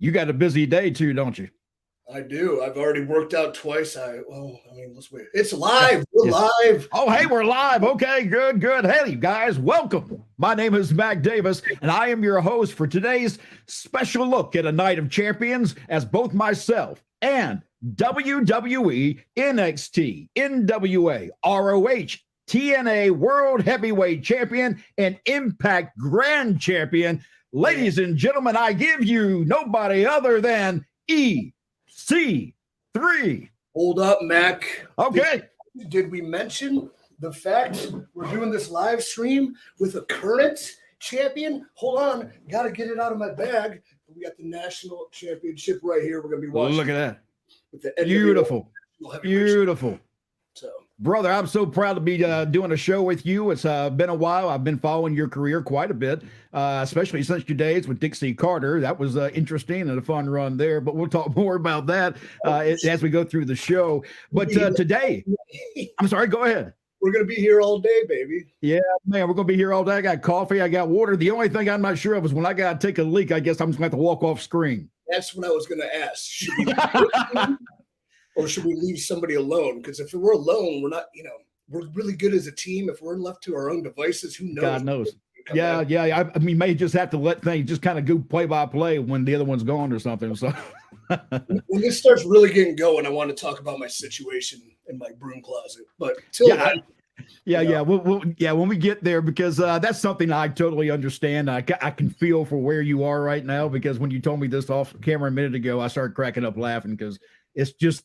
You got a busy day too, don't you? I do. I've already worked out twice. Let's wait. It's live. We're live. Oh, hey, we're live. Okay, good. Hey, you guys, welcome. My name is Mac Davis, and I am your host for today's special look at a Night of Champions as both myself and WWE, NXT, NWA, ROH, TNA World Heavyweight Champion, and Impact Grand Champion. Ladies and gentlemen, I give you nobody other than EC3. Hold up, Mac. Okay. Did we mention the fact we're doing this live stream with a current champion? Hold on. Got to get it out of my bag. We got the national championship right here. We're going to be watching. Look at that. With the Beautiful. Beautiful. So, brother, I'm so proud to be doing a show with you. It's been a while. I've been following your career quite a bit, especially since your days with Dixie Carter. That was interesting and a fun run there, but we'll talk more about that as we go through the show. But today, I'm sorry, go ahead. We're going to be here all day, baby. Yeah, man, we're going to be here all day. I got coffee. I got water. The only thing I'm not sure of is when I got to take a leak, I guess I'm just going to have to walk off screen. That's what I was going to ask. Or should we leave somebody alone? Because if we're alone, we're not, we're really good as a team. If we're left to our own devices, who knows? God knows. Yeah. I mean, may just have to let things just kind of go play by play when the other one's gone or something. So when this starts really getting going, I want to talk about my situation in my broom closet. But till then, when we get there, because that's something I totally understand. I can feel for where you are right now, because when you told me this off camera a minute ago, I started cracking up laughing because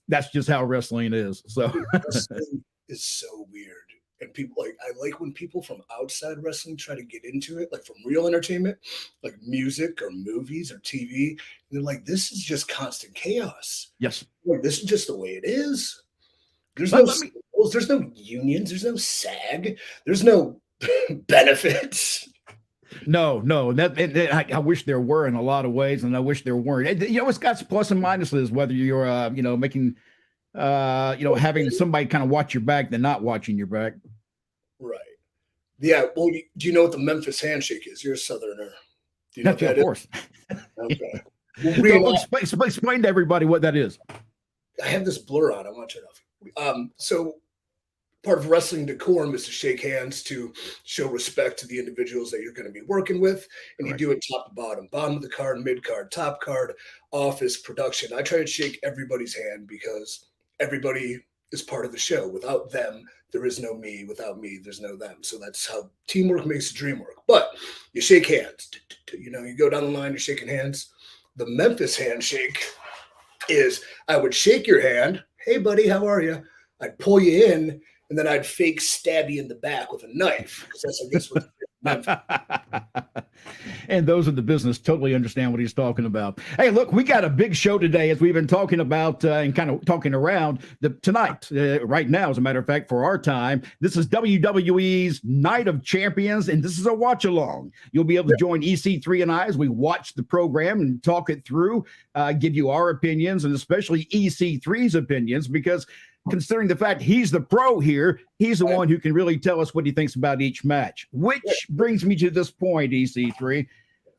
that's just how wrestling is. So wrestling is so weird. And people I like when people from outside wrestling try to get into it, like from real entertainment, like music or movies or TV. And they're like, this is just constant chaos. Yes. Like, this is just the way it is. There's there's no unions, there's no SAG, there's no benefits. No. I wish there were in a lot of ways, and I wish there weren't. It's got plus and minuses, whether you're, making, having somebody kind of watch your back than not watching your back. Right. Yeah. Well, do you know what the Memphis handshake is? You're a Southerner. Do you know what that of course. Okay. Well, explain to everybody what that is. I have this blur on. I want to turn it off. So part of wrestling decorum is to shake hands to show respect to the individuals that you're going to be working with. And Correct. You do it top to bottom of the card, mid card, top card, office, production. I try to shake everybody's hand because everybody is part of the show. Without them, there is no me. Without me, there's no them. So that's how teamwork makes the dream work. But you shake hands. You go down the line, you're shaking hands. The Memphis handshake is I would shake your hand. Hey, buddy, how are you? I'd pull you in, and then I'd fake stab you in the back with a knife. Because that's, I guess, what and those in the business totally understand what he's talking about. Hey, look, we got a big show today, as we've been talking about and kind of talking around tonight, right now, as a matter of fact, for our time. This is WWE's Night of Champions, and this is a watch-along. You'll be able to join EC3 and I as we watch the program and talk it through, give you our opinions, and especially EC3's opinions, because considering the fact he's the pro here, he's the one who can really tell us what he thinks about each match. Which brings me to this point, EC3.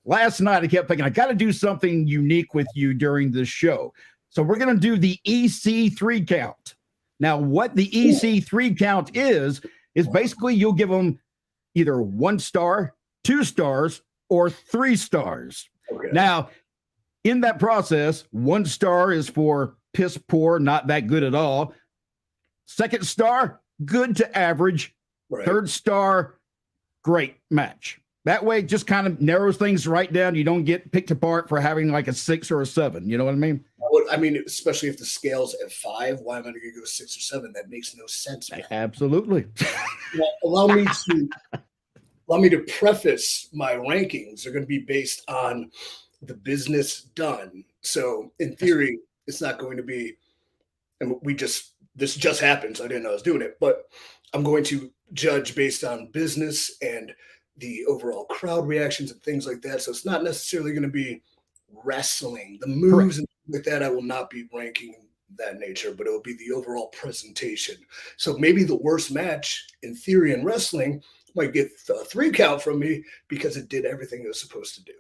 Last night, I kept thinking, I got to do something unique with you during this show. So we're going to do the EC3 count. Now, what the EC3 count is basically you'll give them either 1 star, 2 stars, or 3 stars. Okay. Now, in that process, 1 star is for piss poor, not that good at all. 2nd star, good to average. Right. 3rd star, great match. That way, it just kind of narrows things right down. You don't get picked apart for having like a 6 or a 7. You know what I mean? I mean, especially if the scale's at 5, why am I going to go 6 or 7? That makes no sense, man. Absolutely. Well, allow me to preface my rankings. They're going to be based on the business done. So, in theory, it's not going to be, and this just happened, so I didn't know I was doing it, but I'm going to judge based on business and the overall crowd reactions and things like that. So it's not necessarily going to be wrestling. The moves and things like that, I will not be ranking that nature, but it will be the overall presentation. So maybe the worst match in theory in wrestling might get a 3 count from me because it did everything it was supposed to do.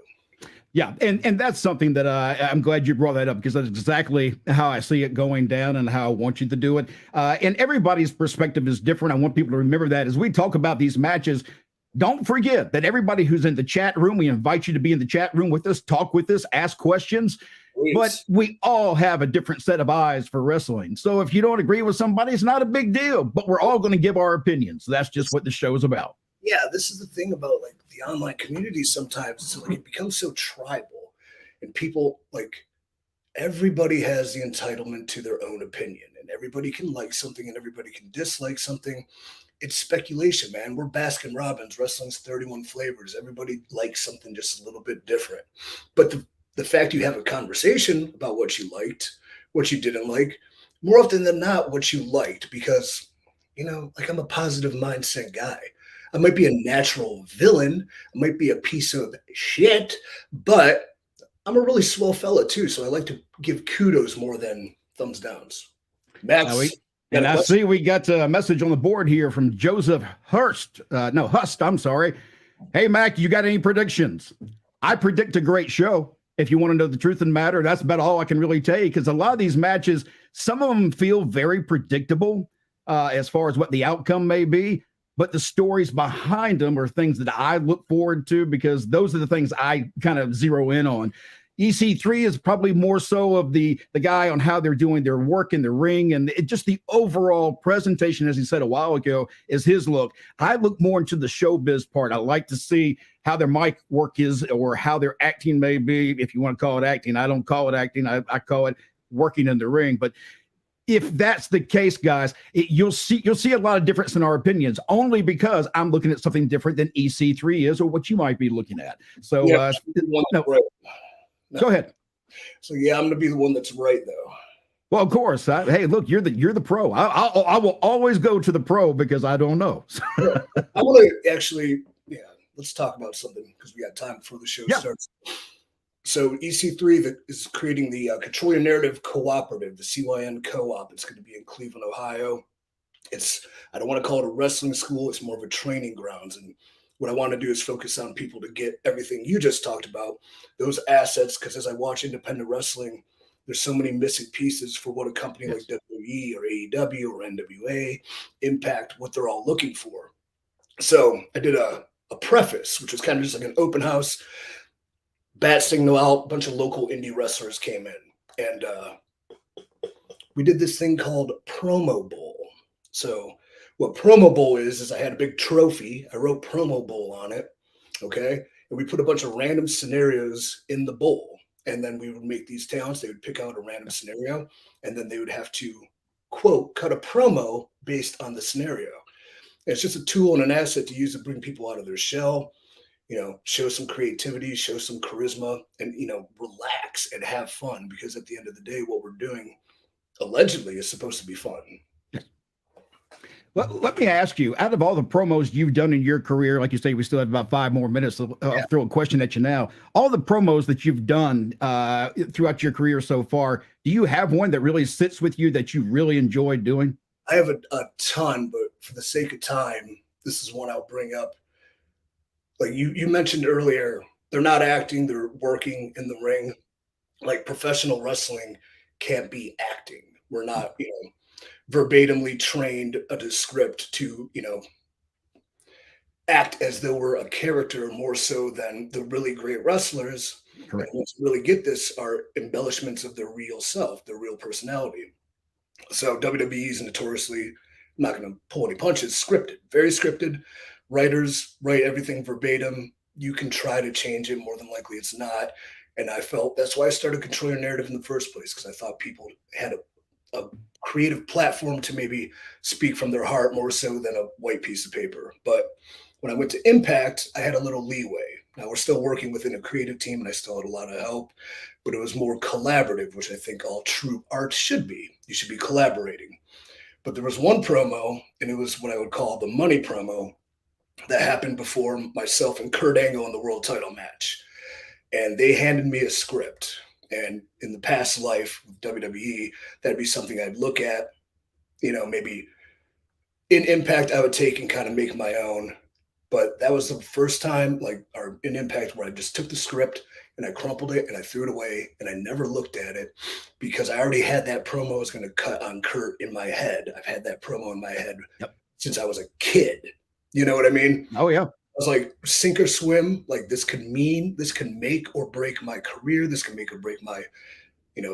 Yeah, and that's something that I'm glad you brought that up, because that's exactly how I see it going down and how I want you to do it. And everybody's perspective is different. I want people to remember that as we talk about these matches. Don't forget that everybody who's in the chat room, we invite you to be in the chat room with us, talk with us, ask questions. Please. But we all have a different set of eyes for wrestling. So if you don't agree with somebody, it's not a big deal, but we're all going to give our opinions. So that's just what the show is about. Yeah, this is the thing about like the online community sometimes. So like it becomes so tribal, and people like everybody has the entitlement to their own opinion, and everybody can like something and everybody can dislike something. It's speculation, man. We're Baskin Robbins. Wrestling's 31 flavors. Everybody likes something just a little bit different. But the fact you have a conversation about what you liked, what you didn't like, more often than not, what you liked, because, you know, like I'm a positive mindset guy. I might be a natural villain. I might be a piece of shit, but I'm a really swell fella too. So I like to give kudos more than thumbs downs. Max. And I see we got a message on the board here from Joseph Hurst. Hust, I'm sorry. Hey, Mac, you got any predictions? I predict a great show. If you want to know the truth and matter, that's about all I can really tell you, because a lot of these matches, some of them feel very predictable as far as what the outcome may be, but the stories behind them are things that I look forward to, because those are the things I kind of zero in on. EC3 is probably more so of the guy on how they're doing their work in the ring, and just the overall presentation, as he said a while ago, is his look. I look more into the showbiz part. I like to see how their mic work is, or how their acting may be, if you want to call it acting. I don't call it acting. I call it working in the ring. But if that's the case, guys, you'll see a lot of difference in our opinions, only because I'm looking at something different than EC3 is, or what you might be looking at. So, yeah, Go ahead. So yeah, I'm gonna be the one that's right though. Well, of course. Hey, look, you're the pro. I will always go to the pro because I don't know. I want to actually, let's talk about something, because we got time before the show starts. So EC3 is creating the Control Your Narrative Cooperative, the Cyn Co-op. It's going to be in Cleveland, Ohio. I don't want to call it a wrestling school. It's more of a training grounds. And what I want to do is focus on people to get everything you just talked about, those assets, because as I watch independent wrestling, there's so many missing pieces for what a company like WWE or AEW or NWA, Impact, what they're all looking for. So I did a preface, which was kind of just like an open house, bat signal out, a bunch of local indie wrestlers came in, and we did this thing called Promo Bowl. So what Promo Bowl is I had a big trophy. I wrote Promo Bowl on it, okay? And we put a bunch of random scenarios in the bowl. And then we would make these talents. They would pick out a random scenario, and then they would have to, quote, cut a promo based on the scenario. And it's just a tool and an asset to use to bring people out of their shell, show some creativity, show some charisma, and, relax and have fun. Because at the end of the day, what we're doing allegedly is supposed to be fun. Let me ask you, out of all the promos you've done in your career, like you say, we still have about 5 more minutes. So I'll throw a question at you now. All the promos that you've done throughout your career so far, do you have one that really sits with you that you really enjoyed doing? I have a ton, but for the sake of time, this is one I'll bring up. Like you mentioned earlier, they're not acting, they're working in the ring. Like professional wrestling can't be acting. We're not, verbatimly trained a script to, act as though we're a character more so than the really great wrestlers. Correct. And to really get this are embellishments of their real self, their real personality. So WWE is notoriously, I'm not going to pull any punches, scripted, very scripted. Writers write everything verbatim. You can try to change it. More than likely it's not. And I felt that's why I started Control Your Narrative in the first place, because I thought people had a creative platform to maybe speak from their heart more so than a white piece of paper. But when I went to Impact, I had a little leeway. Now we're still working within a creative team and I still had a lot of help, but it was more collaborative, which I think all true art should be. You should be collaborating. But there was one promo, and it was what I would call the money promo, that happened before myself and Kurt Angle in the world title match. And they handed me a script. And in the past life with WWE, that'd be something I'd look at, maybe in Impact I would take and kind of make my own. But that was the first time, in Impact, where I just took the script and I crumpled it and I threw it away and I never looked at it because I already had that promo I was going to cut on Kurt in my head. I've had that promo in my head since I was a kid. You know what I mean? Oh, yeah. I was like, sink or swim. Like, this can make or break my career. This can make or break my,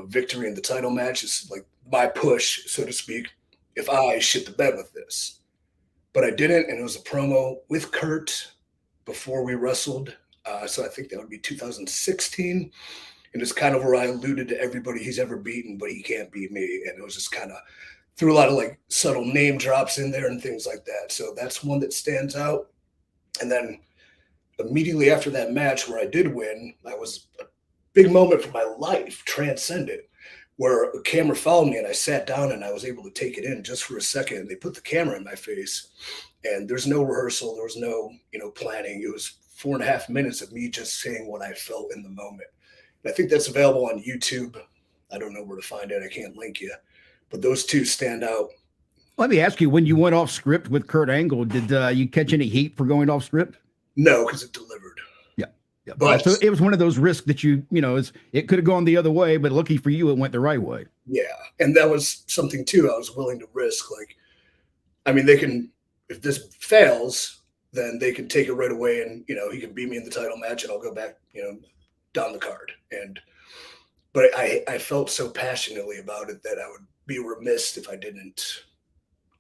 victory in the title match. It's like my push, so to speak, if I shit the bed with this. But I didn't, and it was a promo with Kurt before we wrestled. So I think that would be 2016. And it's kind of where I alluded to everybody he's ever beaten, but he can't beat me. And it was just kind of threw a lot of like subtle name drops in there and things like that. So that's one that stands out. And then immediately after that match where I did win, I was a big moment for my life, transcended, where a camera followed me and I sat down and I was able to take it in just for a second. And they put the camera in my face and there's no rehearsal. There was no, planning. It was 4.5 minutes of me just saying what I felt in the moment. And I think that's available on YouTube. I don't know where to find it. I can't link you, but those two stand out. Let me ask you, when you went off script with Kurt Angle, did you catch any heat for going off script? No, because it delivered. Yeah. But so it was one of those risks that it could have gone the other way, but lucky for you, it went the right way. Yeah. And that was something too I was willing to risk. Like, I mean, they can, if this fails, then they can take it right away and, he can beat me in the title match and I'll go back, down the card. But I felt so passionately about it that I would be remiss if I didn't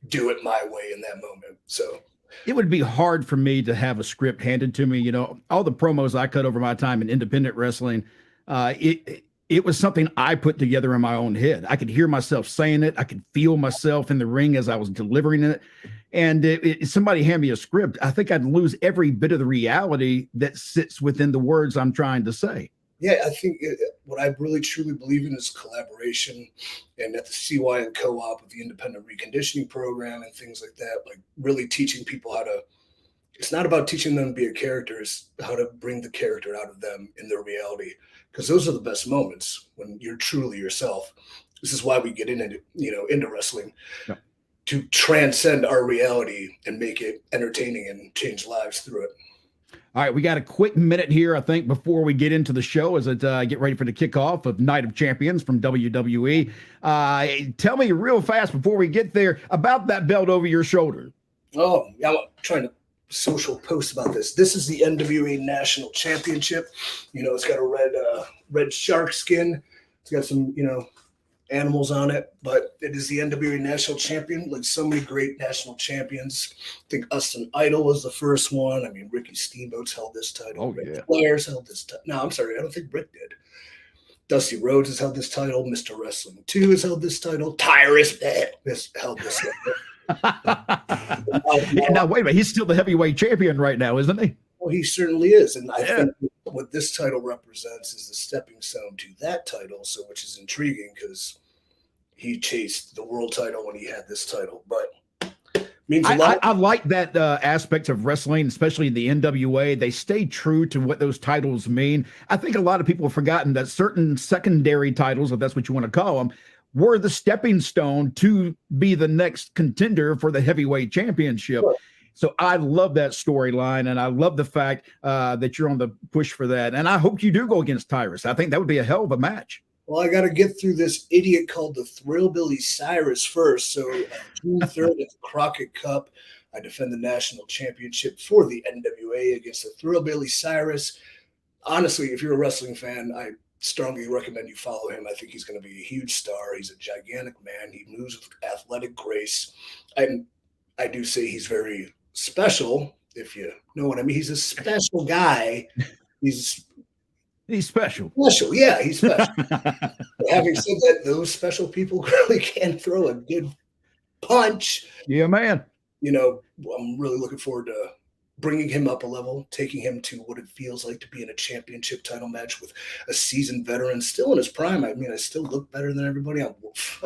do it my way in that moment. So it would be hard for me to have a script handed to me. All the promos I cut over my time in independent wrestling, it was something I put together in my own head. I could hear myself saying it. I could feel myself in the ring as I was delivering it. And if somebody hand me a script, I think I'd lose every bit of the reality that sits within the words I'm trying to say. Yeah, I think what I really truly believe in is collaboration. And at the Cyn Co-op with the independent reconditioning program and things like that, like really teaching people how to, it's not about teaching them to be a character, it's how to bring the character out of them in their reality. Because those are the best moments when you're truly yourself. This is why we get into wrestling, to transcend our reality and make it entertaining and change lives through it. All right, we got a quick minute here, I think, before we get into the show as it get ready for the kickoff of Night of Champions from WWE. Tell me real fast before we get there about that belt over your shoulder. Oh, I'm trying to social post about this. This is the NWA National Championship. It's got a red shark skin. It's got some, animals on it, but it is the NWA National Champion, like so many great national champions. I think Austin Idol was the first one. I mean, Ricky Steamboat's held this title. Oh, yeah. Flair's held this title. No, I'm sorry. I don't think Rick did. Dusty Rhodes has held this title. Mr. Wrestling 2 has held this title. Tyrus has held this title. Now, wait a minute. He's still the heavyweight champion right now, isn't he? Well, he certainly is. And I think what this title represents is the stepping stone to that title, which is intriguing because he chased the world title when he had this title. But means a lot. I like that aspect of wrestling, especially in the NWA. They stay true to what those titles mean. I think a lot of people have forgotten that certain secondary titles, if that's what you want to call them, were the stepping stone to be the next contender for the heavyweight championship. Sure. So I love that storyline, and I love the fact that you're on the push for that. And I hope you do go against Tyrus. I think that would be a hell of a match. Well, I got to get through this idiot called the Thrillbilly Cyrus first. So June 3rd at the Crockett Cup, I defend the national championship for the NWA against the Thrillbilly Cyrus. Honestly, if you're a wrestling fan, I strongly recommend you follow him. I think he's going to be a huge star. He's a gigantic man. He moves with athletic grace. And I do say he's very special, if you know what I mean. He's a special guy. He's special. Yeah, he's special. Having said that, those special people really can throw a good punch. Yeah, man. I'm really looking forward to bringing him up a level, taking him to what it feels like to be in a championship title match with a seasoned veteran still in his prime. I mean, I still look better than everybody. I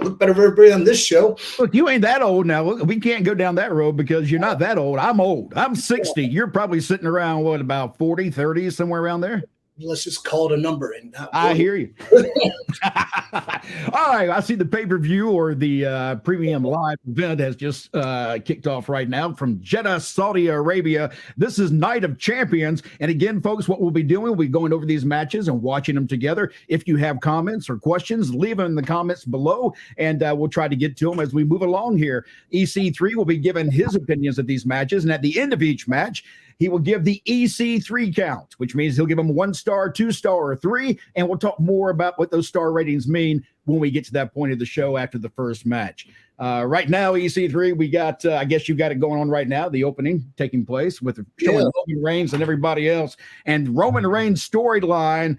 look better than everybody on this show. Look, you ain't that old now. Look, we can't go down that road because you're not that old. I'm old. I'm 60. You're probably sitting around, about 40, 30, somewhere around there? let's just call it a number. And I hear you. All right, I see the pay-per-view or the premium live event has just kicked off right now from Jeddah, Saudi Arabia. This is Night of Champions. And again, folks, what we'll be doing, we'll be going over these matches and watching them together. If you have comments or questions, leave them in the comments below, and we'll try to get to them as we move along here. EC3 will be giving his opinions of these matches, and at the end of each match, he will give the EC3 count, which means he'll give them 1 star, 2 star, or 3. And we'll talk more about what those star ratings mean when we get to that point of the show after the first match. Right now, EC3, we got, I guess you got it going on right now, the opening taking place with showing Roman Reigns and everybody else. And Roman Reigns' storyline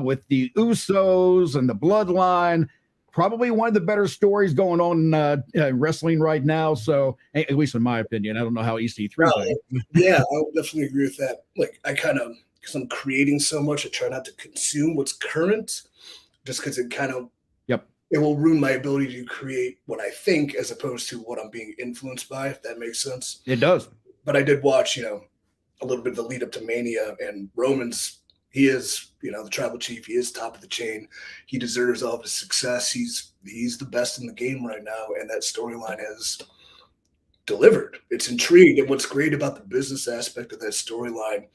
with the Usos and the Bloodline. Probably one of the better stories going on in wrestling right now. So, at least in my opinion, I don't know how EC3 thinks. Yeah, I would definitely agree with that. Like, I kind of, because I'm creating so much, I try not to consume what's current, just because it kind of, it will ruin my ability to create what I think as opposed to what I'm being influenced by, if that makes sense. It does. But I did watch, a little bit of the lead up to Mania, and Roman's, he is, the tribal chief. He is top of the chain. He deserves all of his success. He's the best in the game right now, and that storyline has delivered. It's intrigued, and what's great about the business aspect of that storyline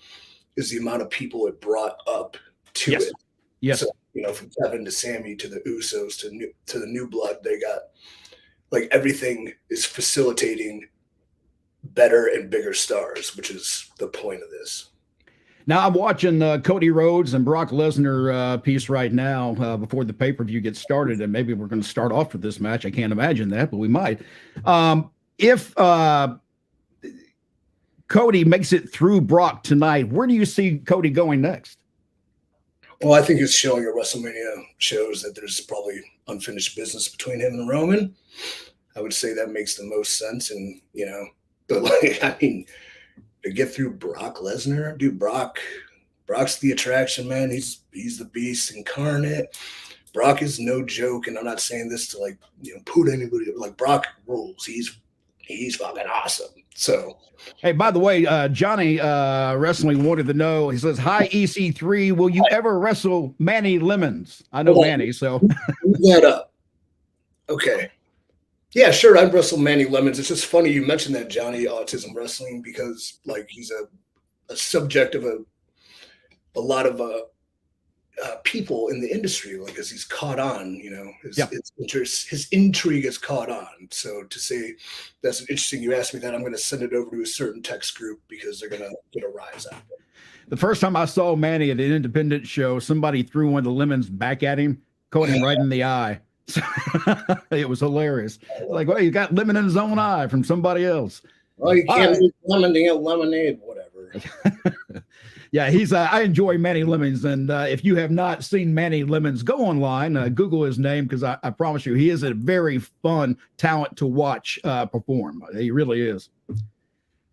is the amount of people it brought up to it. Yes. So, from Kevin to Sami to the Usos to the New Blood, they got, like, everything is facilitating better and bigger stars, which is the point of this. Now, I'm watching Cody Rhodes and Brock Lesnar piece right now before the pay-per-view gets started, and maybe we're going to start off with this match. I can't imagine that, but we might. If Cody makes it through Brock tonight, where do you see Cody going next? Well, I think it's showing at WrestleMania shows that there's probably unfinished business between him and Roman. I would say that makes the most sense, and but to get through Brock Lesnar, dude, Brock's the attraction, man. He's the beast incarnate. Brock is no joke, and I'm not saying this to put anybody, like, Brock rules. He's fucking awesome. So, hey, by the way, Johnny Wrestling wanted to know. He says, "Hi EC3, will you ever wrestle Manny Lemons?" I know Manny, so move that up. Okay. Yeah, sure. I'd wrestle Manny Lemons. It's just funny you mentioned that, Johnny, Autism Wrestling, because, like, he's a subject of a lot of people in the industry, like, as he's caught on, his intrigue is caught on. So to say that's interesting, you asked me that, I'm going to send it over to a certain text group because they're going to get a rise out of it. The first time I saw Manny at an independent show, somebody threw one of the lemons back at him, caught him right in the eye. It was hilarious. Like, well, you got lemon in his own eye from somebody else. Well, you can't make lemon to get lemonade, whatever. Yeah, I enjoy Manny Lemons, and if you have not seen Manny Lemons, go online, Google his name, because I promise you, he is a very fun talent to watch perform. He really is.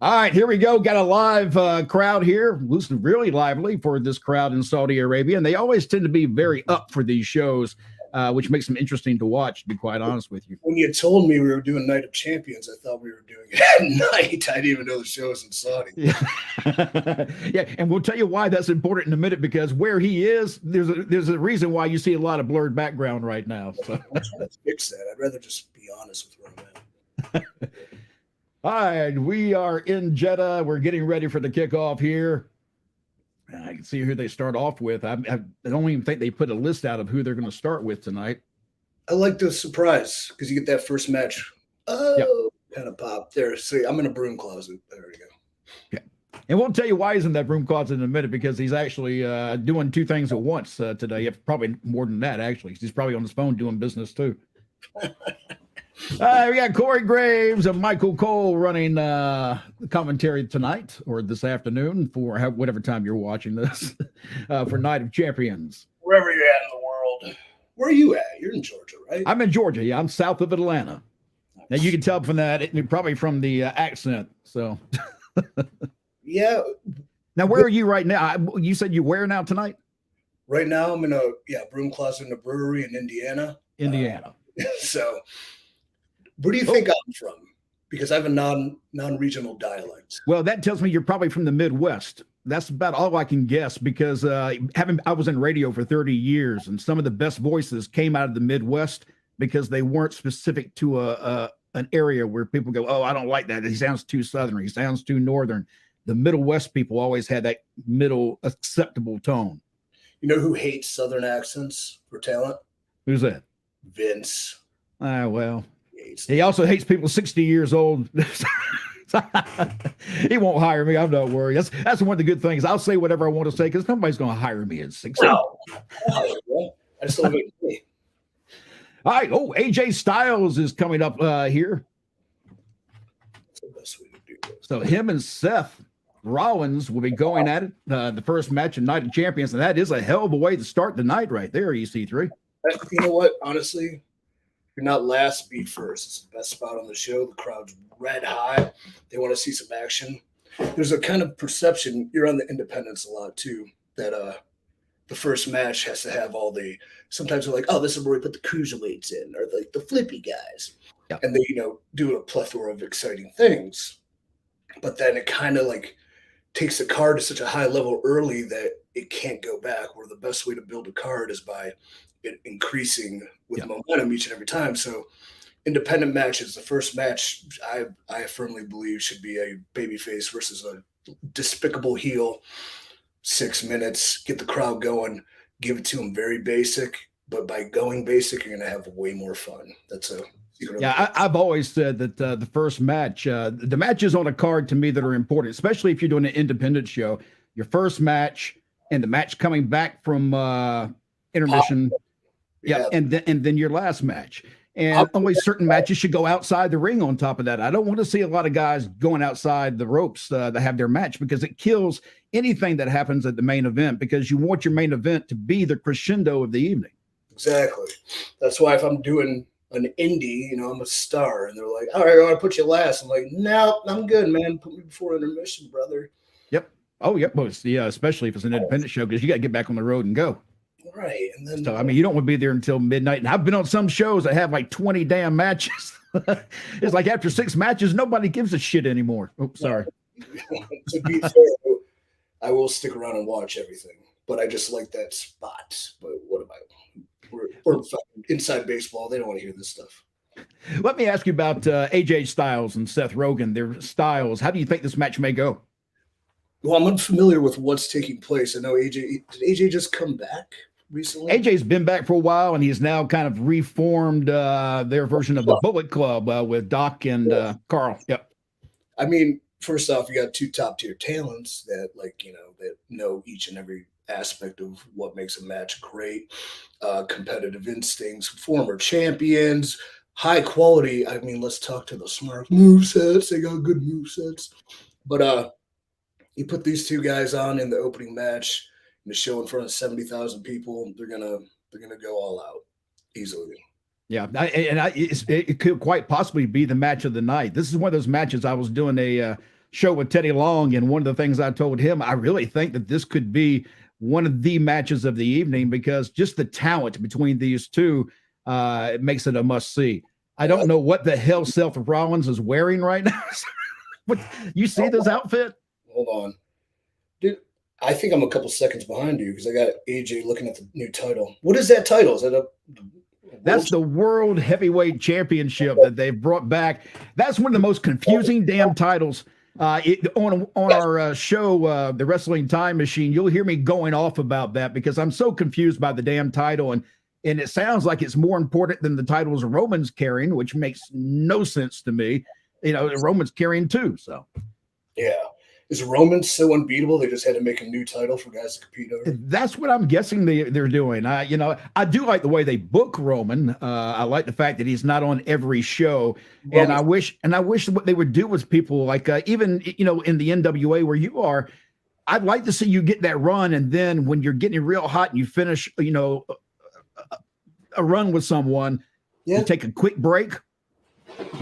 All right, here we go. Got a live crowd here. This is really lively for this crowd in Saudi Arabia, and they always tend to be very up for these shows. Which makes them interesting to watch, to be quite honest with you. When you told me we were doing Night of Champions, I thought we were doing it at night. I didn't even know the show was in Saudi. Yeah, and we'll tell you why that's important in a minute, because where he is, there's a reason why you see a lot of blurred background right now. So. I'm trying to fix that. I'd rather just be honest with where I'm at. All right, we are in Jeddah. We're getting ready for the kickoff here. I can see who they start off with. I don't even think they put a list out of who they're going to start with tonight. I like the surprise because you get that first match. Kind of pop there. See, I'm in a broom closet. There we go. Yeah. And we'll tell you why he's in that broom closet in a minute, because he's actually doing 2 things at once today. Probably more than that, actually. He's probably on his phone doing business, too. We got Corey Graves and Michael Cole running the commentary tonight or this afternoon for whatever time you're watching this for Night of Champions. Wherever you're at in the world. Where are you at? You're in Georgia, right? I'm in Georgia. Yeah, I'm south of Atlanta. Nice. Now, you can tell from that, probably from the accent. So, yeah. Now, where are you right now? You said you where now tonight? Right now, I'm in a broom closet in a brewery in Indiana. So, where do you think I'm from? Because I have a non-regional dialect. Well, that tells me you're probably from the Midwest. That's about all I can guess because I was in radio for 30 years, and some of the best voices came out of the Midwest because they weren't specific to an area where people go, "Oh, I don't like that. He sounds too Southern. He sounds too Northern." The Middle West people always had that middle acceptable tone. You know who hates Southern accents for talent? Who's that? Vince. Well, he also hates people 60 years old. He won't hire me. I'm not worried. That's one of the good things. I'll say whatever I want to say because nobody's going to hire me at 60. No. I just don't make me. All right. Oh, AJ Styles is coming up here. That's the best way to do this. So him and Seth Rollins will be going at it. The first match in Night of Champions, and that is a hell of a way to start the night right there, EC3. You know what? Honestly, you're not last, be first. It's the best spot on the show. The crowd's red hot. They want to see some action. There's a kind of perception, you're on the independents a lot too, that the first match has to have all the, sometimes they're like, oh, this is where we put the cruiserweights in, or like the flippy guys. Yeah. And they, do a plethora of exciting things. But then it kind of like takes the card to such a high level early that it can't go back, where the best way to build a card is by it increasing with momentum each and every time. So independent matches, the first match, I firmly believe should be a babyface versus a despicable heel. 6 minutes, get the crowd going, give it to them very basic, but by going basic, you're going to have way more fun. That's a secret. Yeah, I've always said that the first match, the matches on a card to me that are important, especially if you're doing an independent show, your first match and the match coming back from intermission. Yeah, and then your last match. And only certain matches should go outside the ring on top of that. I don't want to see a lot of guys going outside the ropes to have their match because it kills anything that happens at the main event, because you want your main event to be the crescendo of the evening. Exactly. That's why if I'm doing an indie, I'm a star, and they're like, all right, I want to put you last. I'm like, no, I'm good, man. Put me before intermission, brother. Yep. Oh, yep. Well, yeah, especially if it's an independent show, because you got to get back on the road and go. Right. And then, so, you don't want to be there until midnight. And I've been on some shows that have like 20 damn matches. It's like after 6 matches, nobody gives a shit anymore. Oh, sorry. To be fair, I will stick around and watch everything, but I just like that spot. But what about we're inside baseball? They don't want to hear this stuff. Let me ask you about AJ Styles and Seth Rogen, their styles. How do you think this match may go? Well, I'm unfamiliar with what's taking place. I know AJ. Did AJ just come back recently? AJ's been back for a while, and he's now kind of reformed their version of the Bullet Club with Doc and Carl. Yep. I mean, first off, you got 2 top-tier talents that, that know each and every aspect of what makes a match great. Competitive instincts, former champions, high quality. I mean, let's talk to the smart movesets. They got good movesets. But you put these 2 guys on in the opening match in the show in front of 70,000 people, they're gonna go all out easily. Yeah, it could quite possibly be the match of the night. This is one of those matches. I was doing a show with Teddy Long, and one of the things I told him, I really think that this could be one of the matches of the evening, because just the talent between these 2 it makes it a must-see. I don't know what the hell Seth Rollins is wearing right now. But you see this outfit? Hold on. Dude, I think I'm a couple seconds behind you because I got AJ looking at the new title. What is that title? Is that That's the World Heavyweight Championship that they brought back. That's one of the most confusing damn titles. On our show, The Wrestling Time Machine, you'll hear me going off about that because I'm so confused by the damn title. And it sounds like it's more important than the titles Roman's carrying, which makes no sense to me. Roman's carrying 2. So, yeah. Is Roman so unbeatable they just had to make a new title for guys to compete over? That's what I'm guessing they're doing. I do like the way they book Roman. I like the fact that he's not on every show. And I wish what they would do with people like even in the NWA where you are, I'd like to see you get that run, and then when you're getting real hot and you finish, a run with someone, you take a quick break,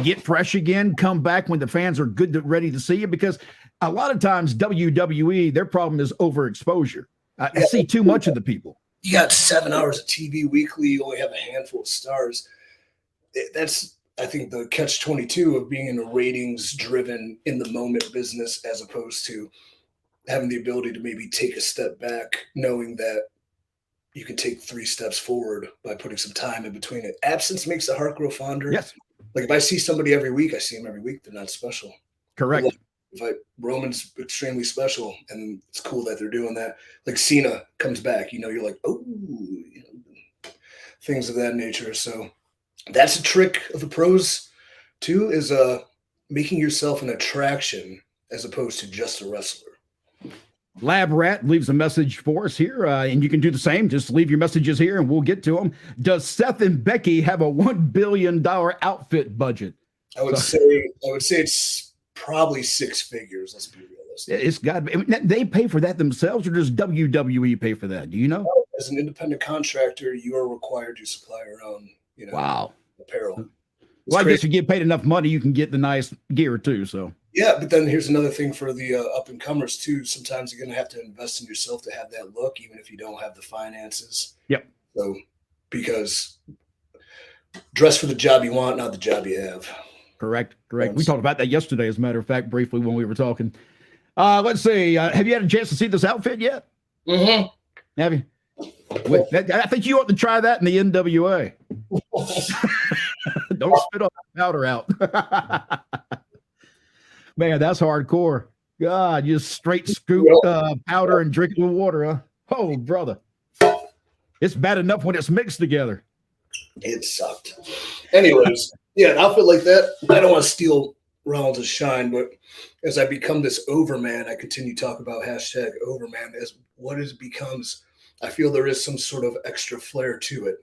get fresh again, come back when the fans are ready to see you, because a lot of times WWE, their problem is overexposure. I see too much of the people. You got 7 hours of TV weekly. You only have a handful of stars. That's, I think, the catch-22 of being in a ratings-driven, in-the-moment business, as opposed to having the ability to maybe take a step back, knowing that you can take 3 steps forward by putting some time in between it. Absence makes the heart grow fonder. Yes. Like if I see somebody every week, I see them every week. They're not special. Correct. Roman's extremely special, and it's cool that they're doing that. Like Cena comes back, you're like, oh, things of that nature. So that's a trick of the pros too, is making yourself an attraction as opposed to just a wrestler. Lab Rat leaves a message for us here, and you can do the same. Just leave your messages here, and we'll get to them. Does Seth and Becky have a $1 billion outfit budget? I would say it's probably 6 figures. Let's be realistic. It's got to be. They pay for that themselves, or does WWE pay for that? Do you know? As an independent contractor, you are required to supply your own, wow, apparel. Well, I guess you get paid enough money, you can get the nice gear too. So yeah, but then here's another thing for the up and comers too. Sometimes you're going to have to invest in yourself to have that look, even if you don't have the finances. Yep. So because dress for the job you want, not the job you have. Correct. We talked about that yesterday, as a matter of fact, briefly when we were talking. Let's see. Have you had a chance to see this outfit yet? Mm-hmm. Have you? I think you ought to try that in the NWA. Don't spit all that powder out. Man, that's hardcore. God, you just straight scoop powder and drink it with water, huh? Oh, brother. It's bad enough when it's mixed together. It sucked. Anyways, yeah, an outfit like that, I don't want to steal Rollins' shine, but as I become this overman, I continue to talk about #overman as what it becomes. I feel there is some sort of extra flair to it.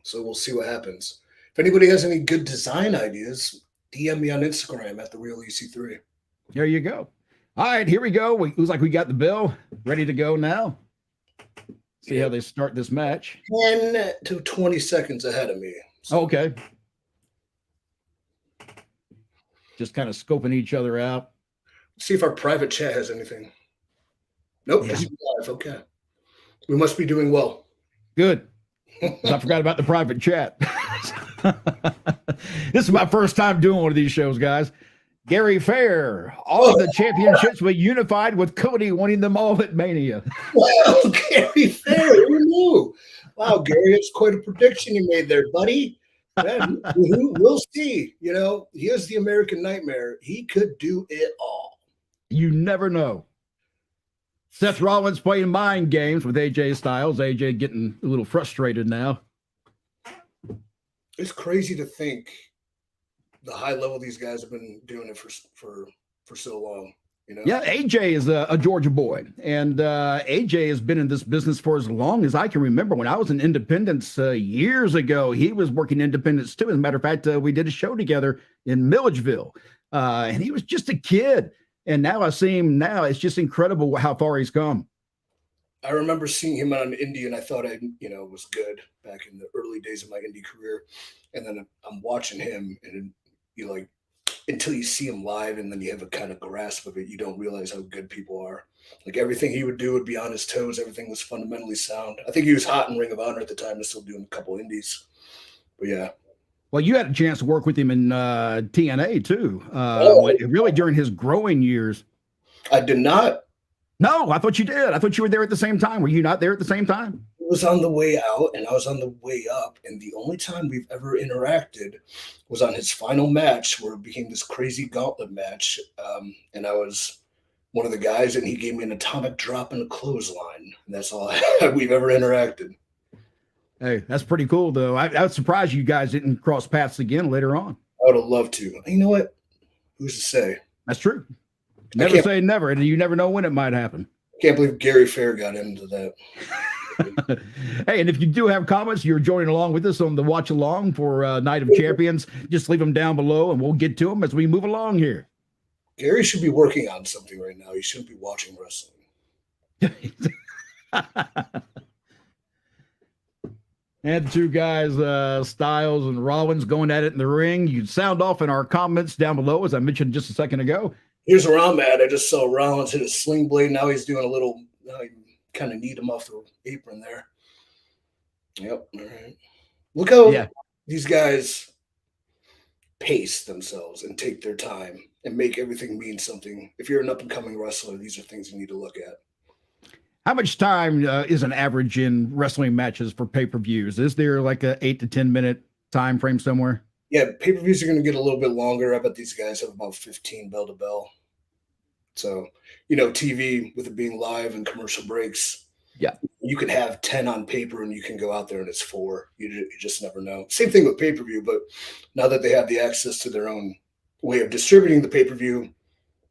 So we'll see what happens. If anybody has any good design ideas, DM me on Instagram at @therealEC3. There you go. All right, here we go. Looks like we got the bell ready to go now. See how they start this match. 10 to 20 seconds ahead of me. So. Okay. Just kind of scoping each other out. See if our private chat has anything. Nope, just live. Okay. We must be doing well. Good. I forgot about the private chat. This is my first time doing one of these shows, guys. Gary Fair, all of the championships were unified with Cody winning them all at Mania. Wow, Gary Fair, who knew? Wow, Gary, it's quite a prediction you made there, buddy. Man, we'll see. He is the American Nightmare. He could do it all. You never know. Seth Rollins playing mind games with AJ Styles. AJ getting a little frustrated now. It's crazy to think the high level these guys have been doing it for so long. Yeah, AJ is a Georgia boy, and AJ has been in this business for as long as I can remember. When I was in Independence years ago, he was working Independence too. As a matter of fact, we did a show together in Milledgeville, and he was just a kid. And now I see him now. It's just incredible how far he's come. I remember seeing him on indie, and I thought I was good back in the early days of my indie career. And then I'm watching him, and until you see him live, and then you have a kind of grasp of it, you don't realize how good people are. Like everything he would do would be on his toes. Everything was fundamentally sound. I think he was hot in Ring of Honor at the time, and still doing a couple indies. But yeah. Well, you had a chance to work with him in TNA too, really during his growing years. I did not. No, I thought you did. I thought you were there at the same time. Were you not there at the same time? It was on the way out, and I was on the way up. And the only time we've ever interacted was on his final match, where it became this crazy gauntlet match. And I was one of the guys, and he gave me an atomic drop and a clothesline. And that's all we've ever interacted. Hey, that's pretty cool, though. I was surprised you guys didn't cross paths again later on. I would have loved to. You know what? Who's to say? That's true. Never say never, and you never know when it might happen. Can't believe Gary Fair got into that. Hey, and if you do have comments, you're joining along with us on the watch along for Night of Champions, just leave them down below, and we'll get to them as we move along here. Gary should be working on something right now. He shouldn't be watching wrestling. And the two guys, Styles and Rollins, going at it in the ring. You sound off in our comments down below, as I mentioned just a second ago. Here's where I'm at. I just saw Rollins hit a sling blade. Now he's doing a little, you kind of need him off the apron there. Yep. All right. Look how these guys pace themselves and take their time. and make everything mean something. If you're an up and coming wrestler, these are things you need to look at. How much time is an average in wrestling matches for pay-per-views? Is there like a 8 to 10 minute time frame somewhere? Yeah, pay-per-views are going to get a little bit longer. I bet these guys have about 15 bell to bell. So, TV with it being live and commercial breaks. Yeah. You can have 10 on paper and you can go out there and it's 4. You just never know. Same thing with pay-per-view, but now that they have the access to their own way of distributing the pay-per-view,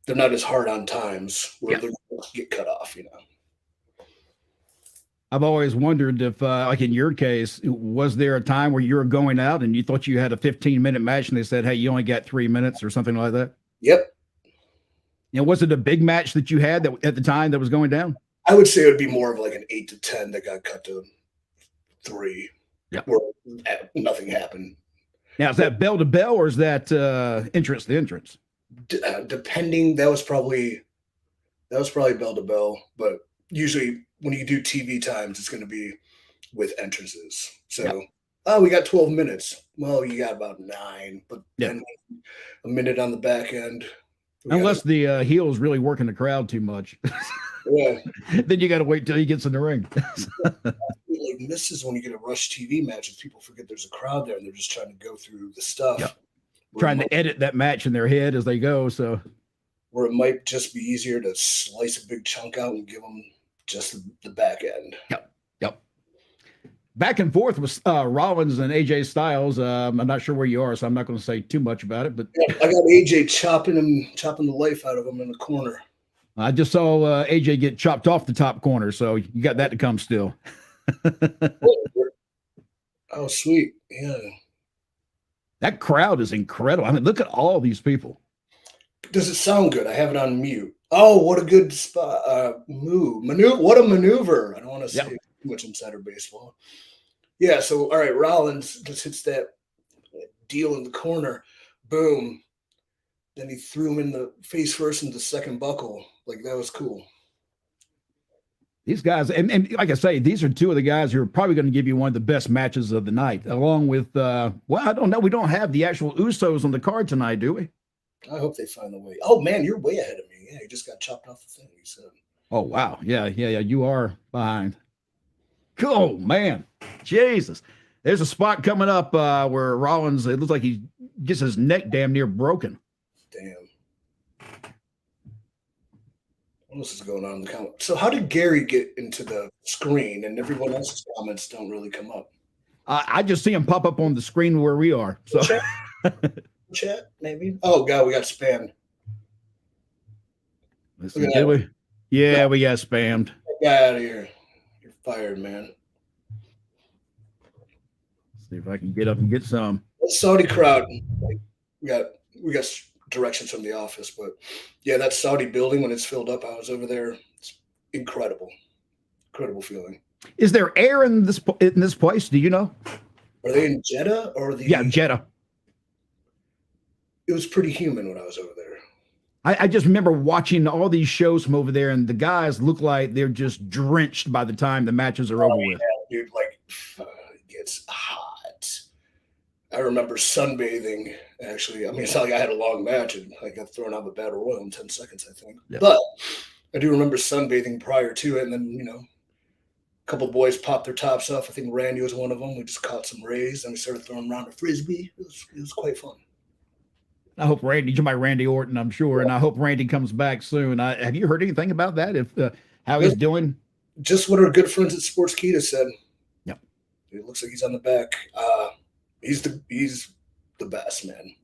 they're not as hard on times where they're going to get cut off, I've always wondered if, like in your case, was there a time where you were going out and you thought you had a 15-minute match and they said, hey, you only got 3 minutes or something like that? Yep. Was it a big match that you had that at the time that was going down? I would say it would be more of like an 8 to 10 that got cut to 3, where nothing happened. Now, is that bell to bell or is that entrance to entrance? Depending, that was probably bell to bell, but usually when you do TV times, it's going to be with entrances. So, we got 12 minutes. Well, you got about 9, but then a minute on the back end. Unless the heel is really working the crowd too much. Yeah. Then you got to wait till he gets in the ring. This is when you get a rush TV match and people forget there's a crowd there and they're just trying to go through the stuff. Yep. Trying to edit that match in their head as they go. So, where it might just be easier to slice a big chunk out and give them just the back end. Yep. Back and forth with Rollins and AJ Styles. I'm not sure where you are, so I'm not going to say too much about it. But I got AJ chopping the life out of him in the corner. I just saw AJ get chopped off the top corner, so you got that to come still. Oh, sweet. Yeah. That crowd is incredible. I mean, look at all these people. Does it sound good? I have it on mute. Oh, what a good spot. Move. What a maneuver. I don't want to say too much insider baseball. Yeah, so, all right, Rollins just hits that deal in the corner. Boom. Then he threw him in the face first into the second buckle. Like, that was cool. These guys, and like I say, these are two of the guys who are probably going to give you one of the best matches of the night, along with, I don't know. We don't have the actual Usos on the card tonight, do we? I hope they find a way. Oh, man, you're way ahead of me. Yeah, you just got chopped off the thing, you said. Oh, wow. Yeah. You are behind. Cool, man. Jesus. There's a spot coming up where Rollins, it looks like he gets his neck damn near broken. Damn. What else is going on in the comment? So how did Gary get into the screen and everyone else's comments don't really come up? I just see him pop up on the screen where we are. So chat maybe. Oh God, we got spammed. Did we? Yeah, we got spammed. Get out of here. You're fired, man. Let's see if I can get up and get some. That Saudi crowd. We got directions from the office, but yeah, that Saudi building when it's filled up, I was over there. It's incredible feeling. Is there air in this place? Do you know? Are they in Jeddah or the? Yeah, Jeddah. It was pretty humid when I was over there. I just remember watching all these shows from over there, and the guys look like they're just drenched by the time the matches are over with. Dude, like it gets hot. I remember sunbathing. Actually, I mean, it's not like I had a long match and I got thrown out of a battle royal in 10 seconds, I think. Yeah. But I do remember sunbathing prior to it, and then a couple of boys popped their tops off. I think Randy was one of them. We just caught some rays, and we started throwing around a frisbee. It was quite fun. I hope Randy, you're my Randy Orton, I'm sure, and I hope Randy comes back soon. Have you heard anything about that? If how he's doing? Just what our good friends at Sportskeeda said. Yep. It looks like he's on the back. He's the best, man.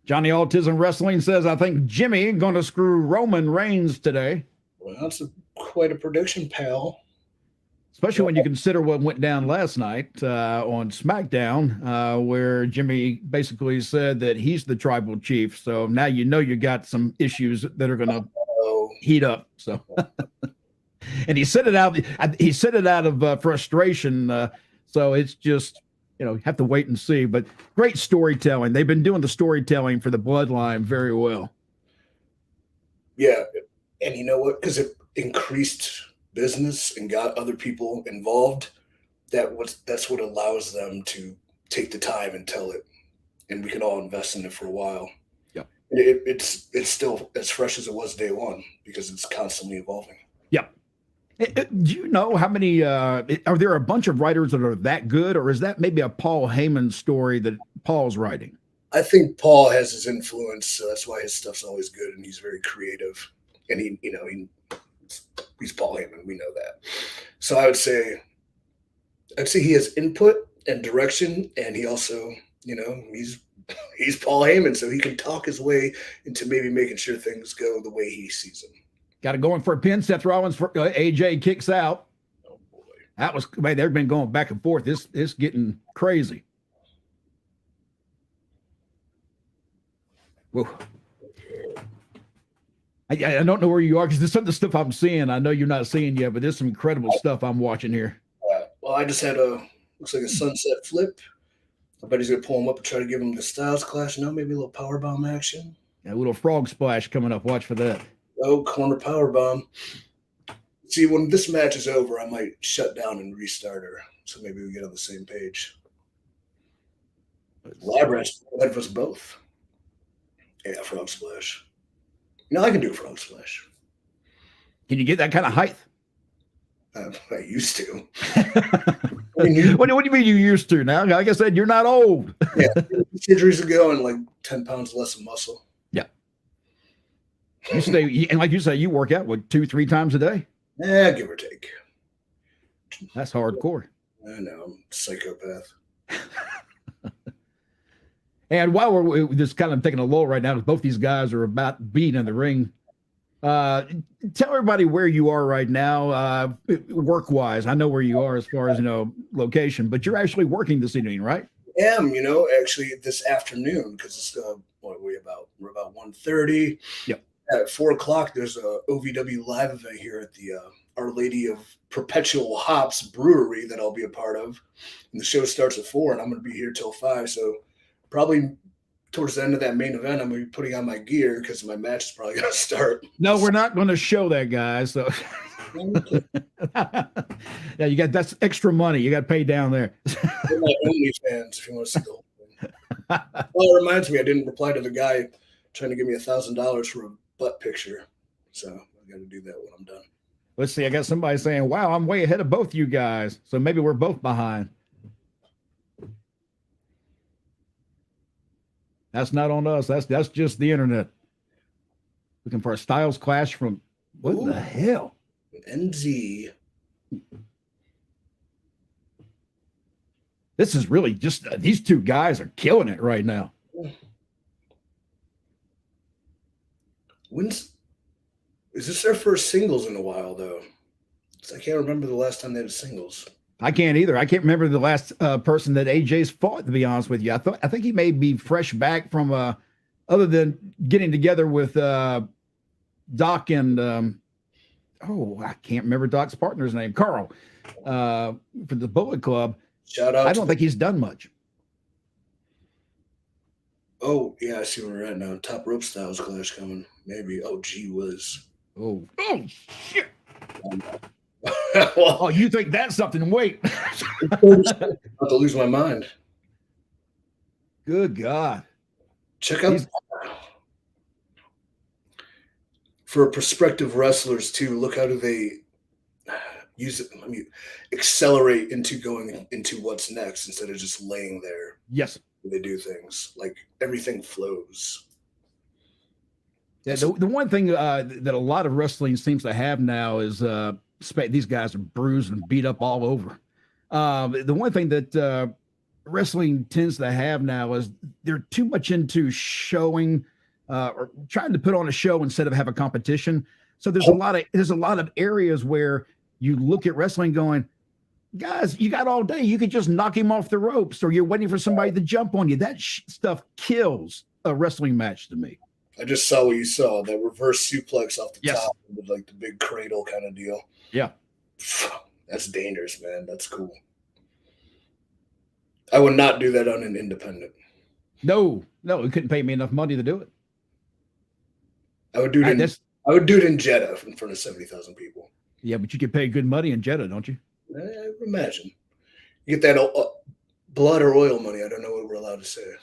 Johnny Autism Wrestling says, I think Jimmy going to screw Roman Reigns today. Well, that's quite a prediction, pal. Especially when you consider what went down last night on SmackDown, where Jimmy basically said that he's the tribal chief. So now you got some issues that are going to heat up. So, and he said it out. He said it out of frustration. So it's just have to wait and see. But great storytelling. They've been doing the storytelling for the Bloodline very well. Yeah, and you know what? Because it increased business and got other people involved, that's what allows them to take the time and tell it, and we can all invest in it for a while. Yep. It's still as fresh as it was day one because it's constantly evolving. Yeah. Do you know how many? Are there a bunch of writers that are that good, or is that maybe a Paul Heyman story that Paul's writing? I think Paul has his influence, so that's why his stuff's always good, and he's very creative. And he's Paul Heyman. We know that. So I'd say he has input and direction, and he also, he's Paul Heyman, so he can talk his way into maybe making sure things go the way he sees them. Got it going for a pin. Seth Rollins for AJ kicks out. Oh boy, that was man. They've been going back and forth. It's getting crazy. Whoa. I don't know where you are because there's some of the stuff I'm seeing. I know you're not seeing yet, but there's some incredible stuff I'm watching here. Well, I just had looks like a sunset flip. I bet he's gonna pull him up and try to give him the Styles Clash. Maybe a little powerbomb action. A little frog splash coming up. Watch for that. Oh, corner powerbomb. See, when this match is over, I might shut down and restart her. So maybe we get on the same page. Lab Rat's ahead of us both. Yeah, frog splash. I can do a frog splash. Can you get that kind of height? I used to. What do you mean you used to now? Like I said, you're not old. Yeah, injuries ago and like 10 pounds less of muscle. Yeah. You stay, and like you say, you work out, 2-3 times a day? Yeah, give or take. That's hardcore. I know, I'm a psychopath. And while we're just kind of taking a lull right now, because both these guys are about being in the ring, tell everybody where you are right now, work-wise. I know where you are as far as, location, but you're actually working this evening, right? I am, actually this afternoon, because it's, we're about 1:30. Yep. At 4 o'clock, there's a OVW live event here at the Our Lady of Perpetual Hops Brewery that I'll be a part of. And the show starts at 4, and I'm going to be here till 5, so probably towards the end of that main event, I'm going to be putting on my gear because my match is probably going to start. No, we're not going to show that, guys. So, yeah, that's extra money. You got to pay down there. They're my OnlyFans if you want to see the whole thing. Well, it reminds me, I didn't reply to the guy trying to give me $1,000 for a butt picture. So I got to do that when I'm done. Let's see. I got somebody saying, wow, I'm way ahead of both you guys. So maybe we're both behind. That's not on us. That's just the internet. Looking for a Styles Clash from what the hell? NZ. This is really just these two guys are killing it right now. Is this their first singles in a while though? I can't remember the last time they had singles. I can't either. I can't remember the last person that AJ's fought, to be honest with you. I think he may be fresh back from other than getting together with Doc and I can't remember Doc's partner's name, Carl, for the Bullet Club. Shout out. I don't think he's done much. Oh, yeah, I see where we're at now. Top Rope Styles Clash coming. Maybe. Oh, gee whiz. Oh, shit. Well, oh, you think that's something? Wait. I'm about to lose my mind. Good God. Check out for prospective wrestlers too. Look how do they use it. I mean, accelerate into going into what's next instead of just laying there. Yes. They do things like everything flows. Yeah, the one thing that a lot of wrestling seems to have now is these guys are bruised and beat up all over. The one thing that wrestling tends to have now is they're too much into showing or trying to put on a show instead of have a competition. So there's a lot of areas where you look at wrestling going, guys, you got all day. You could just knock him off the ropes, or you're waiting for somebody to jump on you. That stuff kills a wrestling match to me. I just saw what you saw, that reverse suplex off the top with like the big cradle kind of deal. Yeah. That's dangerous, man. That's cool. I would not do that on an independent. No, you couldn't pay me enough money to do it. I would do it in Jeddah in front of 70,000 people. Yeah, but you get paid good money in Jeddah, don't you? I imagine. You get that blood or oil money. I don't know what we're allowed to say.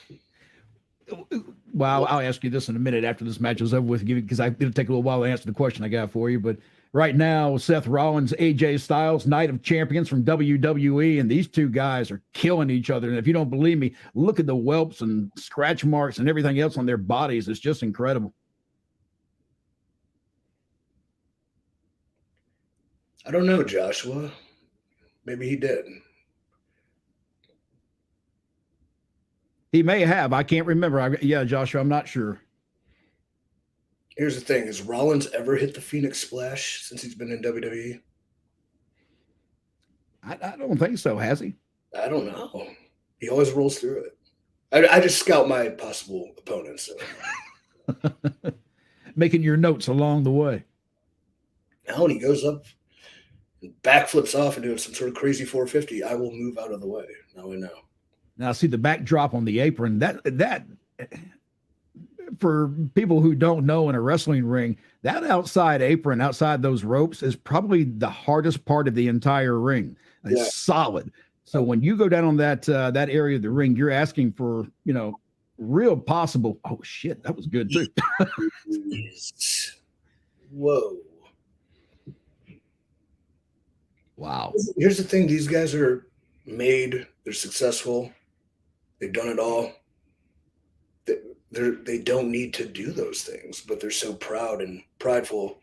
Well, I'll ask you this in a minute after this match is over with, because it'll take a little while to answer the question I got for you. But right now, Seth Rollins, AJ Styles, Night of Champions from WWE, and these two guys are killing each other. And if you don't believe me, look at the whelps and scratch marks and everything else on their bodies. It's just incredible. I don't know, Joshua. Maybe he did. He may have. I can't remember. Yeah, Joshua, I'm not sure. Here's the thing. Has Rollins ever hit the Phoenix Splash since he's been in WWE? I don't think so. Has he? I don't know. He always rolls through it. I just scout my possible opponents. So. Making your notes along the way. Now when he goes up and backflips off and doing some sort of crazy 450, I will move out of the way. Now I know. Now, see the backdrop on the apron. That for people who don't know in a wrestling ring, that outside apron, outside those ropes, is probably the hardest part of the entire ring. It's solid. So when you go down on that area of the ring, you're asking for, real possible. Oh shit, that was good too. Whoa. Wow. Here's the thing. These guys are made. They're successful. They've done it all. They don't need to do those things, but they're so proud and prideful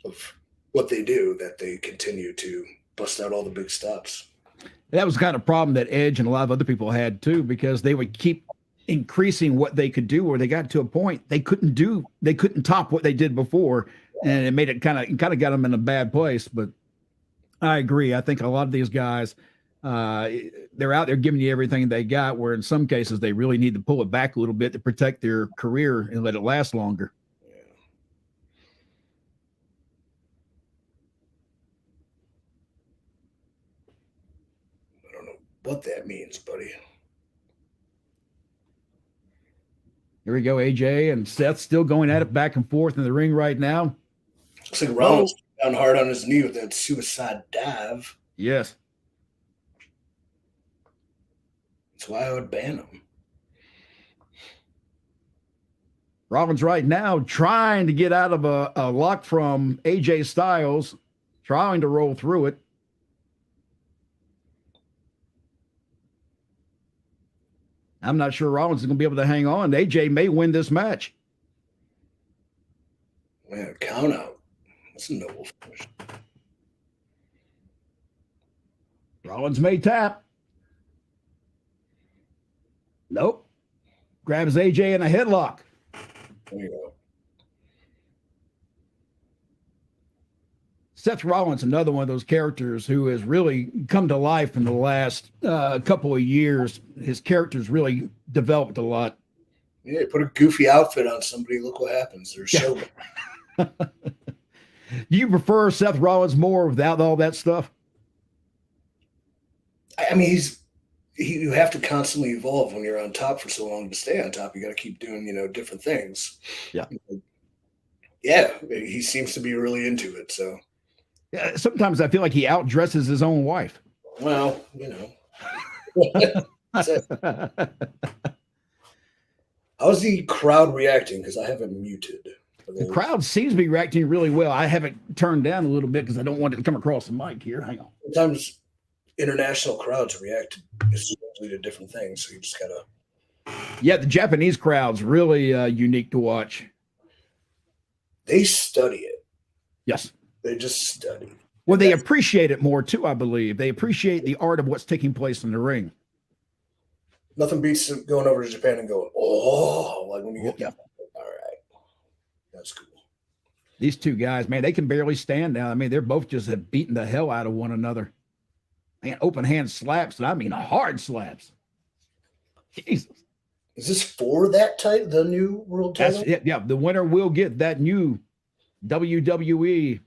of what they do that they continue to bust out all the big stops. That was the kind of problem that Edge and a lot of other people had too, because they would keep increasing what they could do, where they got to a point they couldn't top what they did before, and it made it kind of got them in a bad place. But I agree. I think a lot of these guys, they're out there giving you everything they got, where in some cases they really need to pull it back a little bit to protect their career and let it last longer. I don't know what that means, buddy. Here we go. AJ and Seth still going at it back and forth in the ring right now. Looks like Rollins down hard on his knee with that suicide dive. Yes. That's why I would ban him. Rollins right now trying to get out of a lock from AJ Styles, trying to roll through it. I'm not sure Rollins is going to be able to hang on. AJ may win this match. Man, count out. That's a noble finish. Rollins may tap. Nope. Grabs AJ in a headlock. There you go. Seth Rollins, another one of those characters who has really come to life in the last couple of years. His character's really developed a lot. Yeah, put a goofy outfit on somebody, look what happens. They're showman. Do you prefer Seth Rollins more without all that stuff? I mean, you have to constantly evolve when you're on top for so long. To stay on top, you got to keep doing, different things. Yeah. Yeah, he seems to be really into it, so. Yeah, sometimes I feel like he outdresses his own wife. Well, How's the crowd reacting? Because I haven't muted. The crowd seems to be reacting really well. I haven't turned down a little bit because I don't want it to come across the mic here. Hang on. Sometimes international crowds react to different things, so you just gotta. Yeah, the Japanese crowd's really unique to watch. They study it. Yes. They just study. Well, they appreciate it more, too, I believe. They appreciate the art of what's taking place in the ring. Nothing beats going over to Japan and going, oh, like when you get that. All right. That's cool. These two guys, man, they can barely stand now. I mean, they're both just have beaten the hell out of one another. Man, open hand slaps, and I mean hard slaps. Jesus. Is this for that type, the new world title? That's it. Yeah, the winner will get that new WWE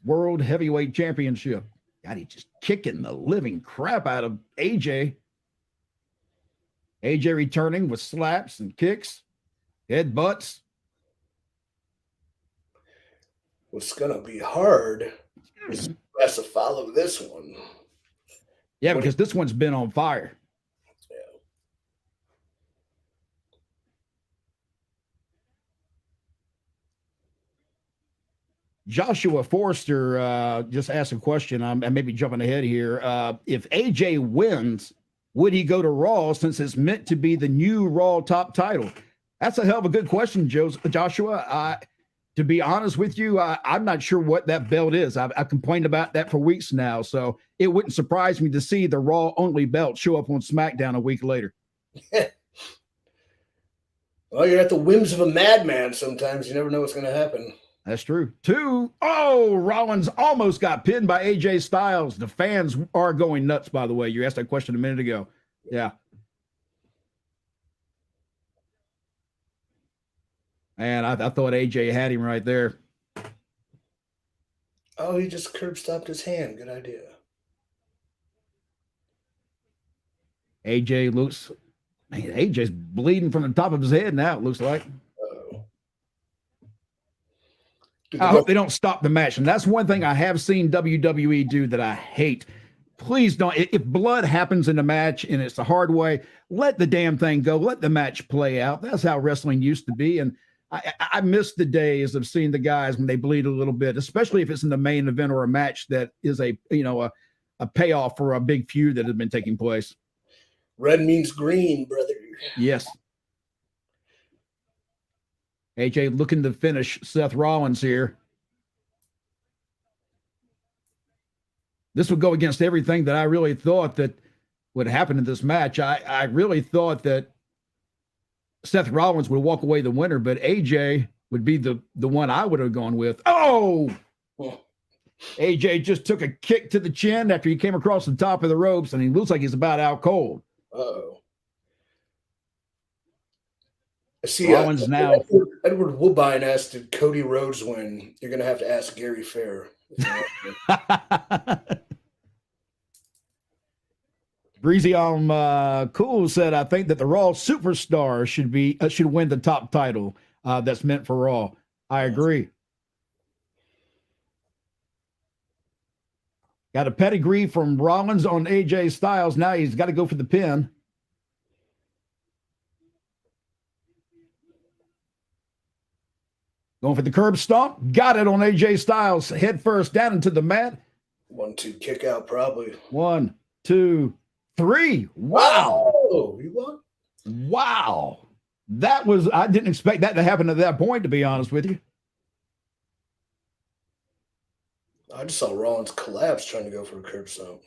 World Heavyweight Championship. God, he's just kicking the living crap out of AJ. AJ returning with slaps and kicks, headbutts. What's going to be hard is has to follow this one. Yeah, because this one's been on fire. Yeah. Joshua Forster just asked a question. I may be jumping ahead here. If AJ wins, would he go to Raw since it's meant to be the new Raw top title? That's a hell of a good question, Joshua. To be honest with you, I'm not sure what that belt is. I've complained about that for weeks now, so it wouldn't surprise me to see the Raw-only belt show up on SmackDown a week later. Well, you're at the whims of a madman sometimes. You never know what's going to happen. That's true. Rollins almost got pinned by AJ Styles. The fans are going nuts, by the way. You asked that question a minute ago. Yeah. And I thought AJ had him right there. Oh, he just curb stopped his hand. Good idea. AJ looks, man, AJ's bleeding from the top of his head now, it looks like. I hope they don't stop the match. And that's one thing I have seen WWE do that I hate. Please don't. If blood happens in the match and it's the hard way, let the damn thing go. Let the match play out. That's how wrestling used to be. And I miss the days of seeing the guys when they bleed a little bit, especially if it's in the main event or a match that is a payoff for a big feud that has been taking place. Red means green, brother. Yes. AJ looking to finish Seth Rollins here. This would go against everything that I really thought that would happen in this match. I really thought that Seth Rollins would walk away the winner, but AJ would be the one I would have gone with. Oh! AJ just took a kick to the chin after he came across the top of the ropes, and he looks like he's about out cold. Uh-oh. I see. Rollins now. Edward Woodbine asked, "Did Cody Rhodes win?" You're going to have to ask Gary Fair. Breezy Cool said, "I think that the Raw superstar should win the top title that's meant for Raw." I agree. Got a pedigree from Rollins on AJ Styles. Now he's got to go for the pin. Going for the curb stomp. Got it on AJ Styles. Head first down into the mat. 1-2 kick out, probably. 1, 2, 3. Wow. Oh, you won? Wow. I didn't expect that to happen at that point, to be honest with you. I just saw Rollins collapse trying to go for a curb stomp.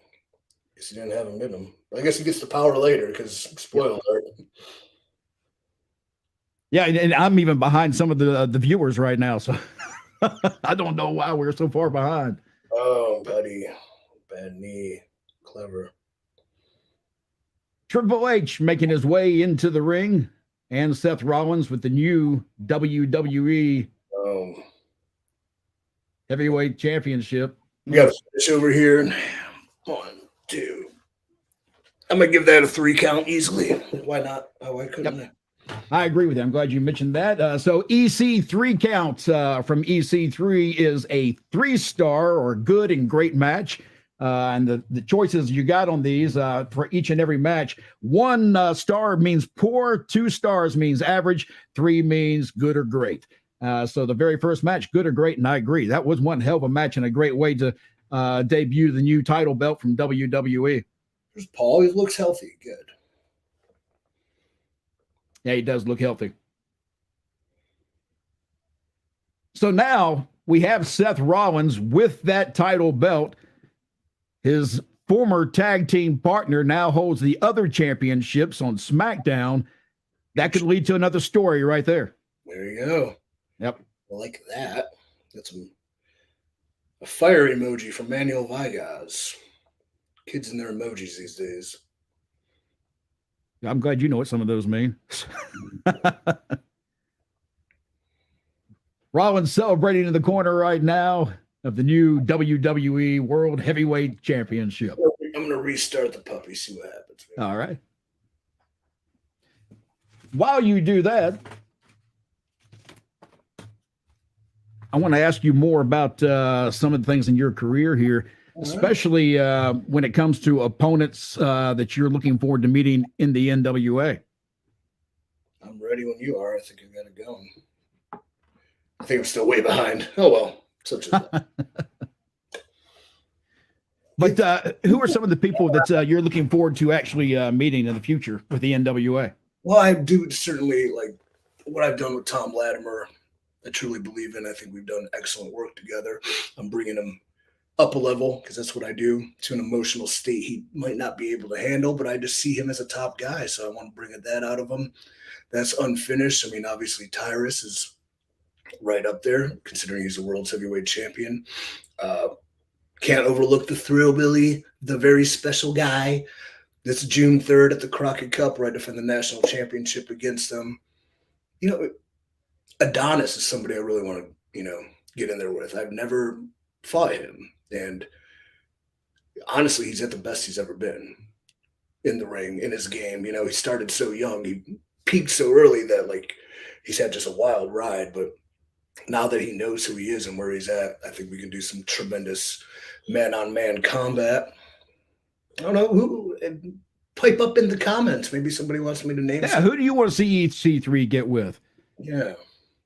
Guess he didn't have him in him. I guess he gets the power later because spoiler alert. Yeah, and I'm even behind some of the viewers right now, so I don't know why we're so far behind. Oh, buddy. Bad knee. Clever. Triple H making his way into the ring, and Seth Rollins with the new WWE Heavyweight Championship. We got a finish over here. 1, 2. I'm going to give that a 3 count easily. Why not? Why couldn't I? I agree with you. I'm glad you mentioned that. So EC3 count from EC3 is a 3-star or good and great match. And the choices you got on these for each and every match, 1 star means poor, 2 stars means average, 3 means good or great. So the very first match, good or great, and I agree. That was one hell of a match and a great way to debut the new title belt from WWE. There's Paul. He looks healthy. Good. Yeah, he does look healthy. So now we have Seth Rollins with that title belt. His former tag team partner now holds the other championships on SmackDown. That could lead to another story right there. There you go. Yep. I like that. That's a fire emoji from Manuel Viegas. Kids and their emojis these days. I'm glad you know what some of those mean. Rollins celebrating in the corner right now of the new WWE World Heavyweight Championship. I'm going to restart the puppy, see what happens. All right. While you do that, I want to ask you more about some of the things in your career here, especially when it comes to opponents that you're looking forward to meeting in the NWA. I'm ready when you are. I think I've got it going. I think I'm still way behind. Oh, well. Such as that. But who are some of the people that you're looking forward to actually meeting in the future with the NWA? Well, I do certainly like what I've done with Tom Latimer. I truly believe in. I think we've done excellent work together. I'm bringing him up a level because that's what I do, to an emotional state he might not be able to handle, but I just see him as a top guy. So I want to bring that out of him. That's unfinished. I mean, obviously Tyrus is right up there considering he's the world's heavyweight champion. Can't overlook the Thrillbilly, the very special guy. This June 3rd at the Crockett Cup, right, defend the national championship against them. You know, Adonis is somebody I really want to, get in there with. I've never fought him. And honestly, he's at the best he's ever been in the ring, in his game. He started so young. He peaked so early that, like, he's had just a wild ride. But now that he knows who he is and where he's at, I think we can do some tremendous man-on-man combat. I don't know who. Pipe up in the comments. Maybe somebody wants me to name. Yeah, who do you want to see EC3 get with? Yeah.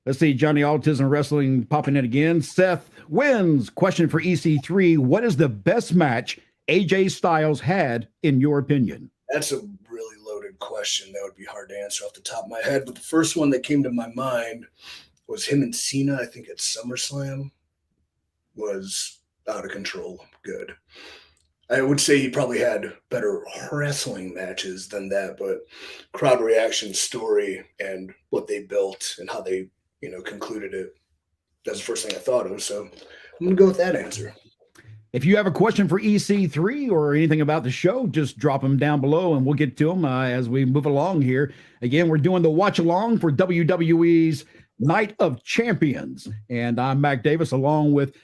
Let's see. Johnny Autism Wrestling popping in again. Seth wins. Question for EC3: what is the best match AJ Styles had in your opinion? That's a really loaded question. That would be hard to answer off the top of my head. But the first one that came to my mind was him and Cena. I think at SummerSlam was out of control. Good. I would say he probably had better wrestling matches than that, but crowd reaction, story, and what they built and how they, concluded it. That's the first thing I thought of. So I'm going to go with that answer. If you have a question for EC3 or anything about the show, just drop them down below and we'll get to them as we move along here. Again, we're doing the watch along for WWE's Night of Champions. And I'm Mac Davis along with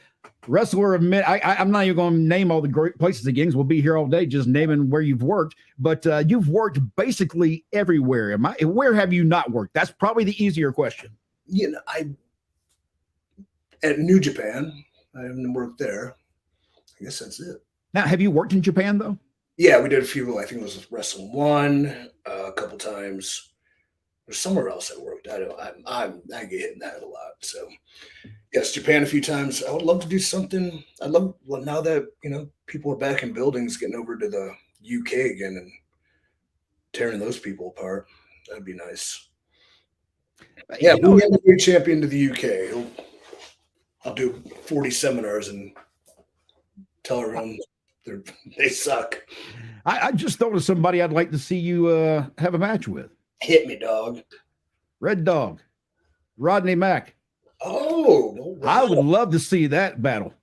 wrestler of minute. I'm not even going to name all the great places again, because we'll be here all day just naming where you've worked. But you've worked basically everywhere. Where have you not worked? That's probably the easier question. At New Japan, I haven't worked there. I guess that's it. Now, have you worked in Japan though? Yeah, we did a few. I think it was Wrestle One a couple times. There's somewhere else I worked. I get hit in that a lot. So yes, Japan a few times. I would love to do something. I love now that people are back in buildings, getting over to the UK again and tearing those people apart. That'd be nice. Yeah, we'll get a champion to the UK. I'll do 40 seminars and tell everyone they suck. I just thought of somebody I'd like to see you have a match with. Hit me, dog. Red Dog, Rodney Mack. Oh, wow. I would love to see that battle.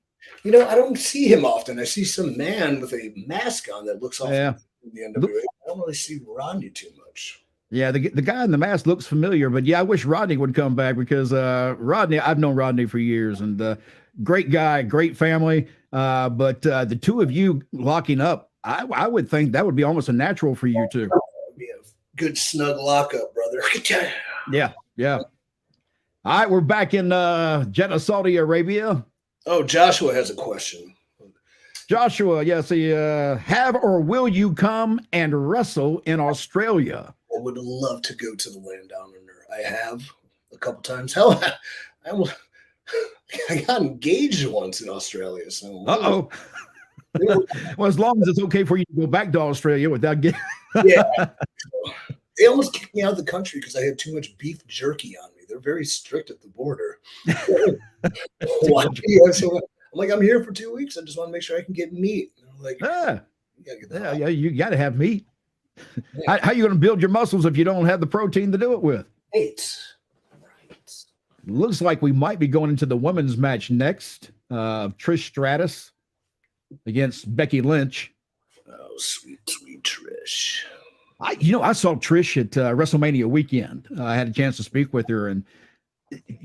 I don't see him often. I see some man with a mask on that looks awful in the NWA. I don't really see Rodney too much. Yeah, the guy in the mask looks familiar, but yeah, I wish Rodney would come back because Rodney, I've known Rodney for years, and great guy, great family. But the two of you locking up, I would think that would be almost a natural for you two. Be a good snug lockup, brother. Yeah. All right, we're back in Jeddah, Saudi Arabia. Oh, Joshua has a question. Joshua, yes, have or will you come and wrestle in Australia? I would love to go to the land down under. I have a couple times. Hell, I got engaged once in Australia. So Well, as long as it's okay for you to go back to Australia without getting yeah. They almost kicked me out of the country because I had too much beef jerky on me. They're very strict at the border. I'm like, I'm here for 2 weeks. I just want to make sure I can get meat. And I'm like, you got to have meat. Yeah. How are you going to build your muscles if you don't have the protein to do it with? Right. Looks like we might be going into the women's match next. Trish Stratus against Becky Lynch. Oh, sweet Trish. I saw Trish at WrestleMania weekend. I had a chance to speak with her, and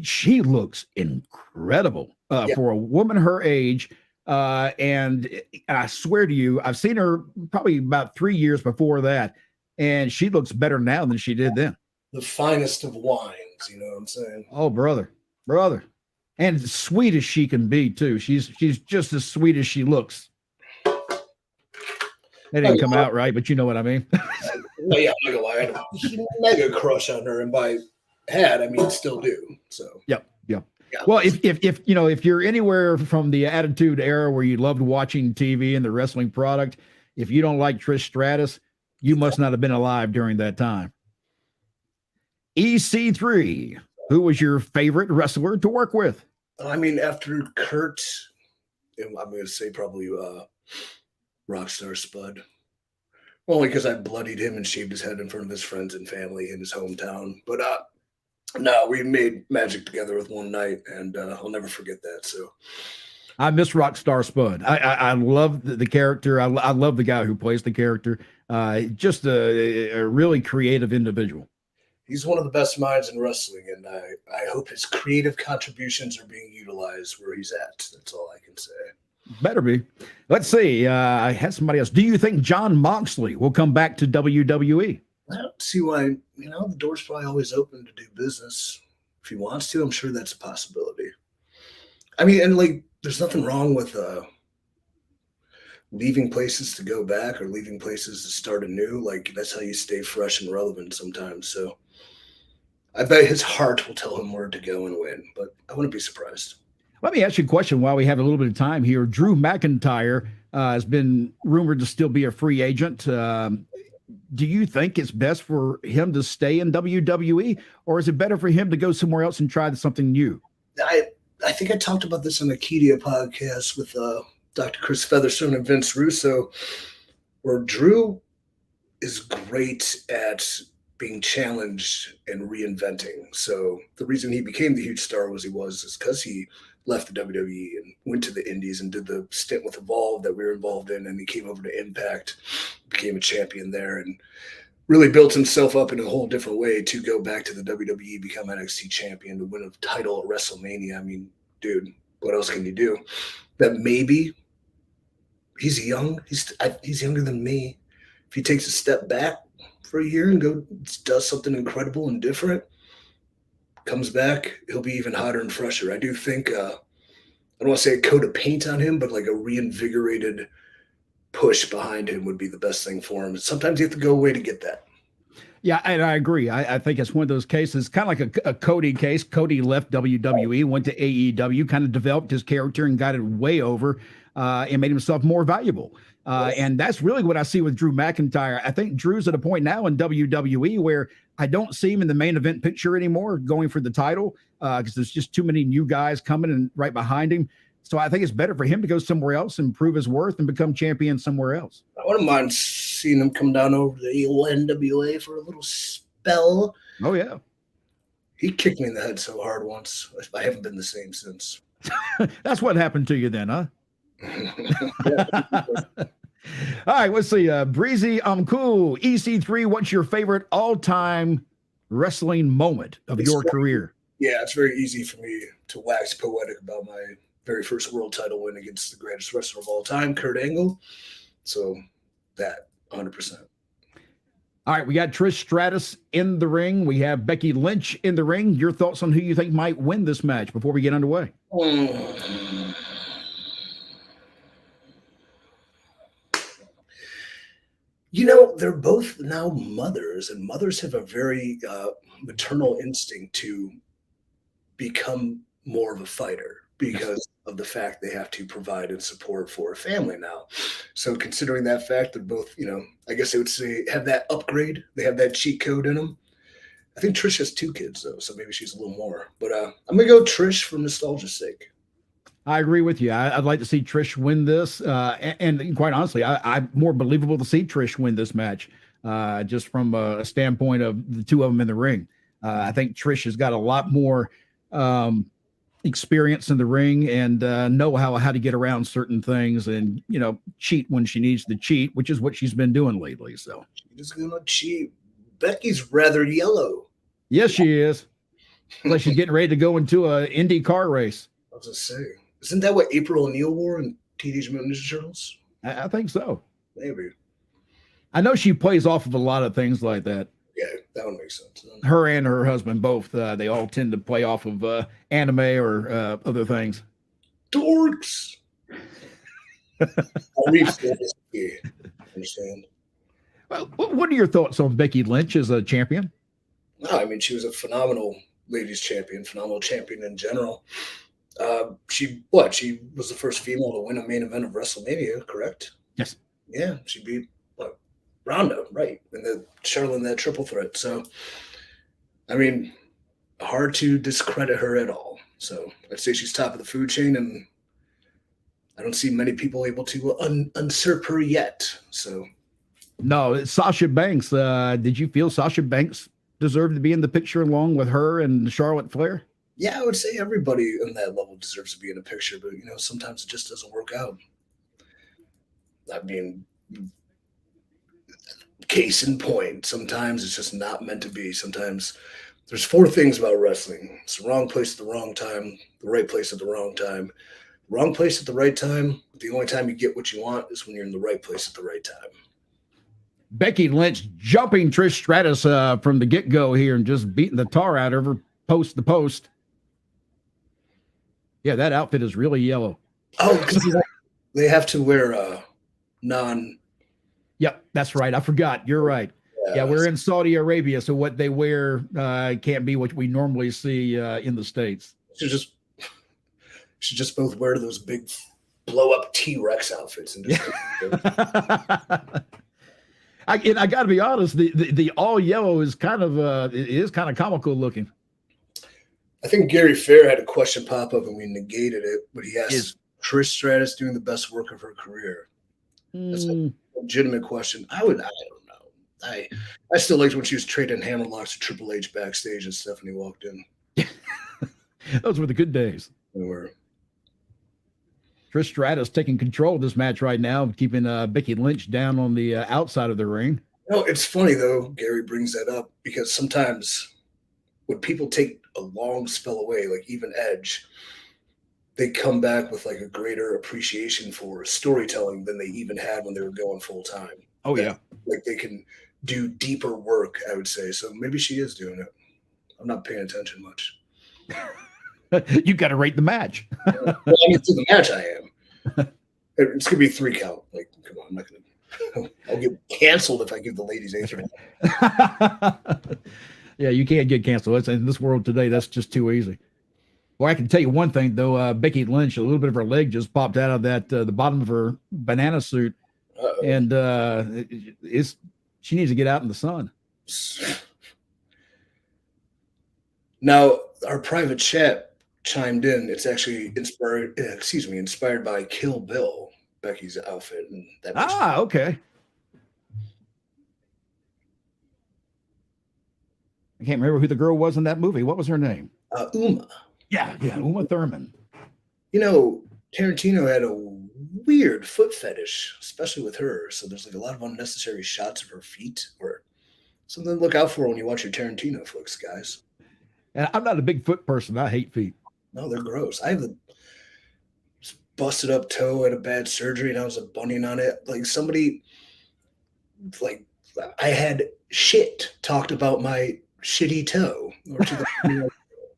she looks incredible for a woman her age. And I swear to you, I've seen her probably about 3 years before that, and she looks better now than she did then. The finest of wines, you know what I'm saying? Oh, brother. And sweet as she can be, too. She's just as sweet as she looks. That didn't come out right, but you know what I mean. No, yeah, I'm not gonna lie. I had a mega crush on her, and by had, I mean still do. So Yep. Well, if you know, if you're anywhere from the Attitude Era where you loved watching TV and the wrestling product, if you don't like Trish Stratus, you must not have been alive during that time. EC3, who was your favorite wrestler to work with? I mean, after Kurt, I'm going to say probably Rockstar Spud. Only because I bloodied him and shaved his head in front of his friends and family in his hometown. But no, we made magic together with one night, and I'll never forget that. So I miss Rockstar Spud. I love the character. I love the guy who plays the character. Just a really creative individual. He's one of the best minds in wrestling, and I hope his creative contributions are being utilized where he's at. That's all I can say. Better be. Let's see. I had somebody else. Do you think Jon Moxley will come back to WWE? I don't see why. The door's probably always open to do business. If he wants to, I'm sure that's a possibility. I mean, and like, there's nothing wrong with leaving places to go back or leaving places to start anew. Like, that's how you stay fresh and relevant sometimes. So I bet his heart will tell him where to go and win, but I wouldn't be surprised. Let me ask you a question while we have a little bit of time here. Drew McIntyre has been rumored to still be a free agent. Do you think it's best for him to stay in WWE, or is it better for him to go somewhere else and try something new? I think I talked about this on the Kedia podcast with Dr. Chris Featherstone and Vince Russo, where Drew is great at being challenged and reinventing. So the reason he became the huge star is because he left the WWE and went to the Indies and did the stint with Evolve that we were involved in, and he came over to Impact, became a champion there, and really built himself up in a whole different way to go back to the WWE, become NXT champion, to win a title at WrestleMania. I mean, dude, what else can you do? That maybe he's young. He's younger than me. If he takes a step back for a year and does something incredible and different, comes back, he'll be even hotter and fresher. I do think, I don't want to say a coat of paint on him, but like a reinvigorated push behind him would be the best thing for him. Sometimes you have to go away to get that. Yeah, and I agree. I think it's one of those cases, kind of like a Cody case. Cody left WWE, went to AEW, kind of developed his character and got it way over and made himself more valuable. And that's really what I see with Drew McIntyre. I think Drew's at a point now in WWE where I don't see him in the main event picture anymore going for the title because there's just too many new guys coming and right behind him. So I think it's better for him to go somewhere else and prove his worth and become champion somewhere else. I wouldn't mind seeing him come down over to the NWA for a little spell. Oh, yeah. He kicked me in the head so hard once. I haven't been the same since. That's what happened to you then, huh? All right, let's see. Breezy, I'm cool. EC3, what's your favorite all-time wrestling moment of your career? Yeah, it's very easy for me to wax poetic about my very first world title win against the greatest wrestler of all time, Kurt Angle. So that 100%. All right, we got Trish Stratus in the ring. We have Becky Lynch in the ring. Your thoughts on who you think might win this match before we get underway? They're both now mothers, and mothers have a very maternal instinct to become more of a fighter because of the fact they have to provide and support for a family now. So considering that fact, they're both, I guess they would say have that upgrade. They have that cheat code in them. I think Trish has 2 kids, though, so maybe she's a little more. But I'm going to go Trish for nostalgia's sake. I agree with you. I'd like to see Trish win this. And quite honestly, I'm more believable to see Trish win this match just from a standpoint of the 2 of them in the ring. I think Trish has got a lot more experience in the ring and know how to get around certain things and, cheat when she needs to cheat, which is what she's been doing lately. So she's going to cheat. Becky's rather yellow. Yes, she is. Like she's getting ready to go into an Indy car race. I was going to say. Isn't that what April O'Neil wore in Teenage Mutant Ninja Turtles? I think so. Maybe. I know she plays off of a lot of things like that. Yeah, that would make sense. Her and her husband both, they all tend to play off of anime or other things. Dorks. Understand. Well, what are your thoughts on Becky Lynch as a champion? No, I mean, she was a phenomenal ladies champion, phenomenal champion in general. She was the first female to win a main event of WrestleMania, correct? Yes. Yeah, she beat Ronda, right? And Charlotte in that triple threat. So, I mean, hard to discredit her at all. So I'd say she's top of the food chain, and I don't see many people able to usurp her yet. So, no, Sasha Banks. Did you feel Sasha Banks deserved to be in the picture along with her and Charlotte Flair? Yeah, I would say everybody in that level deserves to be in a picture, but sometimes it just doesn't work out. I mean, case in point, sometimes it's just not meant to be. Sometimes there's 4 things about wrestling. It's the wrong place at the wrong time, the right place at the wrong time. The wrong place at the right time. The only time you get what you want is when you're in the right place at the right time. Becky Lynch jumping Trish Stratus from the get-go here and just beating the tar out of her post to post. Yeah, that outfit is really yellow. Oh, because they have to wear non. Yep, that's right. I forgot. You're right. Yeah, we're in Saudi Arabia, so what they wear can't be what we normally see in the States. Should just both wear those big blow-up T-Rex outfits and just. I got to be honest. The all yellow is kind of comical looking. I think Gary Fair had a question pop up and we negated it, but he asked, Trish Stratus doing the best work of her career? That's a legitimate question. I don't know. I still liked when she was trading hammerlocks to Triple H backstage as Stephanie walked in. Those were the good days. They were. Trish Stratus taking control of this match right now, keeping Becky Lynch down on the outside of the ring. It's funny, though, Gary brings that up, because sometimes when people take a long spell away, like even Edge, they come back with like a greater appreciation for storytelling than they even had when they were going full time. Oh, yeah. Like they can do deeper work, I would say. So maybe she is doing it. I'm not paying attention much. You got to rate the match. Well, I mean, to the match I am. It's going to be 3 count. Like, come on, I'm not going to. I'll get canceled if I give the ladies A3. Yeah, you can't get canceled. In this world today, that's just too easy. Well, I can tell you one thing, though. Becky Lynch, a little bit of her leg just popped out of that the bottom of her banana suit. Uh-oh. And she needs to get out in the sun. Now, our private chat chimed in. It's actually inspired by Kill Bill, Becky's outfit. And that okay. I can't remember who the girl was in that movie. What was her name? Uma. Yeah, Uma Thurman. Tarantino had a weird foot fetish, especially with her. So there's like a lot of unnecessary shots of her feet, or something to look out for when you watch your Tarantino flicks, guys. And I'm not a big foot person. I hate feet. No, they're gross. I have a busted up toe, had a bad surgery, and I was a bunion on it. Like somebody, I had shit talked about my shitty toe.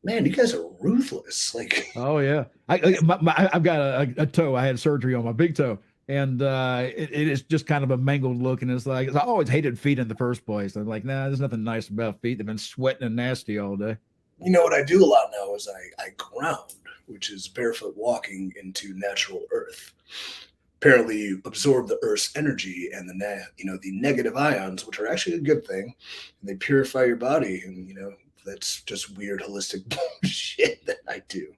Man, you guys are ruthless. Like, oh yeah, I've got a toe. I had surgery on my big toe, and it is just kind of a mangled look. And it's like I always hated feet in the first place. I'm like, nah, there's nothing nice about feet. They've been sweating and nasty all day. What I do a lot now is I ground, which is barefoot walking into natural earth. Apparently, you absorb the Earth's energy and the negative ions, which are actually a good thing, and they purify your body. And that's just weird holistic bullshit that I do.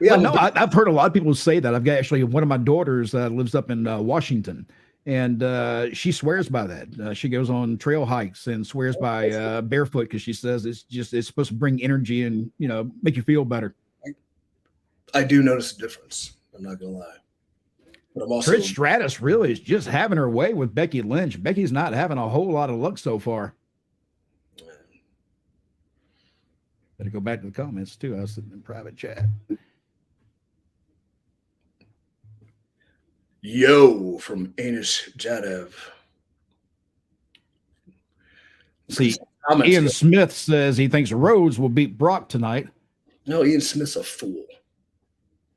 Yeah, no, I've heard a lot of people say that. I've got actually one of my daughters lives up in Washington, and she swears by that. She goes on trail hikes and swears by barefoot because she says it's supposed to bring energy and make you feel better. I do notice a difference. I'm not gonna lie. But I'm also Trish Stratus really is just having her way with Becky Lynch. Becky's not having a whole lot of luck so far. Better go back to the comments too. I was sitting in private chat. Yo from Anish Jadev. See, Ian Smith says he thinks Rhodes will beat Brock tonight. No, Ian Smith's a fool.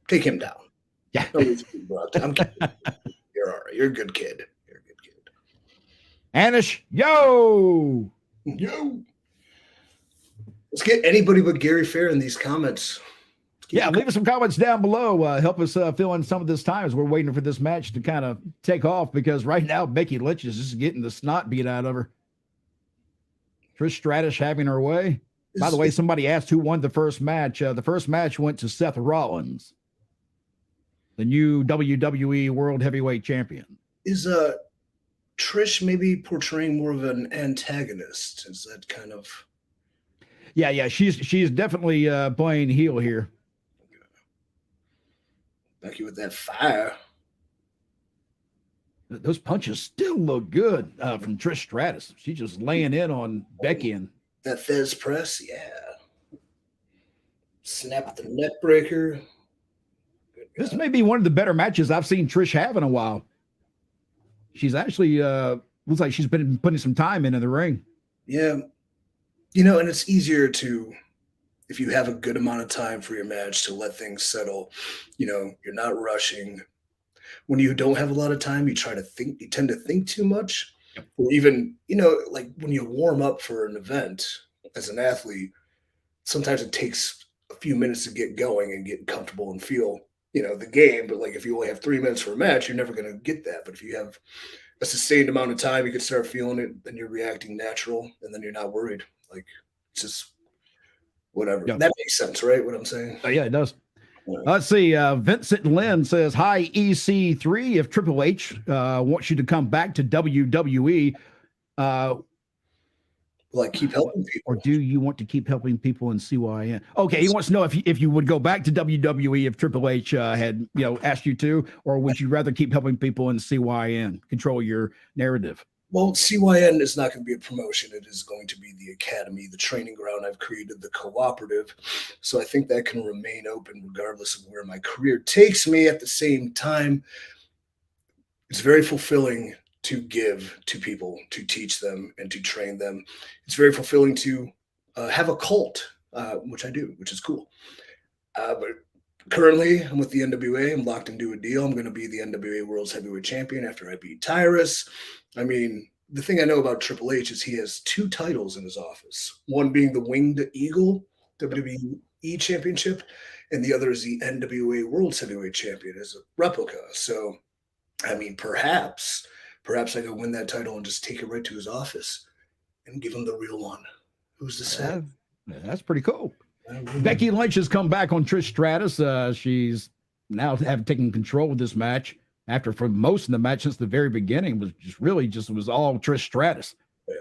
Take him down. Yeah. I'm kidding. You're all right. You're a good kid. You're a good kid. Anish, yo. Let's get anybody but Gary Fair in these comments. Yeah, leave us some comments down below. Help us fill in some of this time as we're waiting for this match to kind of take off, because right now Becky Lynch is just getting the snot beat out of her. Trish Stratus having her way. By the way, somebody asked who won the first match. The first match went to Seth Rollins, the new WWE World Heavyweight Champion. Is Trish maybe portraying more of an antagonist? Is that kind of... Yeah, she's definitely playing heel here. Becky with that fire. Those punches still look good from Trish Stratus. She's just laying in on Becky. And that Fez press, yeah. Snap the neck breaker. This may be one of the better matches I've seen Trish have in a while. She's actually, looks like she's been putting some time into the ring. Yeah. You know, and it's easier to, if you have a good amount of time for your match, to let things settle. You know, you're not rushing. When you don't have a lot of time, you tend to think too much. Or even, you know, like when you warm up for an event as an athlete, sometimes it takes a few minutes to get going and get comfortable and feel, you know, the game. But like if you only have 3 minutes for a match, you're never going to get that. But if you have a sustained amount of time, you can start feeling it, and you're reacting natural, and then you're not worried. Like, it's just whatever. Yeah. That makes sense, right? What I'm saying? Yeah, it does. Let's see. Vincent Lynn says, "Hi, EC3. If Triple H wants you to come back to WWE, like keep helping people, or do you want to keep helping people in CYN?" Okay, he wants to know if you would go back to WWE if Triple H had asked you to, or would you rather keep helping people in CYN? Control your narrative. Well, CYN is not going to be a promotion. It is going to be the academy, the training ground I've created, the cooperative. So I think that can remain open regardless of where my career takes me. At the same time, it's very fulfilling to give to people, to teach them, and to train them. It's very fulfilling to have a cult, which I do, which is cool. But currently, I'm with the NWA. I'm locked into a deal. I'm going to be the NWA World's Heavyweight Champion after I beat Tyrus. I mean, the thing I know about Triple H is he has 2 titles in his office, one being the Winged Eagle WWE Championship, and the other is the NWA World's Heavyweight Champion as a replica. So, I mean, perhaps I could win that title and just take it right to his office and give him the real one. Who's to say? That's pretty cool. Becky Lynch has come back on Trish Stratus. She's now taken control of this match after, for most of the match since the very beginning, was just all Trish Stratus. Yeah.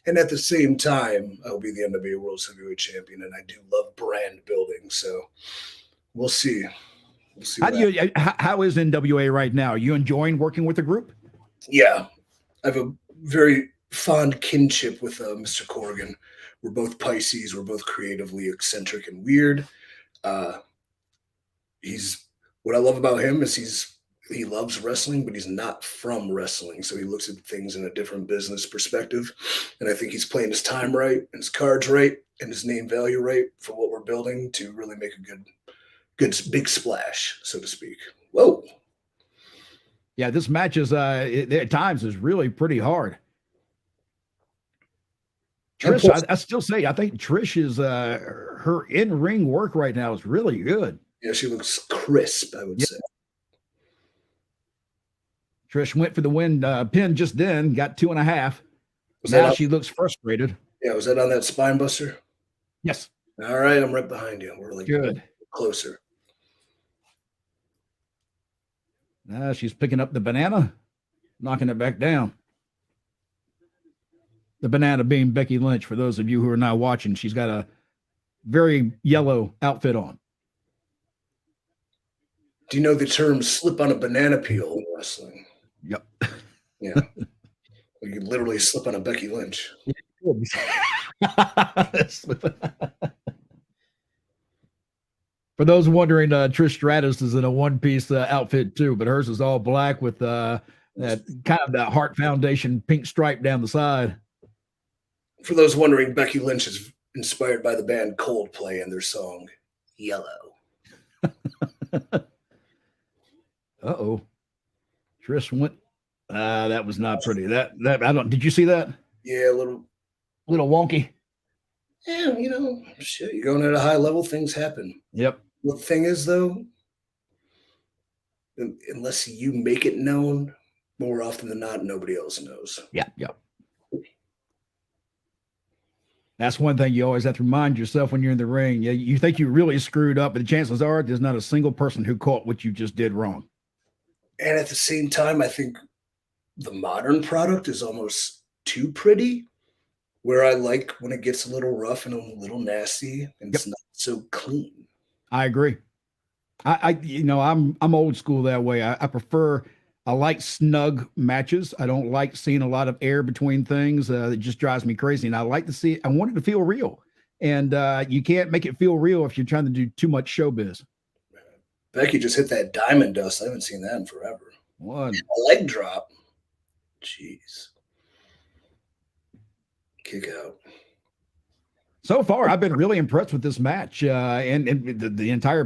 And at the same time, I'll be the NWA World Heavyweight Champion, and I do love brand building. So we'll see. How is NWA right now? Are you enjoying working with the group? Yeah. I have a very fond kinship with Mr. Corrigan. We're both Pisces. We're both creatively eccentric and weird. What I love about him is he loves wrestling, but he's not from wrestling. So he looks at things in a different business perspective. And I think he's playing his time right and his cards right and his name value right for what we're building to really make a good big splash, so to speak. Whoa. Yeah, this match is at times is really pretty hard. Trish, I still say, I think Trish is her in-ring work right now is really good. Yeah, she looks crisp, I would say. Trish went for the win, pin just then, got 2.5. Now she looks frustrated. Yeah, was that on that spine buster? Yes. All right, I'm right behind you. We're like good. Closer. Now she's picking up the banana, knocking it back down. The banana being Becky Lynch, for those of you who are now watching. She's got a very yellow outfit on. Do you know the term slip on a banana peel in wrestling? Yep. Yeah. You could literally slip on a Becky Lynch. For those wondering, Trish Stratus is in a one-piece outfit too, but hers is all black with that kind of that Heart Foundation pink stripe down the side. For those wondering, Becky Lynch is inspired by the band Coldplay and their song Yellow. Uh-oh. Trish went. That was not pretty. That I don't. Did you see that? Yeah, a little wonky. Yeah, shit, you're going at a high level, things happen. Yep. The thing is, though, unless you make it known, more often than not, nobody else knows. Yeah. Yep. That's one thing you always have to remind yourself when you're in the ring. You think you really screwed up, but the chances are there's not a single person who caught what you just did wrong. And at the same time, I think the modern product is almost too pretty, where I like when it gets a little rough and a little nasty and it's not so clean. I agree. I'm old school that way. I like snug matches. I don't like seeing a lot of air between things. It just drives me crazy. And I like to see, I want it to feel real. And you can't make it feel real if you're trying to do too much showbiz. Becky just hit that diamond dust. I haven't seen that in forever. One. A leg drop. Jeez. Kick out. So far, I've been really impressed with this match and the entire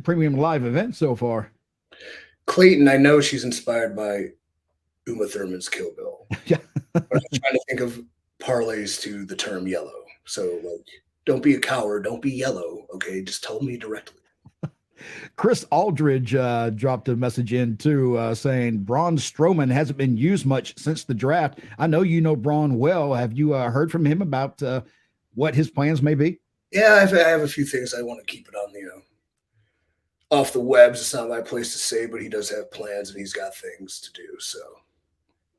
premium live event so far. Clayton, I know she's inspired by Uma Thurman's Kill Bill. Yeah. But I'm trying to think of parlays to the term yellow. So, like, don't be a coward. Don't be yellow. Okay, just tell me directly. Chris Aldridge dropped a message in too, saying Braun Strowman hasn't been used much since the draft. I know you know Braun well. Have you heard from him about what his plans may be? Yeah, I have a few things. I want to keep it on off the webs. It's not my place to say, but he does have plans and he's got things to do. So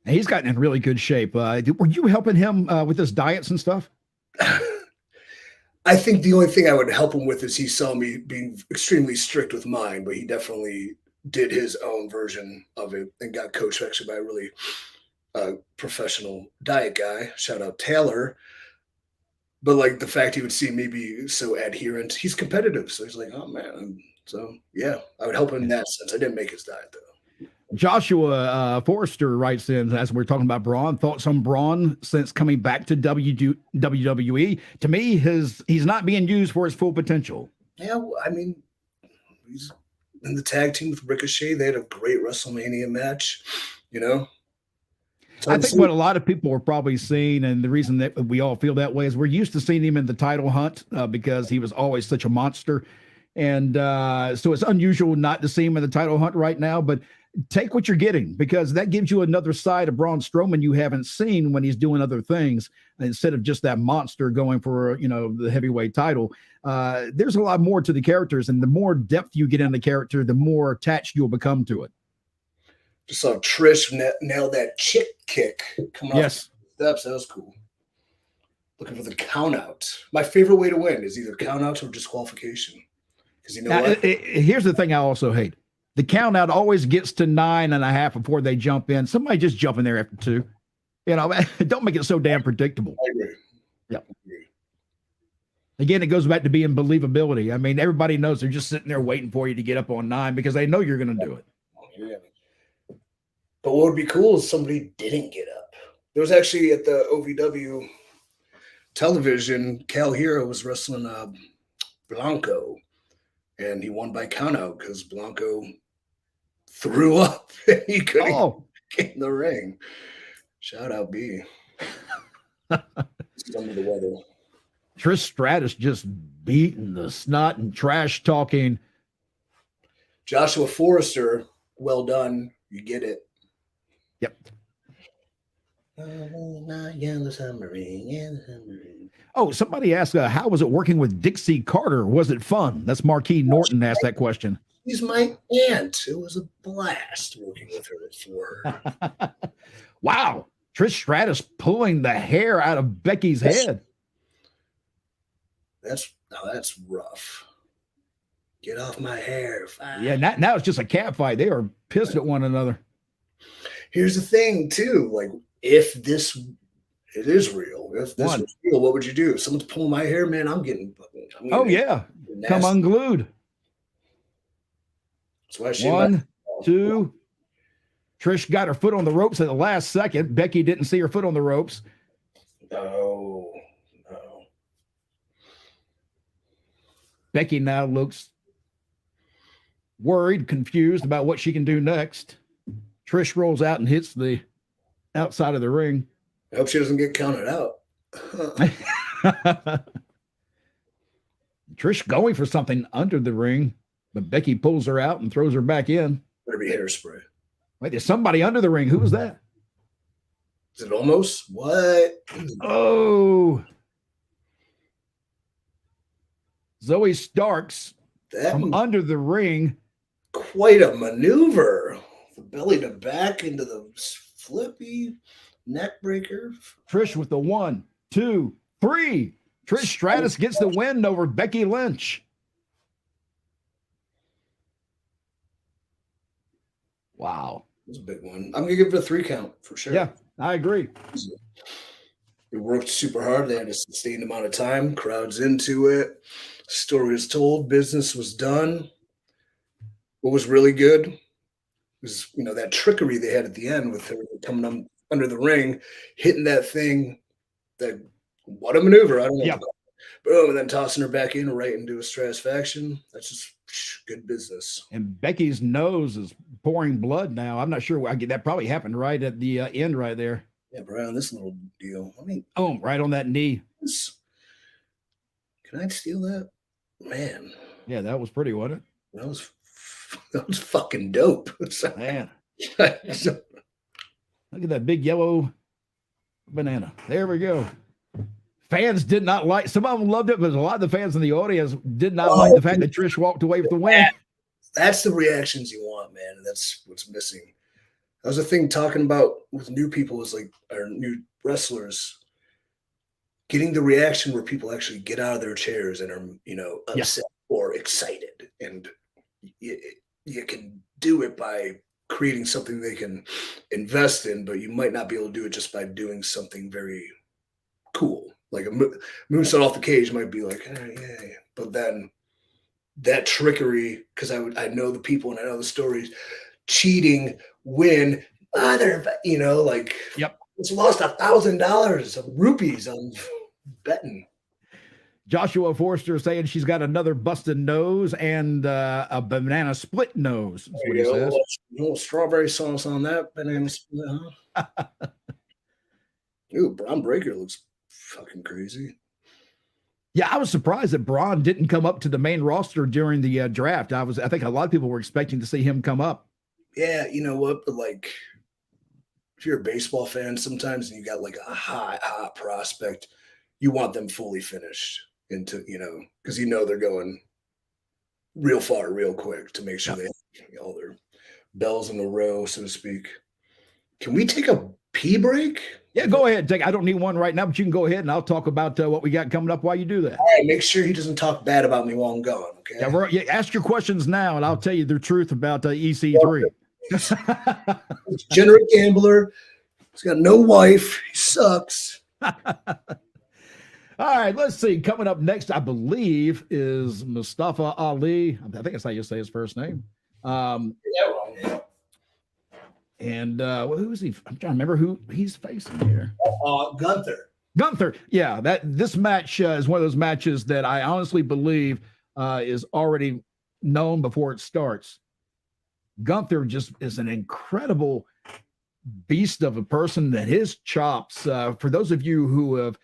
he's gotten in really good shape. Were you helping him with his diets and stuff? I think the only thing I would help him with is he saw me being extremely strict with mine, but he definitely did his own version of it and got coached actually by a really professional diet guy. Shout out Taylor. But like the fact he would see me be so adherent, he's competitive. So he's like, oh man. So yeah, I would help him in that sense. I didn't make his diet though. Joshua Forrester writes in, as we're talking about Braun, thoughts on Braun since coming back to WWE. To me, he's not being used for his full potential. Yeah, I mean, he's in the tag team with Ricochet. They had a great WrestleMania match, I think what a lot of people are probably seeing, and the reason that we all feel that way, is we're used to seeing him in the title hunt because he was always such a monster. And so it's unusual not to see him in the title hunt right now, but take what you're getting, because that gives you another side of Braun Strowman you haven't seen when he's doing other things instead of just that monster going for, the heavyweight title. There's a lot more to the characters, and the more depth you get in the character, the more attached you'll become to it. Just saw Trish nail that chick kick coming off the steps. That was cool. Looking for the count out. My favorite way to win is either count out or disqualification. Because here's the thing I also hate. The count out always gets to 9.5 before they jump in. Somebody just jump in there after 2. Don't make it so damn predictable. I agree. Yeah. Again, it goes back to being believability. I mean, everybody knows they're just sitting there waiting for you to get up on 9 because they know you're going to do it. Yeah. But what would be cool is somebody didn't get up. There was actually at the OVW television, Cal Hero was wrestling Blanco, and he won by countout because Blanco threw up and he couldn't get in the ring. Shout out B. He's under the weather. Trish Stratus just beating the snot and trash talking. Joshua Forrester, well done. You get it. Yep. Oh, somebody asked, how was it working with Dixie Carter? Was it fun? That's Marquis Norton asked that question. She's my aunt. It was a blast working with her for her. Wow. Trish Stratus pulling the hair out of Becky's head. That's rough. Get off my hair. Fine. Yeah, now it's just a cat fight. They are pissed at one another. Here's the thing, too. Like, if it is real, if this was real, what would you do? If someone's pulling my hair, man, I'm getting come unglued. That's why she 1, 2. Trish got her foot on the ropes at the last second. Becky didn't see her foot on the ropes. No. Becky now looks worried, confused about what she can do next. Trish rolls out and hits the outside of the ring. I hope she doesn't get counted out. Trish going for something under the ring, but Becky pulls her out and throws her back in. Better be hairspray. Wait, there's somebody under the ring. Who was that? Is it almost? What? Oh. Zoe Starks from under the ring. Quite a maneuver. The belly to back into the flippy neck breaker. Trish with the 1, 2, 3. Trish Stratus gets the win over Becky Lynch. Wow. That's a big one. I'm going to give it a 3 count for sure. Yeah, I agree. It worked super hard. They had a sustained amount of time. Crowds into it. Story was told. Business was done. What was really good was, that trickery they had at the end with her coming under the ring, hitting that thing. What a maneuver. I don't know. Yeah. Boom, and then tossing her back in right into a Stratisfaction. That's just good business. And Becky's nose is pouring blood now. I'm not sure. That probably happened right at the end right there. Yeah, Brian, this little deal. Oh, right on that knee. Can I steal that? Man. Yeah, that was pretty, wasn't it? That was fucking dope. Man. Look at that big yellow banana. There we go. Fans did not like, some of them loved it, but a lot of the fans in the audience did not like the fact that Trish walked away with the win. That's the reactions you want, man. And that's what's missing. That was a thing talking about with new people our new wrestlers, getting the reaction where people actually get out of their chairs and are, upset or excited. And you can do it by creating something they can invest in, but you might not be able to do it just by doing something very cool. Like a moonsault off the cage might be like, yeah. But then that trickery, because I know the people and I know the stories, cheating, win, yep. It's lost $1,000 of rupees on betting. Joshua Forster saying she's got another busted nose and a banana split nose. That's what he says. A little strawberry sauce on that banana split, huh? Ooh, Braun Breaker looks fucking crazy. Yeah, I was surprised that Braun didn't come up to the main roster during the draft. I think a lot of people were expecting to see him come up. Yeah, you know what? But if you're a baseball fan sometimes and you got a hot prospect, you want them fully finished into, because they're going real far, real quick to make sure they have all their bells in a row, so to speak. Can we take a pee break? Yeah, go ahead. I don't need one right now, but you can go ahead and I'll talk about what we got coming up while you do that. All right, make sure he doesn't talk bad about me while I'm gone, okay? Yeah, ask your questions now, and I'll tell you the truth about EC3. Degenerate gambler. He's got no wife. He sucks. All right, let's see. Coming up next, I believe, is Mustafa Ali. I think that's how you say his first name. Wrong. And who is he? I'm trying to remember who he's facing here. Gunther. Gunther. Yeah, this match is one of those matches that I honestly believe is already known before it starts. Gunther just is an incredible beast of a person, that his chops, for those of you who have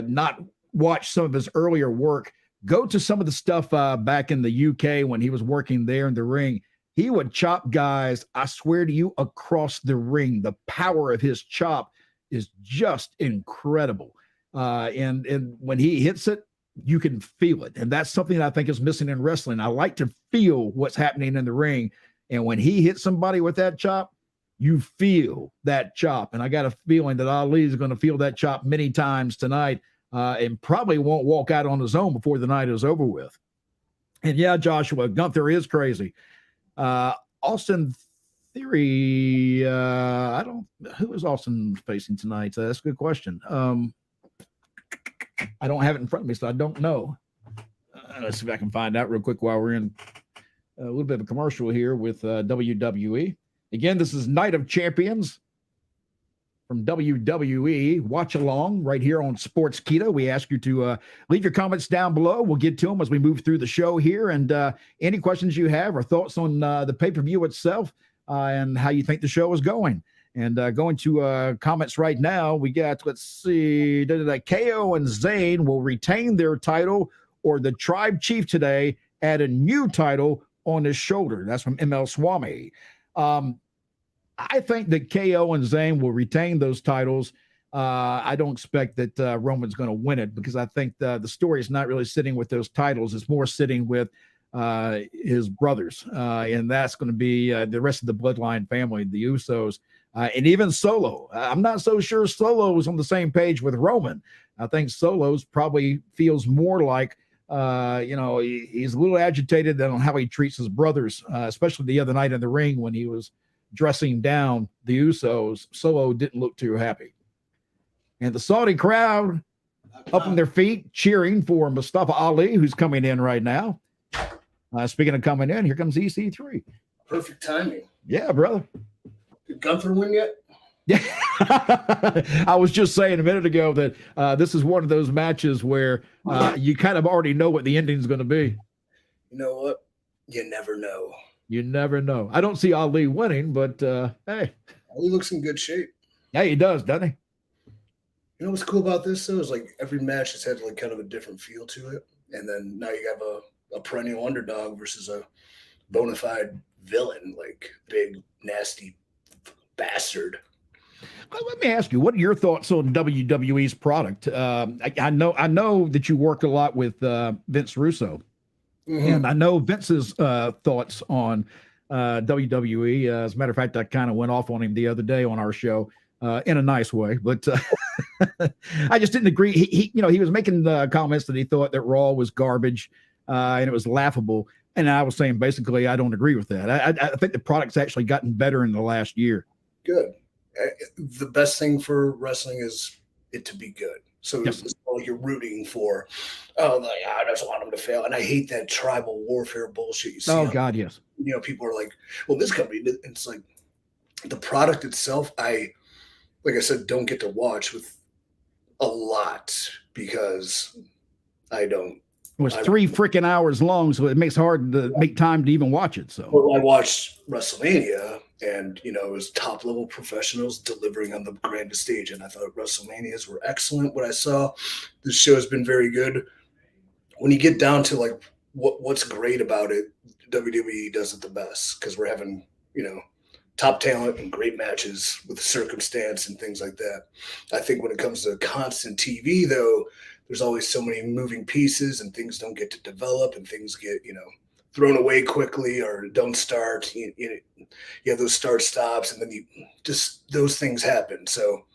not watched some of his earlier work, go to some of the stuff back in the UK when he was working there in the ring. He would chop guys, I swear to you, across the ring. The power of his chop is just incredible. And when he hits it, you can feel it. And that's something that I think is missing in wrestling. I like to feel what's happening in the ring. And when he hits somebody with that chop, you feel that chop. And I got a feeling that Ali is going to feel that chop many times tonight and probably won't walk out on his own before the night is over with. And yeah, Joshua, Gunther is crazy. Austin Theory, who is Austin facing tonight? That's a good question. I don't have it in front of me, so I don't know. Let's see if I can find out real quick while we're in a little bit of a commercial here with WWE. Again, this is Night of Champions from WWE. Watch along right here on Sportskeeda. We ask you to leave your comments down below. We'll get to them as we move through the show here. And any questions you have or thoughts on the pay-per-view itself and how you think the show is going. And going to comments right now, we got, let's see, KO and Zayn will retain their title, or the tribe chief today add a new title on his shoulder. That's from ML Swami. I think that KO and Zayn will retain those titles. I don't expect that Roman's going to win it, because I think the story is not really sitting with those titles. It's more sitting with his brothers. And that's going to be the rest of the bloodline family, the Usos. And even Solo. I'm not so sure Solo is on the same page with Roman. I think Solo's probably feels more like, he's a little agitated on how he treats his brothers, especially the other night in the ring when he was dressing down the Usos. Solo didn't look too happy. And the Saudi crowd up on their feet cheering for Mustafa Ali, who's coming in right now. Speaking of coming in, here comes EC3. Perfect timing. Yeah, brother. Did Gunther win yet? Yeah. I was just saying a minute ago that this is one of those matches where you kind of already know what the ending is going to be. You know what? You never know. You never know. I don't see Ali winning, but hey. Ali looks in good shape. Yeah, he does, doesn't he? You know what's cool about this, though, is like every match has had like kind of a different feel to it. And then now you have a perennial underdog versus a bona fide villain, like big, nasty bastard. Well, let me ask you, what are your thoughts on WWE's product? I know that you work a lot with Vince Russo, and I know Vince's thoughts on WWE. As a matter of fact, I kind of went off on him the other day on our show in a nice way, but I just didn't agree. He was making comments that he thought that Raw was garbage and it was laughable. And I was saying, basically, I don't agree with that. I think the product's actually gotten better in the last year. Good. The best thing for wrestling is it to be good. So Yes. it's all you're rooting for. Oh, I just want them to fail. And I hate that tribal warfare bullshit you see. Oh, God, yes. People are like, well, this company, it's like the product itself, like I said, don't get to watch with a lot because I don't. It was 3 freaking hours long, so it makes it hard to make time to even watch it. So Well, I watched WrestleMania, and it was top level professionals delivering on the grandest stage, and I thought WrestleManias were excellent. What I saw, this show has been very good. When you get down to like what's great about it, WWE does it the best because we're having top talent and great matches with circumstance and things like that. I think when it comes to constant TV, though, there's always so many moving pieces and things don't get to develop and things get, thrown away quickly or don't start. You have those start stops and then those things happen. So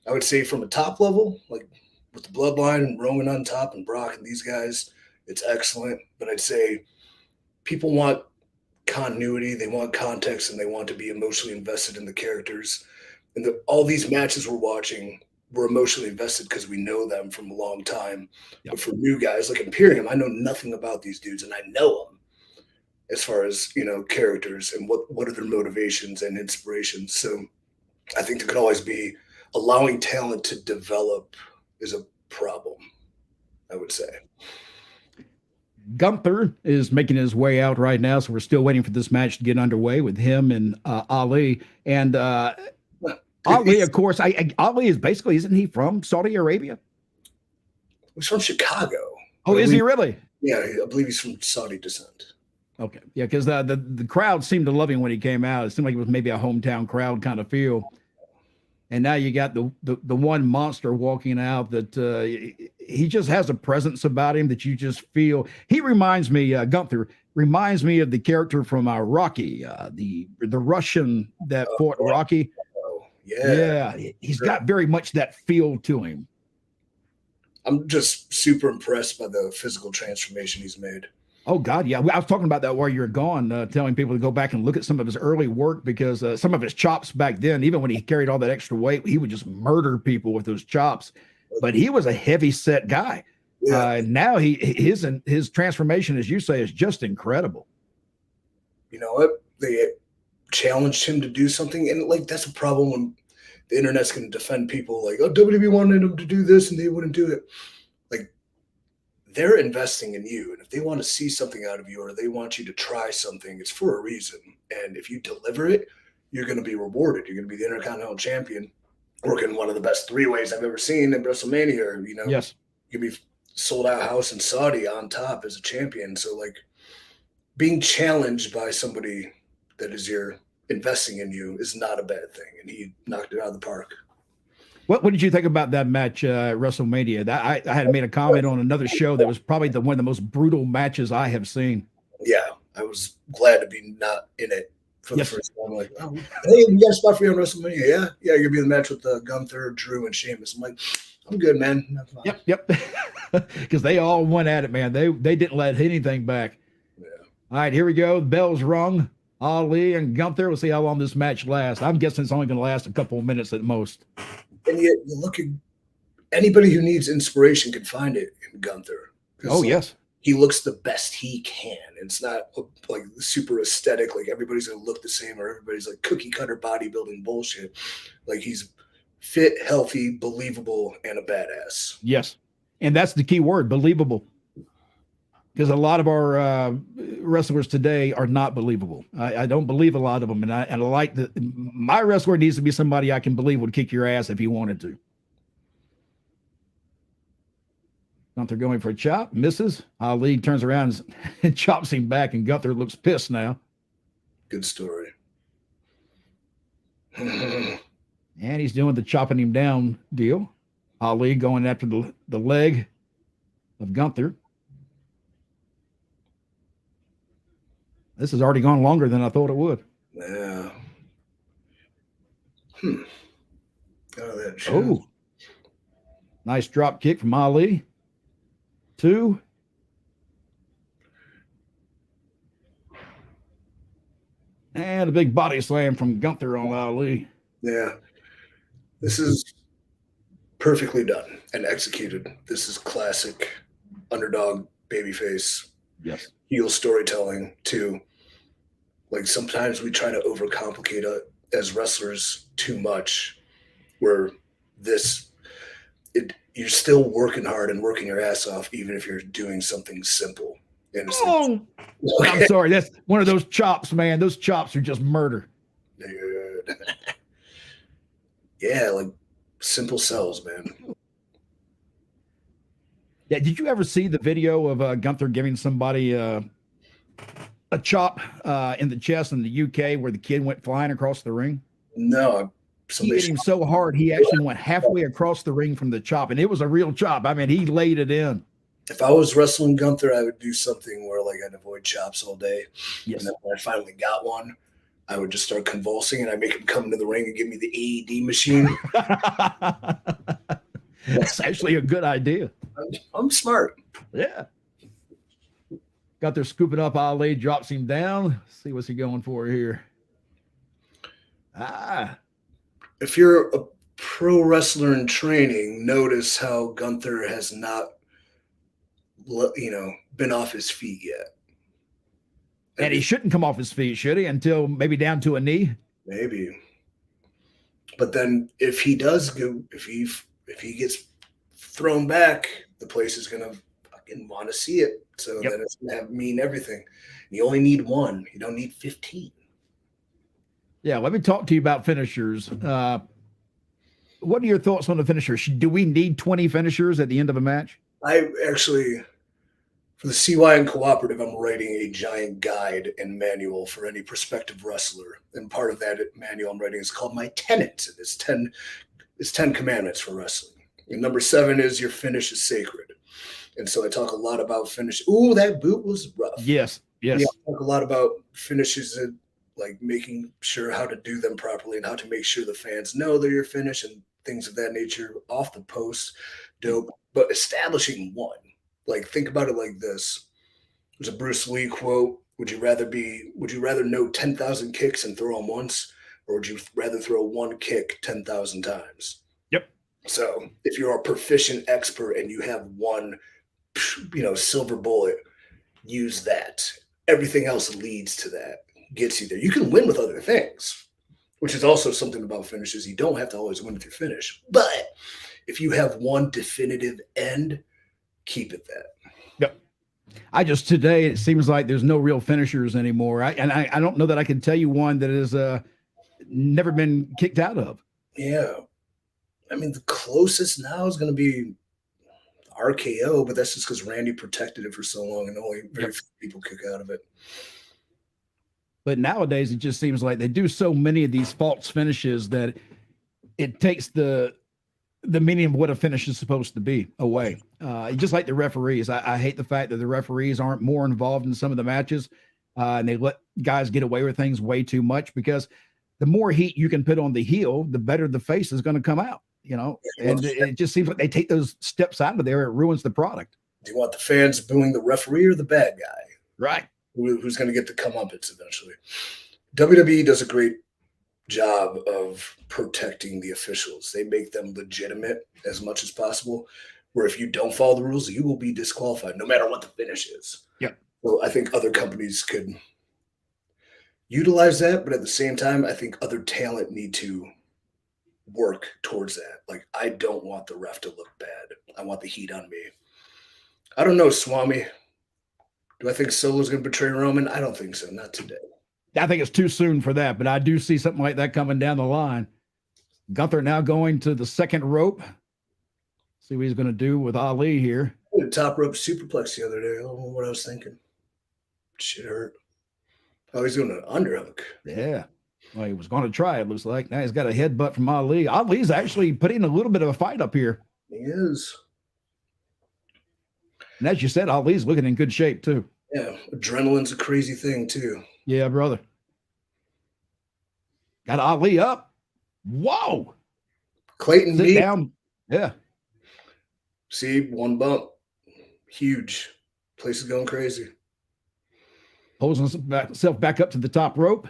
I would say from a top level, like with the Bloodline and Roman on top and Brock and these guys, it's excellent. But I'd say people want continuity, they want context, and they want to be emotionally invested in the characters. And all these matches we're watching, we're emotionally invested because we know them from a long time. Yep. But for new guys like Imperium, I know nothing about these dudes, and I know them as far as characters and what are their motivations and inspirations. So I think there could always be allowing talent to develop is a problem, I would say. Gunther is making his way out right now, so we're still waiting for this match to get underway with him and Ali. And Ali, of course, Ali is basically, isn't he from Saudi Arabia? He's from Chicago. Oh, is he really? Yeah, I believe he's from Saudi descent. Okay, yeah, because the crowd seemed to love him when he came out. It seemed like it was maybe a hometown crowd kind of feel. And now you got the one monster walking out that he just has a presence about him that you just feel. He reminds me, Gunther reminds me of the character from Rocky, the Russian that fought Rocky. Yeah, he's got very much that feel to him. I'm just super impressed by the physical transformation he's made. Oh, God, yeah. I was talking about that while you were gone, telling people to go back and look at some of his early work because some of his chops back then, even when he carried all that extra weight, he would just murder people with those chops. But he was a heavy-set guy. Yeah. Now his transformation, as you say, is just incredible. You know what? They challenged him to do something, and that's a problem when the internet's going to defend people like, oh, WWE wanted him to do this, and they wouldn't do it. They're investing in you, and if they want to see something out of you or they want you to try something, it's for a reason. And if you deliver it, you're going to be rewarded. You're going to be the Intercontinental Champion, working one of the best 3-ways I've ever seen in WrestleMania. You know, Yes. you're going to be sold out house in Saudi on top as a champion. So like being challenged by somebody that is investing in you is not a bad thing. And he knocked it out of the park. What did you think about that match at WrestleMania? I had made a comment on another show that was probably one of the most brutal matches I have seen. Yeah, I was glad to be not in it for the first time. I'm like, oh, hey, you got a spot for you on WrestleMania? Yeah, you're gonna be in the match with Gunther, Drew, and Sheamus. I'm like, I'm good, man. Yep. Because they all went at it, man. They didn't let anything back. Yeah. All right, here we go. The bell's rung. Ali and Gunther. We'll see how long this match lasts. I'm guessing it's only going to last a couple of minutes at most. And yet, you look at anybody who needs inspiration can find it in Gunther. Oh, yes. He looks the best he can. It's not like super aesthetic, like everybody's going to look the same or everybody's like cookie cutter bodybuilding bullshit. Like he's fit, healthy, believable, and a badass. Yes. And that's the key word, believable. Because a lot of our wrestlers today are not believable. I don't believe a lot of them. And I like my wrestler needs to be somebody I can believe would kick your ass if he wanted to. Gunther going for a chop, misses. Ali turns around and chops him back, and Gunther looks pissed now. Good story. And he's doing the chopping him down deal. Ali going after the leg of Gunther. This has already gone longer than I thought it would. Yeah. Oh, nice drop kick from Ali. 2. And a big body slam from Gunther on Ali. Yeah. This is perfectly done and executed. This is classic underdog babyface. Yes. Heel storytelling too. Like sometimes we try to overcomplicate it as wrestlers too much, where you're still working hard and working your ass off, even if you're doing something simple. I'm sorry. That's one of those chops, man. Those chops are just murder. Dude. Yeah, like simple sells, man. Yeah. Did you ever see the video of Gunther giving somebody a chop in the chest in the UK where the kid went flying across the ring? No. He hit him so hard, he actually went halfway across the ring from the chop, and it was a real chop. I mean, he laid it in. If I was wrestling Gunther, I would do something where like I'd avoid chops all day. Yes. And then when I finally got one, I would just start convulsing and I'd make him come into the ring and give me the AED machine. That's actually a good idea. I'm smart. Yeah. Got there scooping up Ali, drops him down. Let's see what's he going for here. If you're a pro wrestler in training, notice how Gunther has not, been off his feet yet. And he shouldn't come off his feet, should he? Until maybe down to a knee? Maybe. But then if he does go, if he gets thrown back, the place is going to fucking want to see it. So then it's going to mean everything. You only need one. You don't need 15. Yeah, let me talk to you about finishers. What are your thoughts on the finishers? Do we need 20 finishers at the end of a match? I actually, for the Cyn Cooperative, I'm writing a giant guide and manual for any prospective wrestler. And part of that manual I'm writing is called My Tenets. And it's 10 commandments for wrestling. And number 7 is your finish is sacred. And so I talk a lot about finish. Ooh, that boot was rough. Yes. I talk a lot about finishes and like making sure how to do them properly and how to make sure the fans know they're your finish and things of that nature off the post. Dope. But establishing one, like think about it like this. There's a Bruce Lee quote. Would you rather know 10,000 kicks and throw them once, or would you rather throw one kick 10,000 times? Yep. So if you're a proficient expert and you have one, silver bullet, use that. Everything else leads to that, gets you there. You can win with other things, which is also something about finishes. You don't have to always win with your finish. But if you have one definitive end, keep it that. Yep. Today, it seems like there's no real finishers anymore. I don't know that I can tell you one that is never been kicked out of. Yeah. I mean, the closest now is going to be RKO, but that's just because Randy protected it for so long and only very few people kick out of it. But nowadays, it just seems like they do so many of these false finishes that it takes the meaning of what a finish is supposed to be away. Just like the referees. I hate the fact that the referees aren't more involved in some of the matches, and they let guys get away with things way too much, because the more heat you can put on the heel, the better the face is going to come out, you know? And it just seems like they take those steps out of there. It ruins the product. Do you want the fans booing the referee or the bad guy? Right. Who's going to get the comeuppance eventually? WWE does a great job of protecting the officials. They make them legitimate as much as possible, where if you don't follow the rules, you will be disqualified no matter what the finish is. Yeah. So I think other companies could utilize that, but at the same time, I think other talent need to work towards that. Like, I don't want the ref to look bad. I want the heat on me. I don't know, Swami. Do I think Solo's going to betray Roman? I don't think so. Not today. I think it's too soon for that, but I do see something like that coming down the line. Gunther now going to the second rope. See what he's going to do with Ali here. The top rope superplex the other day. I don't know what I was thinking. Shit hurt. Oh, he's doing an underhook. Yeah. Well, he was going to try, it looks like. Now he's got a headbutt from Ali. Ali's actually putting a little bit of a fight up here. He is. And as you said, Ali's looking in good shape, too. Yeah. Adrenaline's a crazy thing, too. Yeah, brother. Got Ali up. Whoa. Clayton Sit Meeks. down. Yeah. See, one bump. Huge. Place is going crazy. Pulls himself back up to the top rope.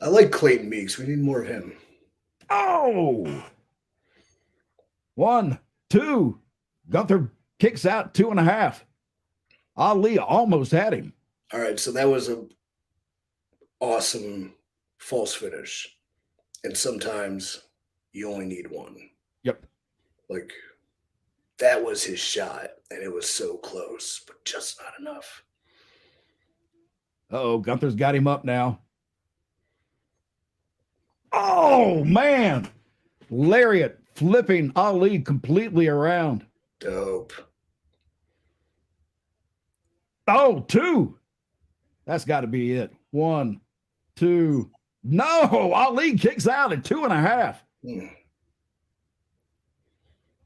I like Clayton Meeks. We need more of him. Oh. 1, 2. Gunther kicks out 2.5. Ali almost had him. All right, so that was an awesome false finish. And sometimes you only need one. Yep. Like, that was his shot, and it was so close, but just not enough. Uh-oh, Gunther's got him up now. Oh, man. Lariat flipping Ali completely around. Dope. Oh, 2. That's got to be it. 1, 2. No, Ali kicks out at 2.5.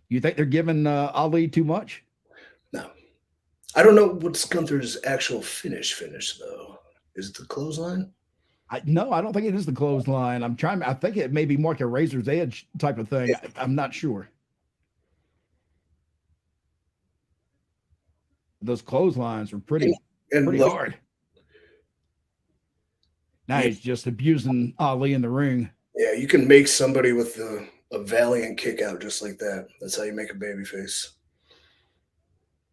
You think they're giving Ali too much? No. I don't know what's Gunther's actual finish, though. Is it the clothesline? No, I don't think it is the clothesline. I think it may be more like a razor's edge type of thing. Yeah. I'm not sure. Those clotheslines are pretty hard. Now he's just abusing Ali in the ring. Yeah, you can make somebody with a valiant kick out just like that. That's how you make a babyface.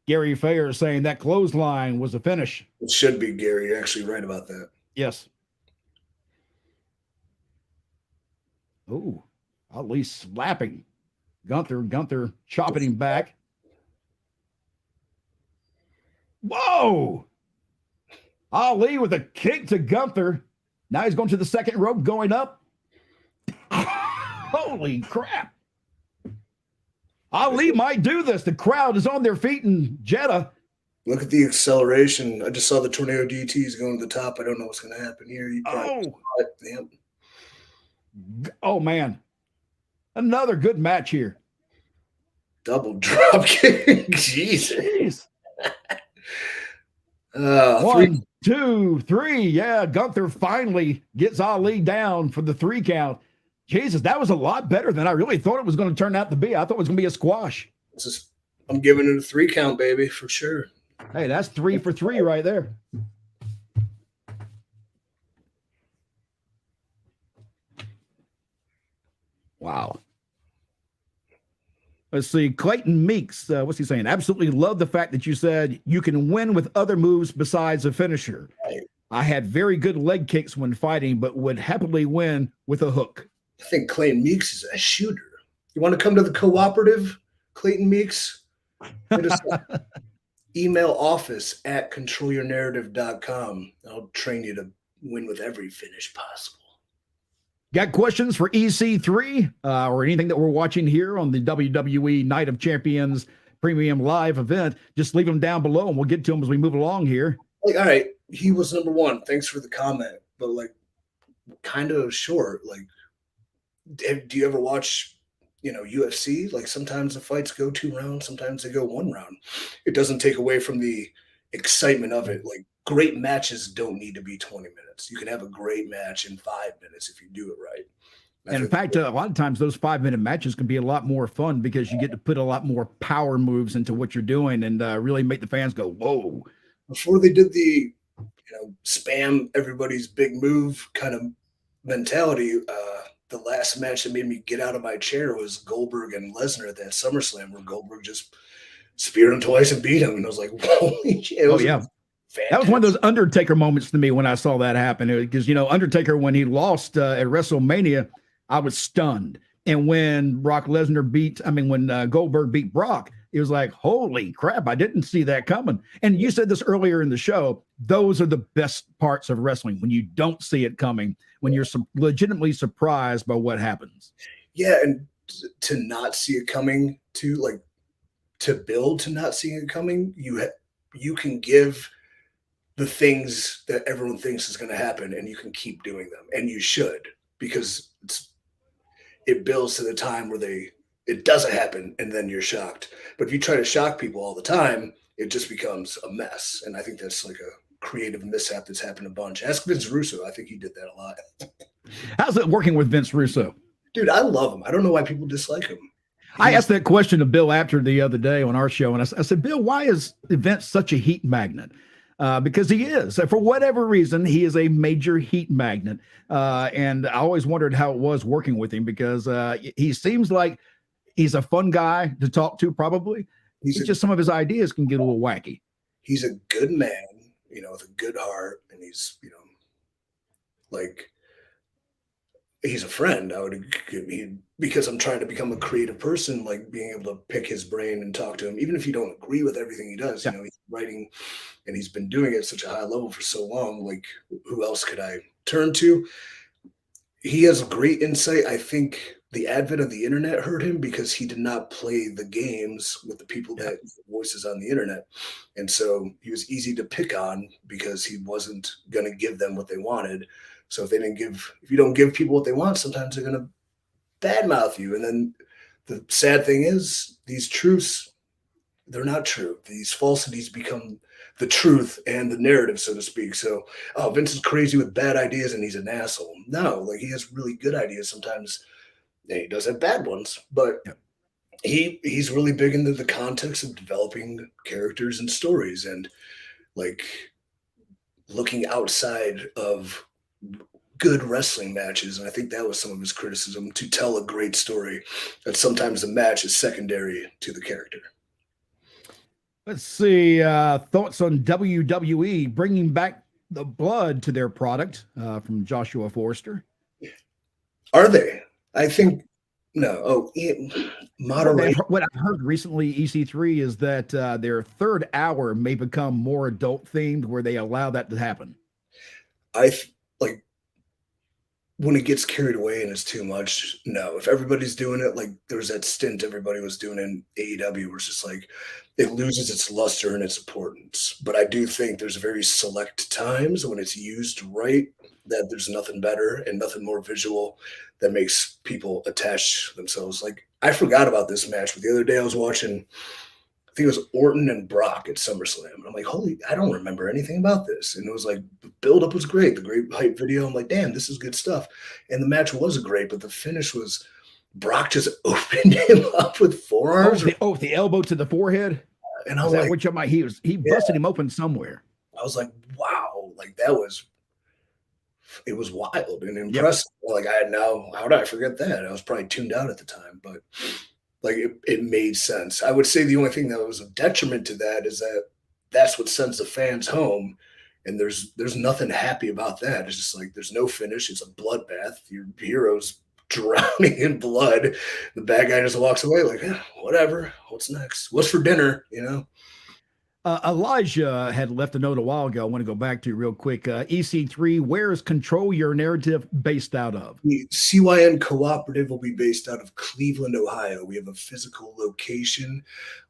Gary Fair is saying that clothesline was a finish. It should be, Gary. You're actually right about that. Yes. Oh, Ali slapping Gunther chopping him back. Whoa! Ali with a kick to Gunther. Now he's going to the second rope, going up. Holy crap. Ali might do this. The crowd is on their feet in Jeddah. Look at the acceleration. I just saw the tornado DTs going to the top. I don't know what's going to happen here. Yep. Oh, man. Another good match here. Double drop kick. Jesus. 1, 2, 3. Yeah, Gunther finally gets Ali down for the 3 count. Jesus, that was a lot better than I really thought it was going to turn out to be. I thought it was going to be a squash. I'm giving it a 3 count, baby, for sure. Hey, that's 3 for 3 right there. Wow. Let's see. Clayton Meeks, what's he saying? Absolutely love the fact that you said you can win with other moves besides a finisher. Right. I had very good leg kicks when fighting, but would happily win with a hook. I think Clayton Meeks is a shooter. You want to come to the cooperative, Clayton Meeks? Email office@controlyournarrative.com. I'll train you to win with every finish possible. Got questions for EC3 or anything that we're watching here on the WWE Night of Champions Premium Live event? Just leave them down below and we'll get to them as we move along here. Like, all right, he was number one. Thanks for the comment, but like, kind of short. Like, do you ever watch, UFC? Like, sometimes the fights go 2 rounds, sometimes they go 1 round. It doesn't take away from the excitement of it. Like, great matches don't need to be 20 minutes. You can have a great match in 5 minutes if you do it right. And in fact, a lot of times those 5-minute matches can be a lot more fun because you get to put a lot more power moves into what you're doing and really make the fans go, whoa. Before they did the, spam everybody's big move kind of mentality, the last match that made me get out of my chair was Goldberg and Lesnar at that SummerSlam, where Goldberg just speared him twice and beat him. And I was like, holy shit. Oh, yeah. Fantastic. That was one of those Undertaker moments to me when I saw that happen. Because, Undertaker, when he lost at WrestleMania, I was stunned. And when when Goldberg beat Brock, it was like, holy crap, I didn't see that coming. And you said this earlier in the show, those are the best parts of wrestling, when you don't see it coming, when you're legitimately surprised by what happens. Yeah, and to not see it coming, to build to not seeing it coming, you can give the things that everyone thinks is going to happen, and you can keep doing them, and you should, because it builds to the time where it doesn't happen, and then you're shocked. But if you try to shock people all the time, it just becomes a mess. And I think that's like a creative mishap that's happened a bunch. Ask Vince Russo. I think he did that a lot. How's it working with Vince Russo? Dude, I love him. I don't know why people dislike him. I asked that question to Bill Apter the other day on our show, and I said, Bill, why is Vince such a heat magnet? Because he is. For whatever reason, he is a major heat magnet. And I always wondered how it was working with him, because he seems like he's a fun guy to talk to, probably. He's just some of his ideas can get a little wacky. He's a good man, with a good heart, and he's, he's a friend. Because I'm trying to become a creative person, like being able to pick his brain and talk to him, even if you don't agree with everything he does. Yeah. He's writing, and he's been doing it at such a high level for so long. Like, who else could I turn to? He has great insight. I think the advent of the internet hurt him, because he did not play the games with the people that voices on the internet. And so he was easy to pick on because he wasn't going to give them what they wanted. So if you don't give people what they want, sometimes they're going to badmouth you. And then the sad thing is, these truths, they're not true. These falsities become the truth and the narrative, so to speak. So, Vince is crazy with bad ideas and he's an asshole. No, like, he has really good ideas sometimes. Yeah, he does have bad ones, but he's really big into the context of developing characters and stories, and like looking outside of good wrestling matches. And I think that was some of his criticism, to tell a great story, that sometimes the match is secondary to the character. Let's see. Thoughts on WWE bringing back the blood to their product from Joshua Forster. Are they? I think no. Moderate. What I've heard recently, EC3, is that their third hour may become more adult themed, where they allow that to happen. Like, when it gets carried away and it's too much. No, if everybody's doing it, like there was that stint everybody was doing in AEW, where it's just like it loses its luster and its importance. But I do think there's very select times when it's used right, that there's nothing better and nothing more visual that makes people attach themselves. Like, I forgot about this match, but the other day I was watching, I think it was Orton and Brock at SummerSlam. And I'm like, I don't remember anything about this. And it was like, the build-up was great, the great hype video. I'm like, damn, this is good stuff. And the match was great, but the finish was Brock just opened him up with forearms. The elbow to the forehead? And I was like, he busted him open somewhere. I was like, wow, like it was wild and impressive. Yep. Like, how did I forget that? I was probably tuned out at the time, but like it made sense. I would say the only thing that was a detriment to that is that that's what sends the fans home. And there's nothing happy about that. It's just like, there's no finish. It's a bloodbath. Your hero's drowning in blood. The bad guy just walks away like, whatever. What's next? What's for dinner? Elijah had left a note a while ago. I want to go back to real quick. EC3, where is Control Your Narrative based out of? The Cyn Cooperative will be based out of Cleveland, Ohio. We have a physical location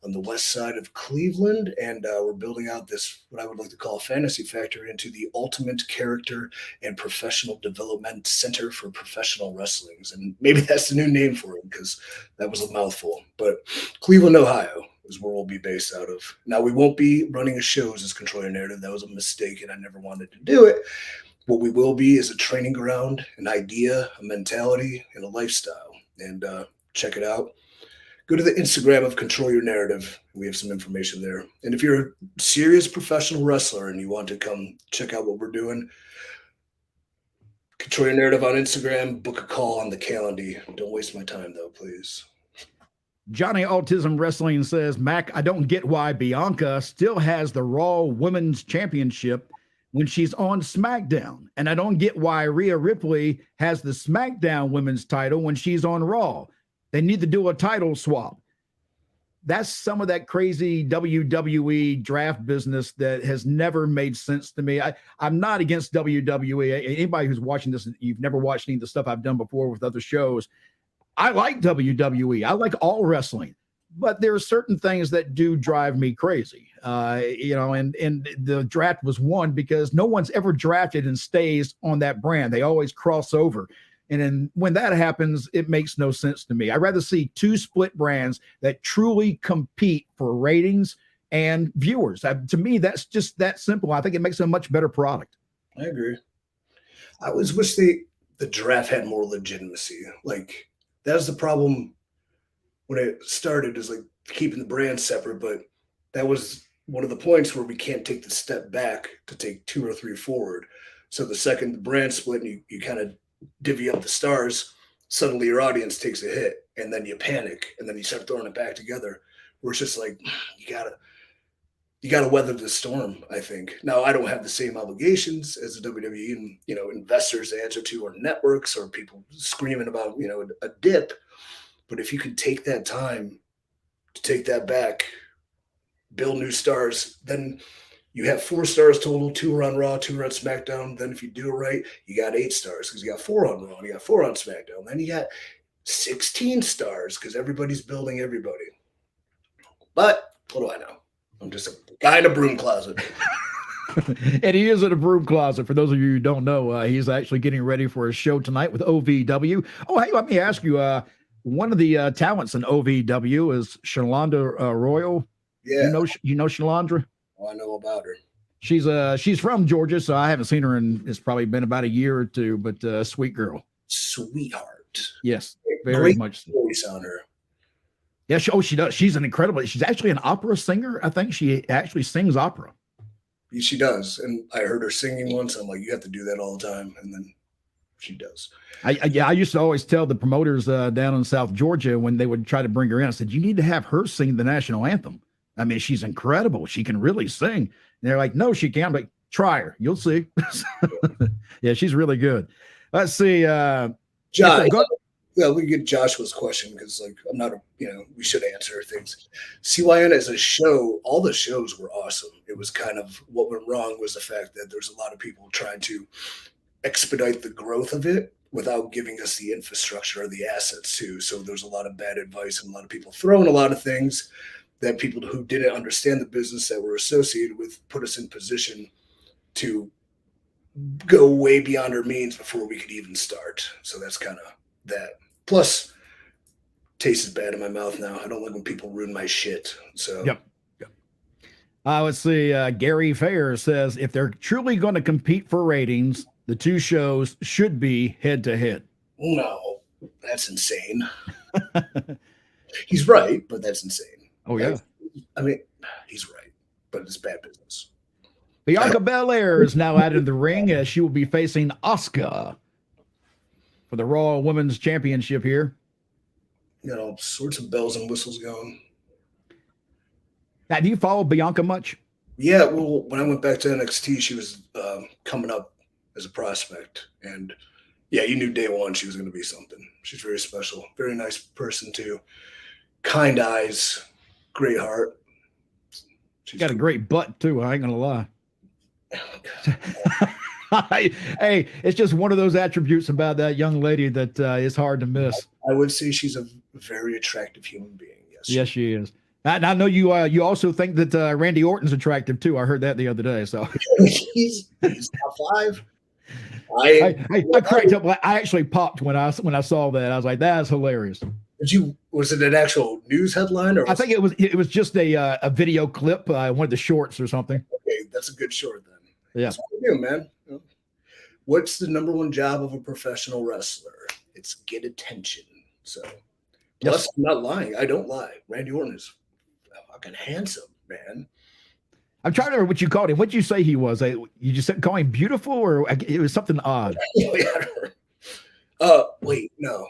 on the west side of Cleveland, and we're building out this, what I would like to call a fantasy factory, into the ultimate character and professional development center for professional wrestlings. And maybe that's the new name for it, because that was a mouthful. But Cleveland, Ohio is where we'll be based out of. Now, we won't be running a shows as Control Your Narrative. That was a mistake, and I never wanted to do it. What we will be is a training ground, an idea, a mentality, and a lifestyle. And check it out. Go to the Instagram of Control Your Narrative. We have some information there. And if you're a serious professional wrestler and you want to come check out what we're doing, Control Your Narrative on Instagram, book a call on the calendar. Don't waste my time, though, please. Johnny Autism Wrestling says, Mac, I don't get why Bianca still has the Raw Women's Championship when she's on SmackDown. And I don't get why Rhea Ripley has the SmackDown Women's title when she's on Raw. They need to do a title swap. That's some of that crazy WWE draft business that has never made sense to me. I'm not against WWE. Anybody who's watching this, you've never watched any of the stuff I've done before with other shows. I like WWE. I like all wrestling, but there are certain things that do drive me crazy. And the draft was one because no one's ever drafted and stays on that brand. They always cross over. And then when that happens, it makes no sense to me. I'd rather see two split brands that truly compete for ratings and viewers. To me, that's just that simple. I think it makes a much better product. I agree. I always wish the draft had more legitimacy. Like, that was the problem when it started, is like keeping the brand separate. But that was one of the points where we can't take the step back to take 2 or 3 forward. So the second the brand split and you kind of divvy up the stars, suddenly your audience takes a hit, and then you panic, and then you start throwing it back together. Where it's just like, you gotta weather the storm, I think. Now, I don't have the same obligations as the WWE and, investors to answer to, or networks, or people screaming about, a dip. But if you can take that time to take that back, build new stars, then you have 4 stars total, 2 are on Raw, 2 are on SmackDown. Then if you do it right, you got 8 stars because you got 4 on Raw and you got 4 on SmackDown. Then you got 16 stars because everybody's building everybody. But what do I know? I'm just a guy in a broom closet. And he is in a broom closet. For those of you who don't know, he's actually getting ready for a show tonight with OVW. Oh, hey, let me ask you, one of the talents in OVW is Shalonda Royal. Yeah. You know Shalandra? Oh, I know about her. She's from Georgia, so I haven't seen her in, it's probably been about a year or two, but sweet girl. Sweetheart. Yes, very Great much so. Voice on her. Yeah, she does. She's actually an opera singer. I think she actually sings opera. She does. And I heard her singing once. I'm like, you have to do that all the time. And then she does. I used to always tell the promoters down in South Georgia when they would try to bring her in, I said, you need to have her sing the national anthem. I mean, she's incredible. She can really sing. And they're like, no, she can't. I'm like, try her. You'll see. Yeah, she's really good. Let's see. Josh. Yeah, we get Joshua's question because, I'm not we should answer things. CYN as a show, all the shows were awesome. It was kind of what went wrong was the fact that there's a lot of people trying to expedite the growth of it without giving us the infrastructure or the assets too. So there's a lot of bad advice and a lot of people throwing a lot of things that people who didn't understand the business that were associated with put us in position to go way beyond our means before we could even start. So that's kind of that. Plus, taste is bad in my mouth now. I don't like when people ruin my shit. So yep. Let's see. Gary Fair says, if they're truly going to compete for ratings, the two shows should be head to head. No, that's insane. He's right, but that's insane. Oh, yeah. I mean, he's right, but it's bad business. Bianca Bel-Air is now out of the ring as she will be facing Asuka for the Raw Women's Championship here. All sorts of bells and whistles going. Now, do you follow Bianca much? Yeah, well, when I went back to NXT, she was coming up as a prospect. And, yeah, you knew day one she was going to be something. She's very special. Very nice person, too. Kind eyes. Great heart. She's got a great butt too. I ain't gonna lie. Hey, it's just one of those attributes about that young lady that is hard to miss. I would say she's a very attractive human being. Yes, she is. And I know you. You also think that Randy Orton's attractive too. I heard that the other day. So he's top 5. I cracked up. I actually popped when I saw that. I was like, "That's hilarious." Was it an actual news headline, or I think it was just a video clip, one of the shorts or something. Okay, that's a good short then. Yeah, that's what we do, man. What's the number one job of a professional wrestler? It's get attention. So, plus, I'm not lying. I don't lie. Randy Orton is fucking handsome, man. I'm trying to remember what you called him. What did you say he was? You just call him beautiful, or it was something odd? Wait, no.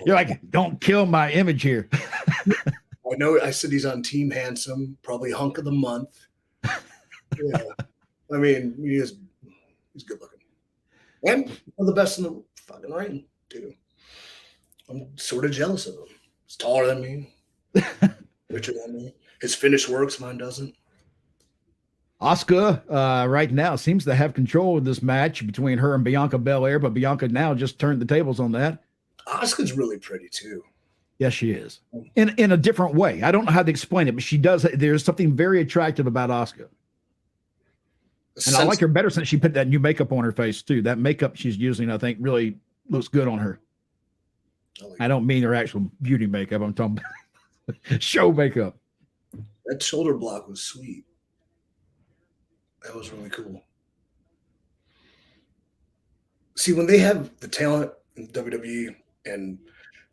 You're like, don't kill my image here. I know. I said he's on Team Handsome, probably hunk of the month. Yeah, I mean, he's good looking, and one of the best in the fucking ring too. I'm sort of jealous of him. He's taller than me, richer than me. His finish works, mine doesn't. Asuka right now seems to have control of this match between her and Bianca Bel-Air, but Bianca now just turned the tables on that. Asuka's really pretty too. Yes, she is. In a different way. I don't know how to explain it, but she does. There's something very attractive about Asuka. And I like her better since she put that new makeup on her face too. That makeup she's using, I think, really looks good on her. I don't mean her actual beauty makeup. I'm talking about show makeup. That shoulder block was sweet. That was really cool. See, when they have the talent in WWE and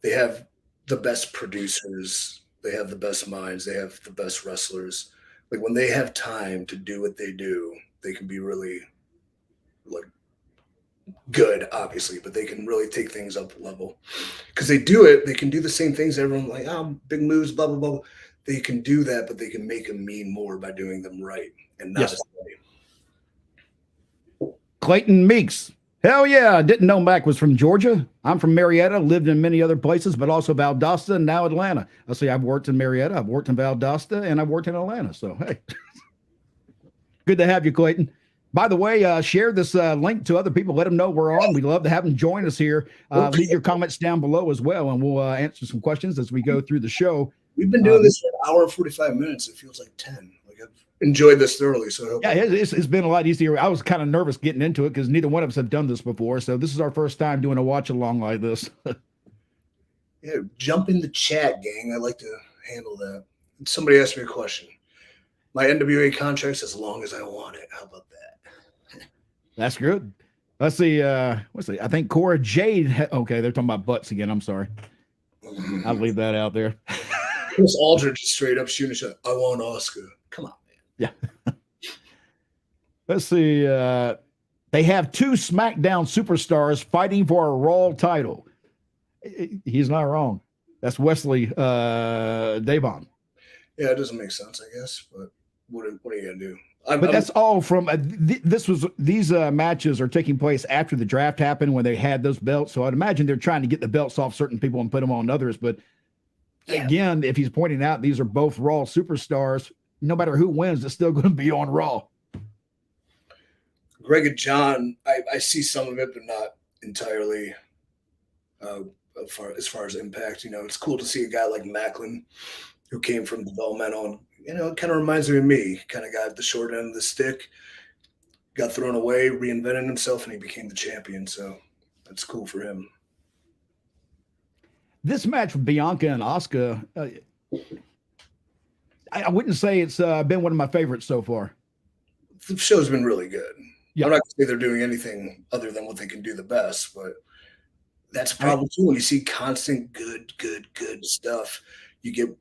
they have the best producers, they have the best minds, they have the best wrestlers. Like when they have time to do what they do, they can be really like good, obviously, but they can really take things up a level because they do it. They can do the same things. Everyone like, big moves, blah, blah, blah. They can do that, but they can make them mean more by doing them right and not as funny. Clayton Meeks. Hell yeah. I didn't know Mac was from Georgia. I'm from Marietta, lived in many other places, but also Valdosta and now Atlanta. I say I've worked in Marietta, I've worked in Valdosta, and I've worked in Atlanta. So, hey, good to have you, Clayton. By the way, share this link to other people. Let them know we're on. We'd love to have them join us here. Leave your comments down below as well, and we'll answer some questions as we go through the show. We've been doing this for an hour and 45 minutes. It feels like 10. Like I've enjoyed this thoroughly. So yeah, it's been a lot easier. I was kind of nervous getting into it because neither one of us have done this before. So this is our first time doing a watch along like this. Yeah, jump in the chat, gang. I like to handle that. Somebody asked me a question. My NWA contract's as long as I want it. How about that? That's good. Let's see. I think Cora Jade. Okay, they're talking about butts again. I'm sorry. I'll leave that out there. Chris Aldridge just straight up shooting a shot. I want Asuka. Come on, man. Yeah. Let's see. They have 2 SmackDown superstars fighting for a Raw title. He's not wrong. That's Wesley Davon. Yeah, it doesn't make sense, I guess. But what are you gonna do? But that's all from these matches are taking place after the draft happened when they had those belts. So I'd imagine they're trying to get the belts off certain people and put them on others. But again, if he's pointing out these are both Raw superstars, no matter who wins, it's still going to be on Raw. Greg and John, I see some of it, but not entirely. As far as impact, it's cool to see a guy like Macklin, who came from developmental. It kind of reminds me of me. Kind of got the short end of the stick, got thrown away, reinvented himself, and he became the champion. So that's cool for him. This match with Bianca and Asuka, I wouldn't say it's been one of my favorites so far. The show's been really good. Yeah. I'm not going to say they're doing anything other than what they can do the best, but that's probably too. When you see constant good stuff, you get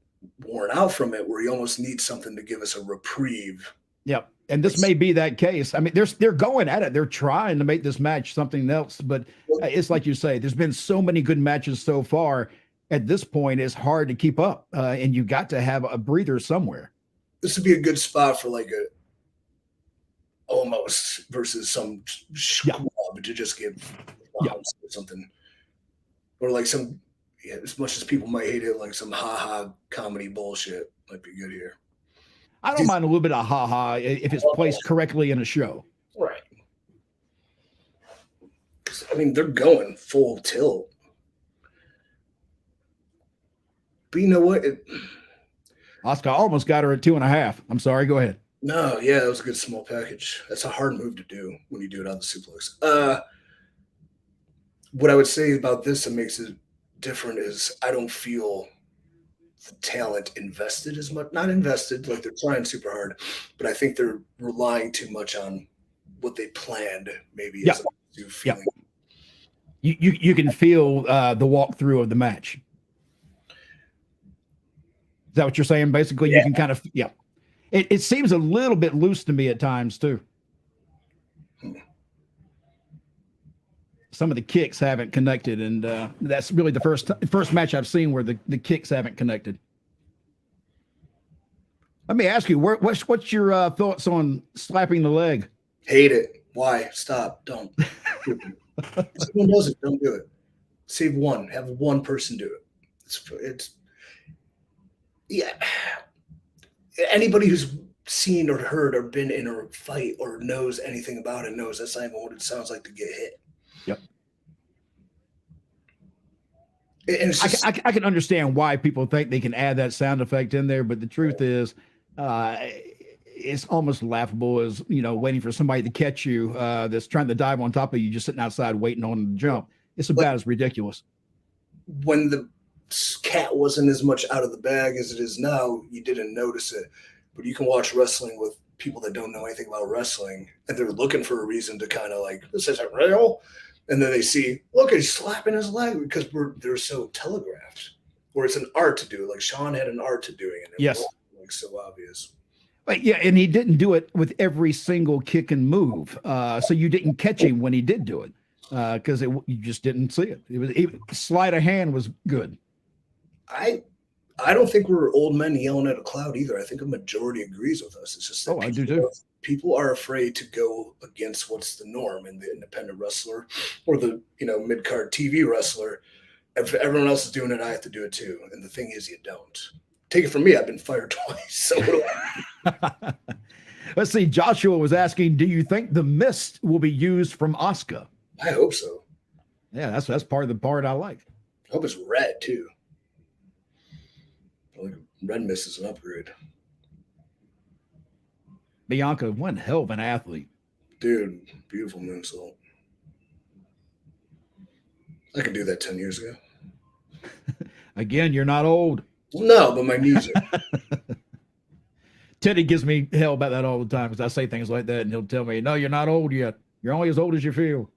worn out from it where you almost need something to give us a reprieve. Yeah. And this may be that case. I mean, they're going at it. They're trying to make this match something else, but it's like you say, there's been so many good matches so far. At this point, it's hard to keep up, and you got to have a breather somewhere. This would be a good spot for like a almost versus some squab to just give or something, or like some. Yeah, as much as people might hate it, like some ha-ha comedy bullshit might be good here. I don't mind a little bit of ha-ha if it's placed correctly in a show. Right. I mean, they're going full tilt. But you know what? Asuka almost got her at 2.5. I'm sorry. Go ahead. No, yeah, that was a good small package. That's a hard move to do when you do it on the suplex. What I would say about this that makes it different is I don't feel the talent invested as much. Not invested, like they're trying super hard, but I think they're relying too much on what they planned, maybe as opposed to feeling. You can feel the walkthrough of the match. Is that what you're saying? Basically, you can kind of, It seems a little bit loose to me at times, too. Some of the kicks haven't connected, and that's really the first match I've seen where the kicks haven't connected. Let me ask you, what's your thoughts on slapping the leg? Hate it. Why? Stop. Don't. If someone does it, don't do it. Save one. Have one person do it. It's yeah. Anybody who's seen or heard or been in a fight or knows anything about it knows that's not even what it sounds like to get hit. Yep. And it's just, I can understand why people think they can add that sound effect in there, but the truth is, it's almost laughable as, waiting for somebody to catch you that's trying to dive on top of you, just sitting outside waiting on them to jump. It's about as ridiculous. When the cat wasn't as much out of the bag as it is now, you didn't notice it. But you can watch wrestling with people that don't know anything about wrestling, and they're looking for a reason to kind of like, this isn't real. And then they see, look, he's slapping his leg because they're so telegraphed. Or it's an art to do it. Like Sean had an art to doing it. Yes. Like so obvious. But yeah, and he didn't do it with every single kick and move. So you didn't catch him when he did do it because you just didn't see it. It was sleight of hand was good. I don't think we're old men yelling at a cloud either. I think a majority agrees with us. It's just that I do too. People are afraid to go against what's the norm in the independent wrestler or the mid-card TV wrestler. If everyone else is doing it, I have to do it too. And the thing is, you don't. Take it from me, I've been fired twice. So what do I do? Let's see. Joshua was asking, do you think the mist will be used from Asuka? I hope so. Yeah, that's part of the part I like. I hope it's red too. Like red mist is an upgrade. Bianca, one hell of an athlete. Dude, beautiful moonsault. I could do that 10 years ago. Again, you're not old. No, but my knees are. Teddy gives me hell about that all the time because I say things like that, and he'll tell me, no, you're not old yet. You're only as old as you feel.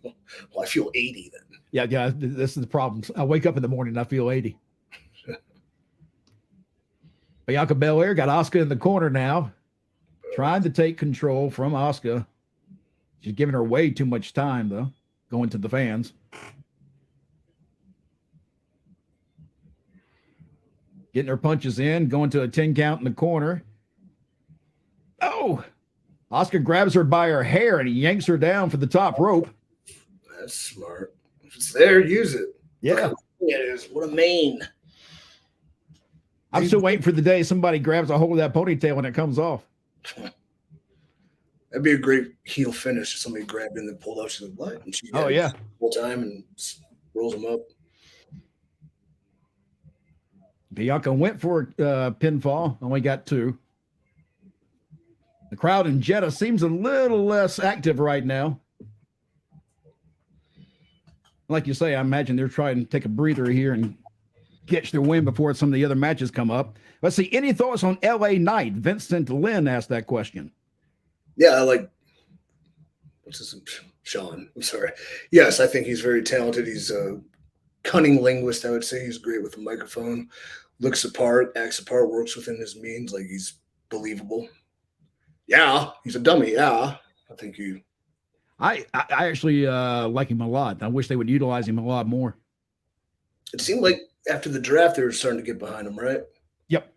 Well, I feel 80 then. Yeah, this is the problem. I wake up in the morning and I feel 80. Bianca Bel-Air got Asuka in the corner now, trying to take control from Asuka. She's giving her way too much time, though, going to the fans. Getting her punches in, going to a 10 count in the corner. Oh, Asuka grabs her by her hair and he yanks her down for the top rope. That's smart. If it's there, use it. Yeah. Look how cool it is. What a mane. I'm still waiting for the day somebody grabs a hold of that ponytail and it comes off. That'd be a great heel finish if somebody grabbed in and pulled out. She's like, what? And she yeah. Full time and rolls them up. Bianca went for a pinfall, only got 2. The crowd in Jeddah seems a little less active right now. Like you say, I imagine they're trying to take a breather here and catch their win before some of the other matches come up. Let's see. Any thoughts on LA Knight? Vincent Lynn asked that question. Yeah, I like. What's his name? Sean. I'm sorry. Yes, I think he's very talented. He's a cunning linguist, I would say. He's great with the microphone. Looks apart, acts apart, works within his means. Like he's believable. Yeah, he's a dummy. Yeah, I think you. I actually like him a lot. I wish they would utilize him a lot more. It seemed like after the draft, they were starting to get behind him, right? Yep.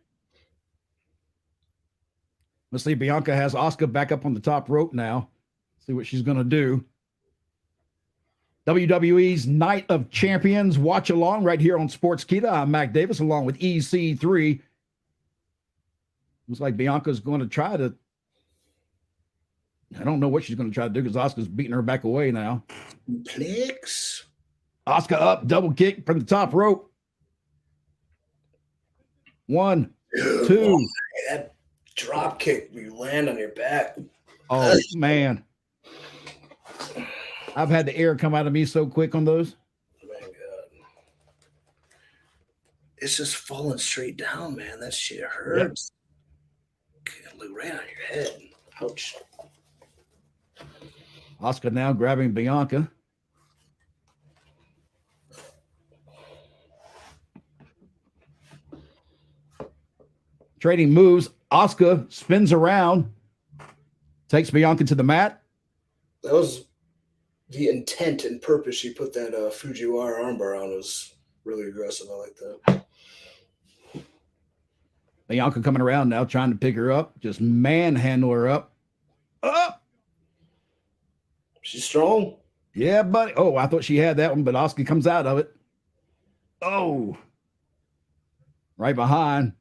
Let's see. Bianca has Asuka back up on the top rope now. See what she's going to do. WWE's Night of Champions watch along right here on Sportskeeda. I'm Mac Davis along with EC3. Looks like Bianca's going to try to. I don't know what she's going to try to do because Asuka's beating her back away now. Plex. Asuka up, double kick from the top rope. 1, 2. That drop kick, you land on your back. Oh, man. I've had the air come out of me so quick on those. My God. It's just falling straight down, man. That shit hurts. Yep. Look right on your head. Ouch. Asuka now grabbing Bianca. Trading moves. Asuka spins around, takes Bianca to the mat. That was the intent and purpose she put that Fujiwara armbar on. Was really aggressive. I like that. Bianca coming around now, trying to pick her up. Just manhandle her up. Up! She's strong. Yeah, buddy. Oh, I thought she had that one, but Asuka comes out of it. Oh. Right behind.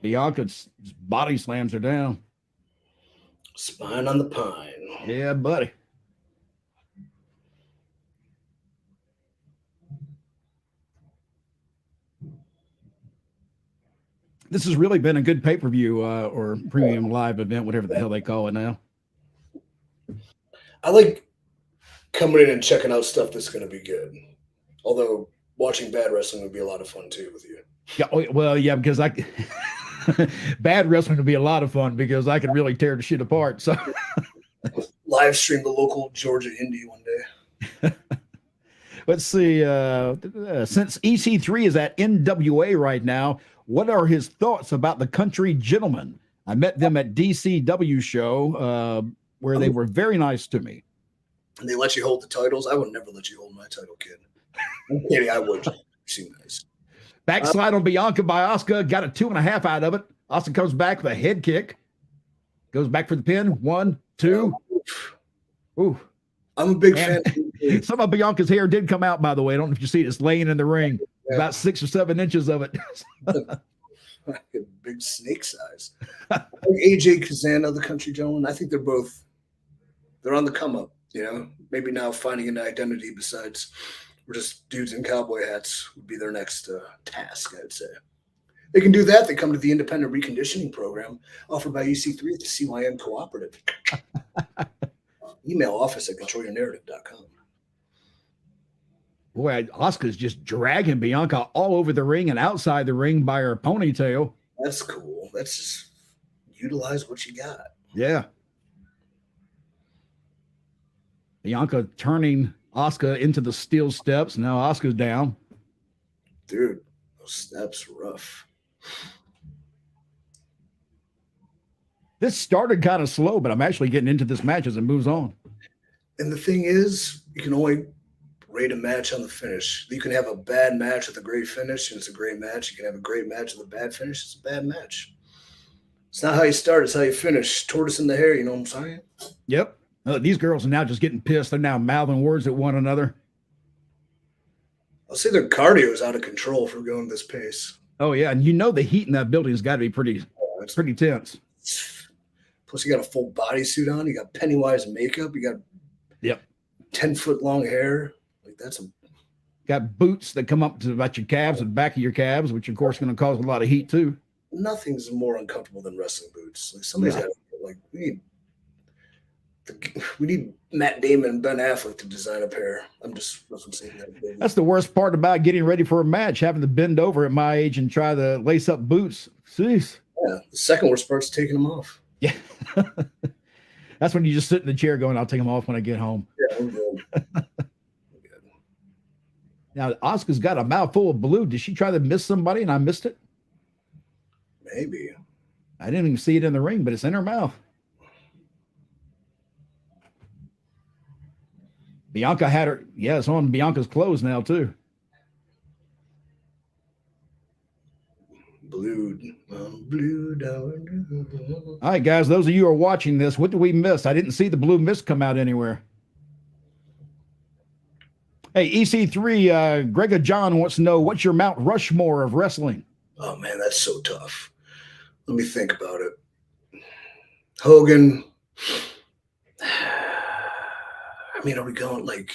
Bianca's body slams her down. Spine on the pine. Yeah, buddy. This has really been a good pay-per-view or premium live event, whatever the hell they call it now. I like coming in and checking out stuff that's going to be good. Although watching bad wrestling would be a lot of fun too with you. Yeah, well, yeah, because bad wrestling would be a lot of fun because I could really tear the shit apart. So live stream the local Georgia Indie one day. Let's see. Since EC3 is at NWA right now, what are his thoughts about the Country Gentlemen? I met them at DCW show where they were very nice to me. And they let you hold the titles. I would never let you hold my title, kid. I'm kidding. I would. You seem nice. Backslide on Bianca by Asuka. Got a 2.5 out of it. Asuka comes back with a head kick. Goes back for the pin. 1, 2. Ooh. I'm a big fan. Some of Bianca's hair did come out, by the way. I don't know if you see it. It's laying in the ring. Yeah. About 6 or 7 inches of it. Big snake size. AJ Kazana, the Country Gentleman. I think they're on the come up, you know, maybe now finding an identity besides we're just dudes in cowboy hats would be their next task, I'd say. They can do that. They come to the independent reconditioning program offered by EC3 at the Cyn Cooperative. Email office@controlyournarrative.com. Boy, Asuka's just dragging Bianca all over the ring and outside the ring by her ponytail. That's cool. That's just utilize what you got. Yeah. Bianca turning Asuka into the steel steps. Now Asuka's down. Dude, those steps rough. This started kind of slow, but I'm actually getting into this match as it moves on. And the thing is, you can only rate a match on the finish. You can have a bad match with a great finish, and it's a great match. You can have a great match with a bad finish. It's a bad match. It's not how you start. It's how you finish. Tortoise in the hair, you know what I'm saying? Yep. These girls are now just getting pissed. They're now mouthing words at one another. I'll say their cardio is out of control for going this pace. Oh, yeah. And you know the heat in that building has got to be pretty tense. Plus, you got a full bodysuit on. You got Pennywise makeup. You got 10-foot long hair. Like that's got boots that come up to about your calves and back of your calves, which of course is going to cause a lot of heat too. Nothing's more uncomfortable than wrestling boots. Like somebody's got like we need Matt Damon and Ben Affleck to design a pair. I'm just saying that. That's the worst part about getting ready for a match, having to bend over at my age and try to lace up boots. Jeez. Yeah, the second worst part's taking them off. Yeah. That's when you just sit in the chair going, I'll take them off when I get home. Yeah, I'm good. Now, Asuka's got a mouthful of blue. Did she try to miss somebody and I missed it? Maybe. I didn't even see it in the ring, but it's in her mouth. Bianca had her. Yeah, it's on Bianca's clothes now, too. Blue down. All right, guys, those of you who are watching this, what did we miss? I didn't see the blue mist come out anywhere. Hey, EC3, Grega John wants to know, what's your Mount Rushmore of wrestling? Oh, man, that's so tough. Let me think about it. Hogan. I mean, are we going like?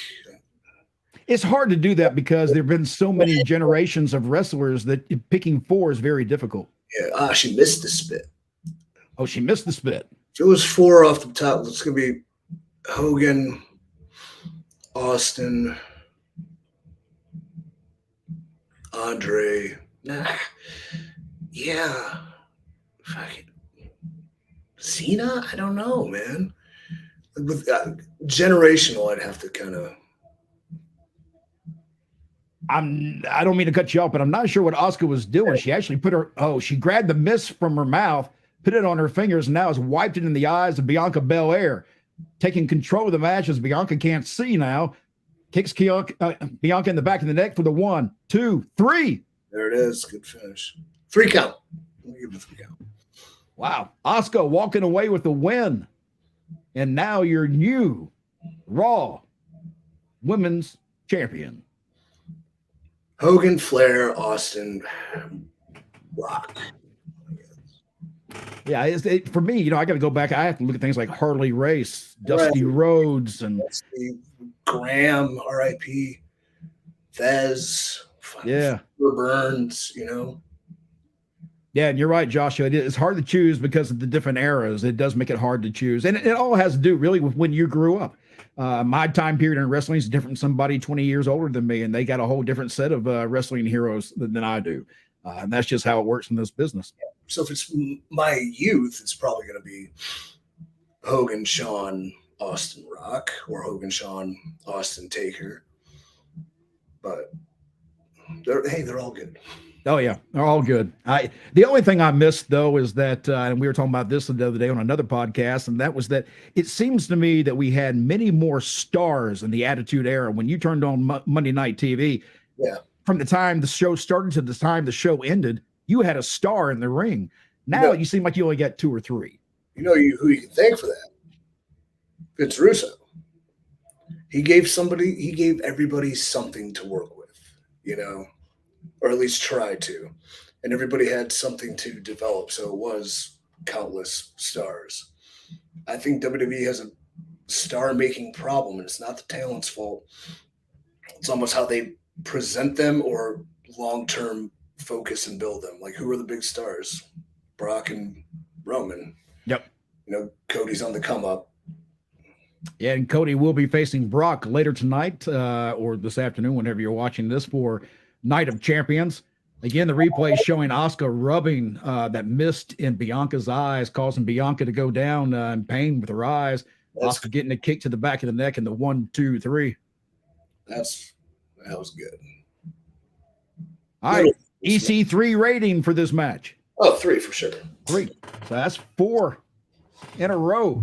It's hard to do that because there have been so many generations of wrestlers that picking 4 is very difficult. Yeah, she missed the spit. Oh, she missed the spit. If it was 4 off the top, it's going to be Hogan, Austin, Andre. Nah. Yeah. Fucking Cena? I don't know, man. With generational, I'd have to kind of. I don't mean to cut you off, but I'm not sure what Asuka was doing. She actually she grabbed the mist from her mouth, put it on her fingers, and now has wiped it in the eyes of Bianca Bel-Air, taking control of the match as Bianca can't see now. Kicks Bianca in the back of the neck for the 1, 2, 3. There it is. Good finish. 3 count. Let me give it a 3 count. Wow. Asuka walking away with the win. And now your new Raw Women's Champion. Hogan, Flair, Austin, Rock. Yeah, for me, I got to go back. I have to look at things like Harley Race, Dusty Rhodes, and Graham, R.I.P., Fez, Burns, Yeah, and you're right, Joshua. It's hard to choose because of the different eras. It does make it hard to choose. And it all has to do really with when you grew up. My time period in wrestling is different from somebody 20 years older than me, and they got a whole different set of wrestling heroes than I do. And that's just how it works in this business. So if it's my youth, it's probably going to be Hogan, Shawn, Austin, Rock, or Hogan, Shawn, Austin, Taker. But they're all good. Oh yeah, they're all good. The only thing I missed though is that, and we were talking about this the other day on another podcast, and that was that it seems to me that we had many more stars in the Attitude Era. When you turned on Monday Night TV, from the time the show started to the time the show ended, you had a star in the ring. Now you seem like you only got 2 or 3. Who you can thank for that? Vince Russo. He gave everybody something to work with, or at least try to. And everybody had something to develop. So it was countless stars. I think WWE has a star-making problem, and it's not the talent's fault. It's almost how they present them or long-term focus and build them. Like, who are the big stars? Brock and Roman. Yep. Cody's on the come up. Yeah, and Cody will be facing Brock later tonight or this afternoon, whenever you're watching this, for Night of Champions. Again, the replay showing Asuka rubbing that mist in Bianca's eyes, causing Bianca to go down in pain with her eyes. Asuka getting a kick to the back of the neck in the 1, 2, 3. That was good. All right, EC3 rating for this match. Oh, 3 for sure. 3. So that's 4 in a row.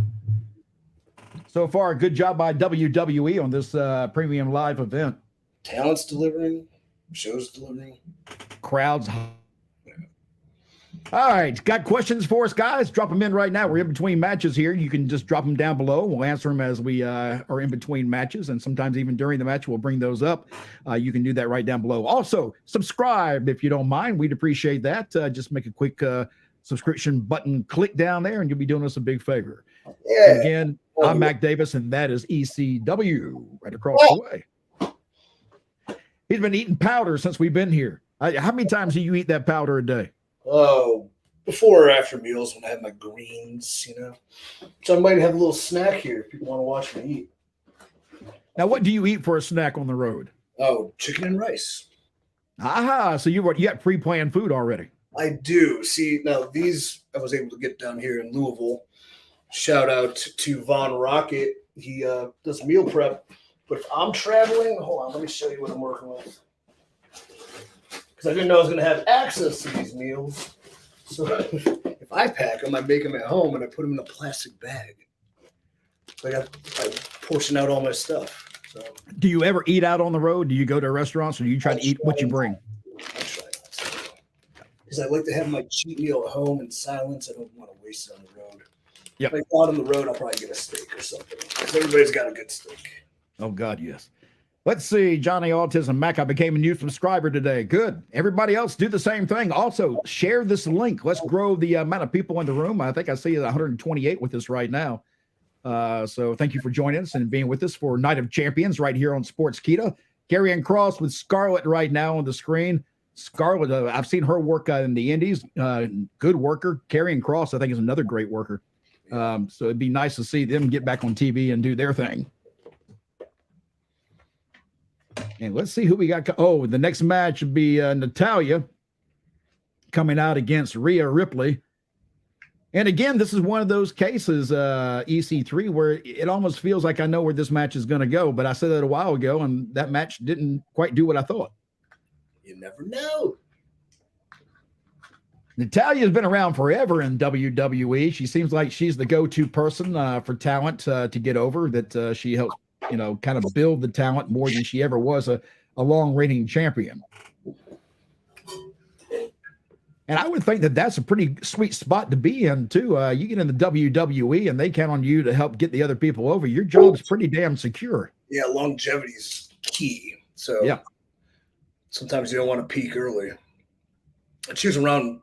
So far, good job by WWE on this premium live event. Talent's delivering. Show's delivering. Crowds. All right. Got questions for us, guys? Drop them in right now. We're in between matches here. You can just drop them down below. We'll answer them as we are in between matches. And sometimes even during the match, we'll bring those up. You can do that right down below. Also, subscribe if you don't mind. We'd appreciate that. Just make a quick subscription button click down there, and you'll be doing us a big favor. Yeah. And again, I'm Mac Davis, and that is ECW right across the way. He's been eating powder since we've been here. How many times do you eat that powder a day? Oh, before or after meals when I have my greens, So I might have a little snack here if people want to watch me eat. Now, what do you eat for a snack on the road? Oh, chicken and rice. Aha, so you got pre-planned food already. I do. See, now these I was able to get down here in Louisville. Shout out to Von Rocket. He does meal prep. But if I'm traveling, hold on, let me show you what I'm working with. Because I didn't know I was going to have access to these meals. So if I pack them, I make them at home and I put them in a plastic bag. So I portion out all my stuff. So. Do you ever eat out on the road? Do you go to restaurants, or do you try to eat what you bring? I try not to. Because I like to have my cheat meal at home in silence. I don't want to waste it on the road. Yep. If I go out on the road, I'll probably get a steak or something. Because everybody's got a good steak. Oh, God, yes. Let's see. Johnny Autism Mac, I became a new subscriber today. Good. Everybody else do the same thing. Also, share this link. Let's grow the amount of people in the room. I think I see 128 with us right now. So thank you for joining us and being with us for Night of Champions right here on Sportskeeda. Karrion Kross with Scarlett right now on the screen. Scarlett, I've seen her work in the Indies. Good worker. Karrion Kross, I think, is another great worker. So it'd be nice to see them get back on TV and do their thing. And let's see who we got. Oh, the next match would be Natalya coming out against Rhea Ripley. And again, this is one of those cases, EC3, where it almost feels like I know where this match is going to go. But I said that a while ago, and that match didn't quite do what I thought. You never know. Natalya's been around forever in WWE. She seems like she's the go-to person for talent to get over, that she helps, kind of build the talent more than she ever was a long-reigning champion. And I would think that that's a pretty sweet spot to be in, too. You get in the WWE, and they count on you to help get the other people over. Your job's pretty damn secure. Yeah, longevity is key. So yeah, sometimes you don't want to peak early. And she was around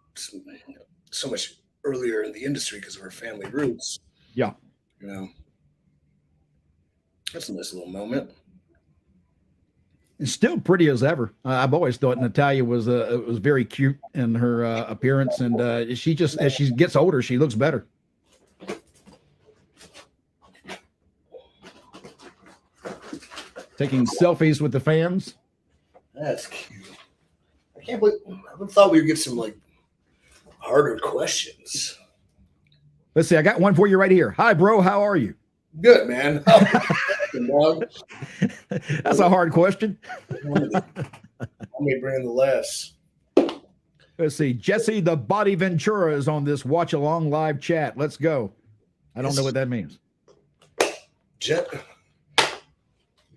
so much earlier in the industry because of her family roots. Yeah. That's a nice little moment. And still pretty as ever. I've always thought Natalya was very cute in her appearance, and she just, as she gets older, she looks better. Taking selfies with the fans. That's cute. I can't believe I thought we would get some harder questions. Let's see. I got one for you right here. Hi, bro. How are you? Good, man. That's a hard question. Let me bring in the last. Let's see. Jesse the Body Ventura is on this watch along live chat. Let's go. I don't know what that means.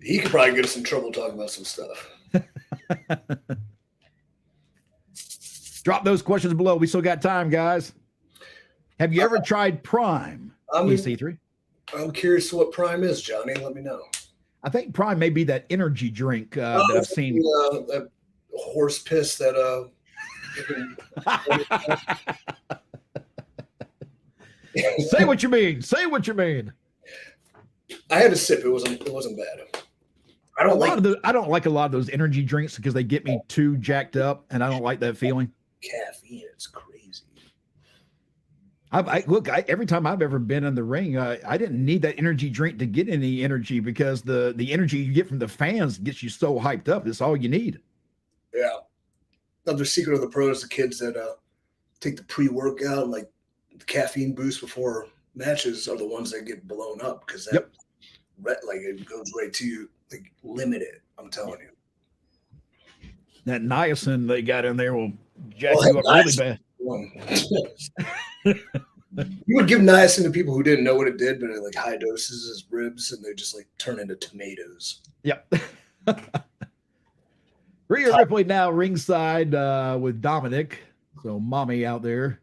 He could probably get us in trouble talking about some stuff. Drop those questions below. We still got time, guys. Have you ever tried Prime, EC3? I'm curious what Prime is, Johnny. Let me know. I think Prime may be that energy drink that I've seen. That horse piss that Say what you mean. Say what you mean. I had a sip. It wasn't bad. I don't like a lot of those energy drinks because they get me too jacked up, and I don't like that feeling. Caffeine, it's crazy. Every time I've ever been in the ring, I didn't need that energy drink to get any energy, because the energy you get from the fans gets you so hyped up. It's all you need. Yeah. Another secret of the pros, the kids that take the pre-workout, like the caffeine boost before matches, are the ones that get blown up, because that it goes right to you, limit it. I'm telling you. That niacin they got in there will jack you up really bad. You would give niacin to people who didn't know what it did, but at high doses as ribs, and they just turn into tomatoes. Yep. Rhea Ripley now ringside with Dominic. So mommy out there.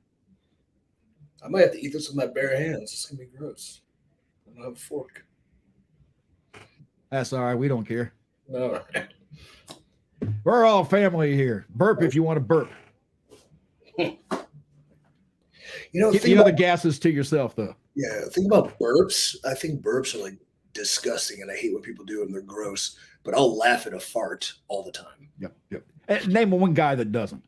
I might have to eat this with my bare hands. It's gonna be gross. I don't have a fork. That's all right. We don't care. All right. We're all family here. Burp if you want to burp. Keep the other gases to yourself, though. Yeah, think about burps. I think burps are disgusting, and I hate when people do them. They're gross. But I'll laugh at a fart all the time. Yep. And name one guy that doesn't.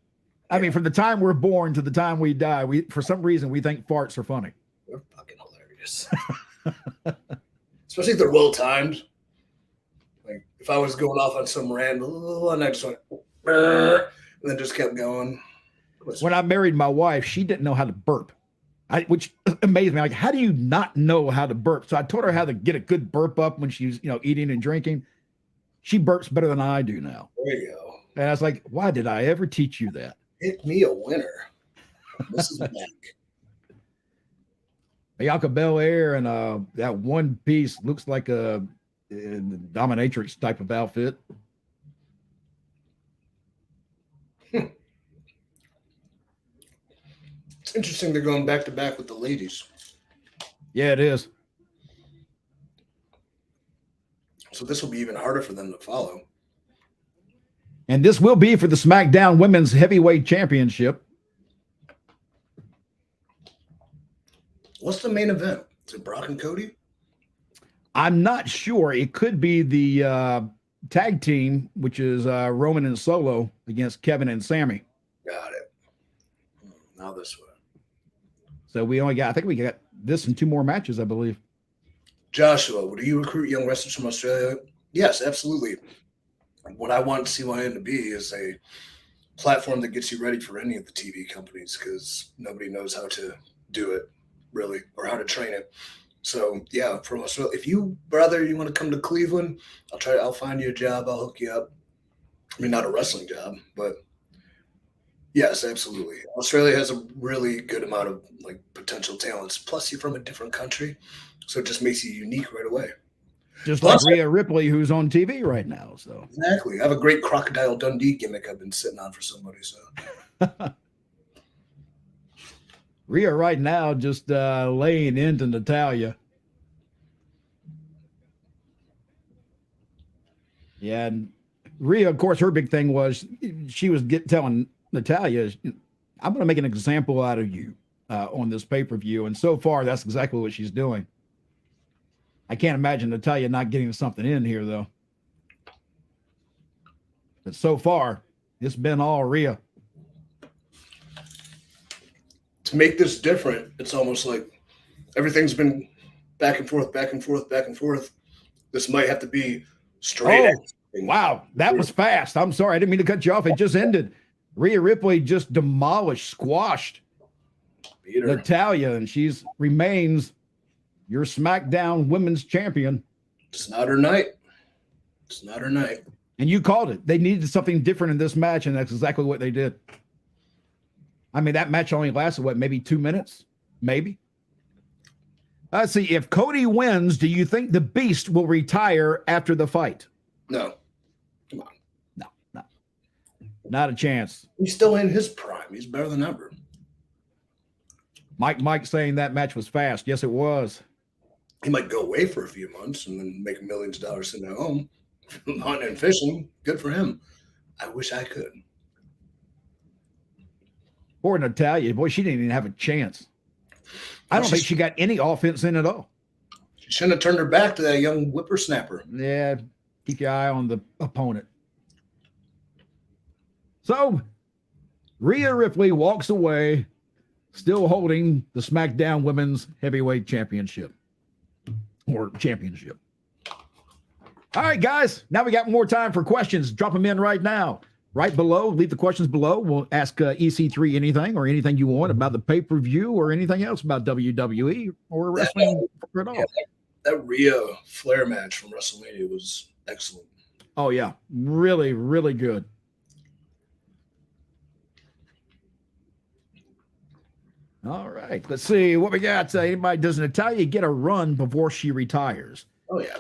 I mean, from the time we're born to the time we die, for some reason we think farts are funny. They're fucking hilarious. Especially if they're well timed. If I was going off on some rant, and I just went, and then just kept going. When I married my wife, she didn't know how to burp, which amazed me. How do you not know how to burp? So I taught her how to get a good burp up when she's, eating and drinking. She burps better than I do now. There you go. And I was like, why did I ever teach you that? Hit me a winner. This is back. Bianca Bel-Air and that one piece looks like a dominatrix type of outfit. It's interesting they're going back to back with the ladies. Yeah, it is. So this will be even harder for them to follow. And this will be for the SmackDown Women's Heavyweight Championship. What's the main event? Is it Brock and Cody? I'm not sure. It could be the tag team, which is Roman and Solo against Kevin and Sami. Got it. Now this way. So I think we got this and 2 more matches, I believe. Joshua, do you recruit young wrestlers from Australia? Yes, absolutely. What I want CYN to be is a platform that gets you ready for any of the TV companies, because nobody knows how to do it really, or how to train it. So yeah, from Australia, if you want to come to Cleveland, I'll find you a job. I'll hook you up. I mean, not a wrestling job, but yes, absolutely. Australia has a really good amount of potential talents. Plus, you're from a different country, so it just makes you unique right away. Just like Rhea Ripley, who's on TV right now. So exactly, I have a great Crocodile Dundee gimmick I've been sitting on for somebody. So Rhea right now just laying into Natalya. Yeah, and Rhea, of course, her big thing was she was telling Natalya, I'm going to make an example out of you on this pay-per-view. And so far, that's exactly what she's doing. I can't imagine Natalya not getting something in here, though. But so far, it's been all Rhea. To make this different, it's almost like everything's been back and forth, back and forth, back and forth. This might have to be straight. Wow, that was fast. I'm sorry, I didn't mean to cut you off. It just ended. Rhea Ripley just squashed Natalya, and remains your SmackDown Women's Champion. It's not her night. It's not her night. And you called it. They needed something different in this match, and that's exactly what they did. I mean, that match only lasted, maybe 2 minutes? Maybe. Let's see. If Cody wins, do you think the Beast will retire after the fight? No. Come on. No. Not a chance. He's still in his prime. He's better than ever. Mike saying that match was fast. Yes, it was. He might go away for a few months and then make millions of dollars sitting at home, hunting and fishing. Good for him. I wish I could. Poor Natalya. Boy, she didn't even have a chance. I don't think she got any offense in at all. She shouldn't have turned her back to that young whippersnapper. Yeah, keep your eye on the opponent. So, Rhea Ripley walks away, still holding the SmackDown Women's Heavyweight Championship. Or championship. All right, guys. Now we got more time for questions. Drop them in right now. Right below. Leave the questions below. We'll ask EC3 anything or anything you want about the pay-per-view or anything else about WWE or wrestling at all. Yeah, that Rhea Flair match from WrestleMania was excellent. Oh, yeah. Really, really good. All right. Let's see what we got. Does Natalya get a run before she retires? Oh, yeah.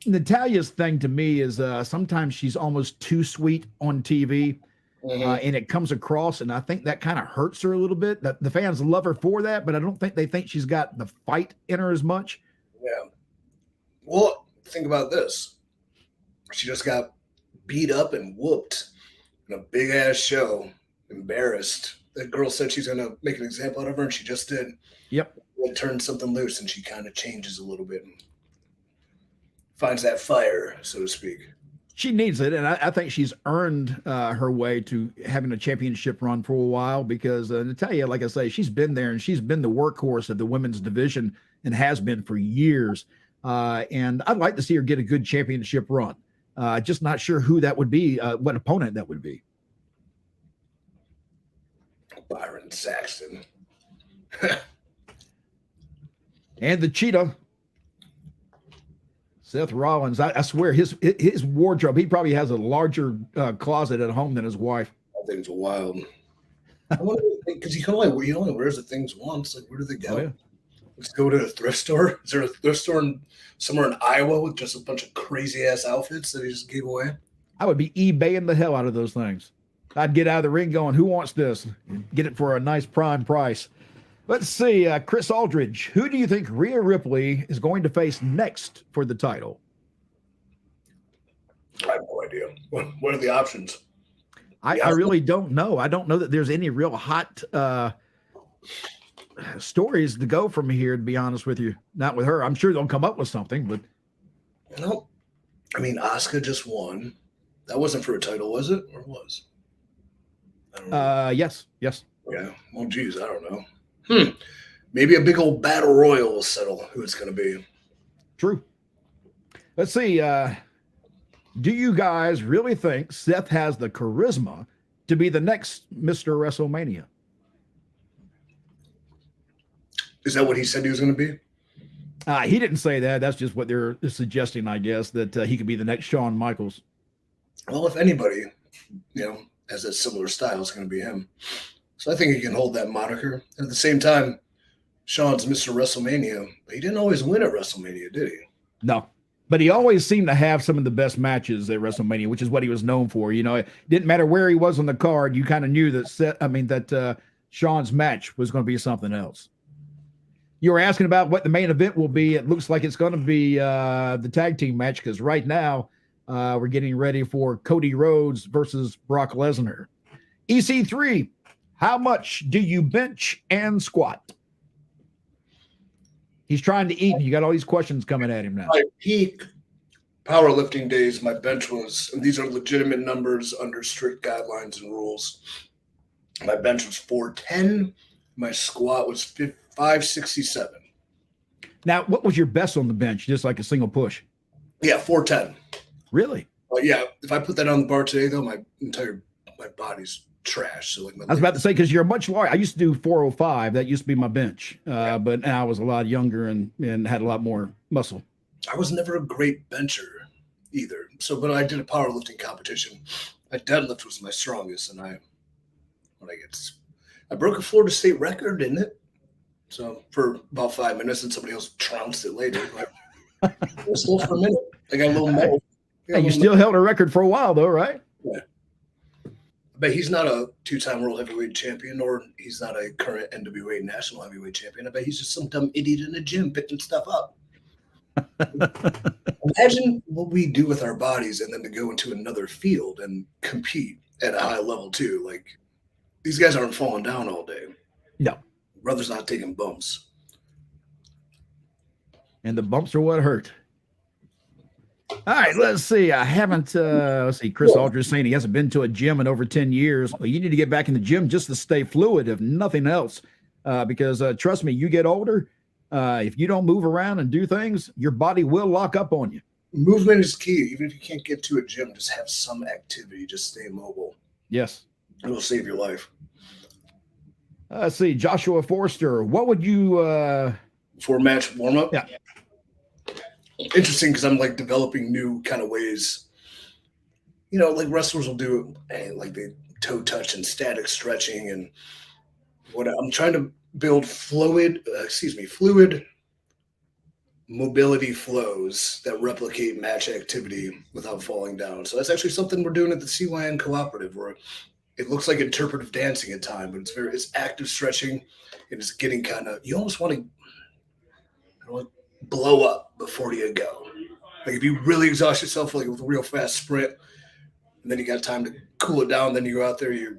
Natalya's thing to me is sometimes she's almost too sweet on TV, and it comes across, and I think that kind of hurts her a little bit. The fans love her for that, but I don't think they think she's got the fight in her as much. Yeah. Well, think about this. She just got beat up and whooped in a big-ass show, embarrassed. That girl said she's going to make an example out of her, and she just did. Yep. It turned something loose, and she kind of changes a little bit and finds that fire, so to speak. She needs it, and I think she's earned her way to having a championship run for a while because Natalya, like I say, she's been there, and she's been the workhorse of the women's division and has been for years. And I'd like to see her get a good championship run. Just not sure who that would be, what opponent that would be. Byron Saxton. And the cheetah, Seth Rollins. I swear his wardrobe, he probably has a larger closet at home than his wife. That thing's wild. I wonder, because he only wears the things once. Like, where do they go? Oh, yeah. Let's go to a thrift store. Is there a thrift store somewhere in Iowa with just a bunch of crazy ass outfits that he just gave away? I would be eBaying the hell out of those things. I'd get out of the ring going, who wants this? Get it for a nice prime price. Let's see, Chris Aldridge. Who do you think Rhea Ripley is going to face next for the title? I have no idea. What are the options? I really don't know. I don't know that there's any real hot stories to go from here, to be honest with you. Not with her. I'm sure they'll come up with something, but I mean, Asuka just won. That wasn't for a title, was it? Or was? I don't know. Yes. Yeah. Well, geez, I don't know. Maybe a big old battle royal will settle who it's going to be. True. Let's see. Do you guys really think Seth has the charisma to be the next Mr. WrestleMania? Is that what he said he was going to be? He didn't say that. That's just what they're suggesting, I guess, that he could be the next Shawn Michaels. Well, if anybody, has a similar style, it's going to be him. So I think he can hold that moniker. And at the same time, Shawn's Mr. WrestleMania, but he didn't always win at WrestleMania, did he? No. But he always seemed to have some of the best matches at WrestleMania, which is what he was known for. It didn't matter where he was on the card. You kind of knew that Shawn's match was going to be something else. You were asking about what the main event will be. It looks like it's going to be the tag team match, because right now we're getting ready for Cody Rhodes versus Brock Lesnar. EC3, how much do you bench and squat? He's trying to eat, and you got all these questions coming at him now. My peak powerlifting days, my bench was, and these are legitimate numbers under strict guidelines and rules. My bench was 410. My squat was 567. Now, what was your best on the bench? Just like a single push? Yeah, 410. Really? Yeah. If I put that on the bar today, though, my body's trash. So I was about to say, because you're much larger. I used to do 405. That used to be my bench. But now I was a lot younger and had a lot more muscle. I was never a great bencher either. So, but I did a powerlifting competition. My deadlift was my strongest, and I broke a Florida State record, didn't it? So for about 5 minutes, and somebody else trounced it later. But it was still for a minute. I got a little medal. Hey, you still held a record for a while, though, right? Yeah. But he's not a two-time world heavyweight champion, or he's not a current NWA national heavyweight champion. I bet he's just some dumb idiot in a gym picking stuff up. Imagine what we do with our bodies, and then to go into another field and compete at a high level too. Like, these guys aren't falling down all day. No. Brother's not taking bumps. And the bumps are what hurt. All right, let's see. I haven't, Chris Aldridge saying he hasn't been to a gym in over 10 years. Well, you need to get back in the gym just to stay fluid, if nothing else. Because trust me, you get older, if you don't move around and do things, your body will lock up on you. Movement is key. Even if you can't get to a gym, just have some activity. Just stay mobile. Yes. It will save your life. Let's see. Joshua Forster, what would you... Before match warm-up? Yeah. Interesting, because I'm like developing new kind of ways. Like wrestlers will do like the toe touch and static stretching, and what I'm trying to build fluid mobility flows that replicate match activity without falling down. So that's actually something we're doing at the Cyn Cooperative, where it looks like interpretive dancing at time, but it's active stretching, and it's getting kind of, you almost want to blow up before you go. Like if you really exhaust yourself like with a real fast sprint, and then you got time to cool it down, then you go out there, you're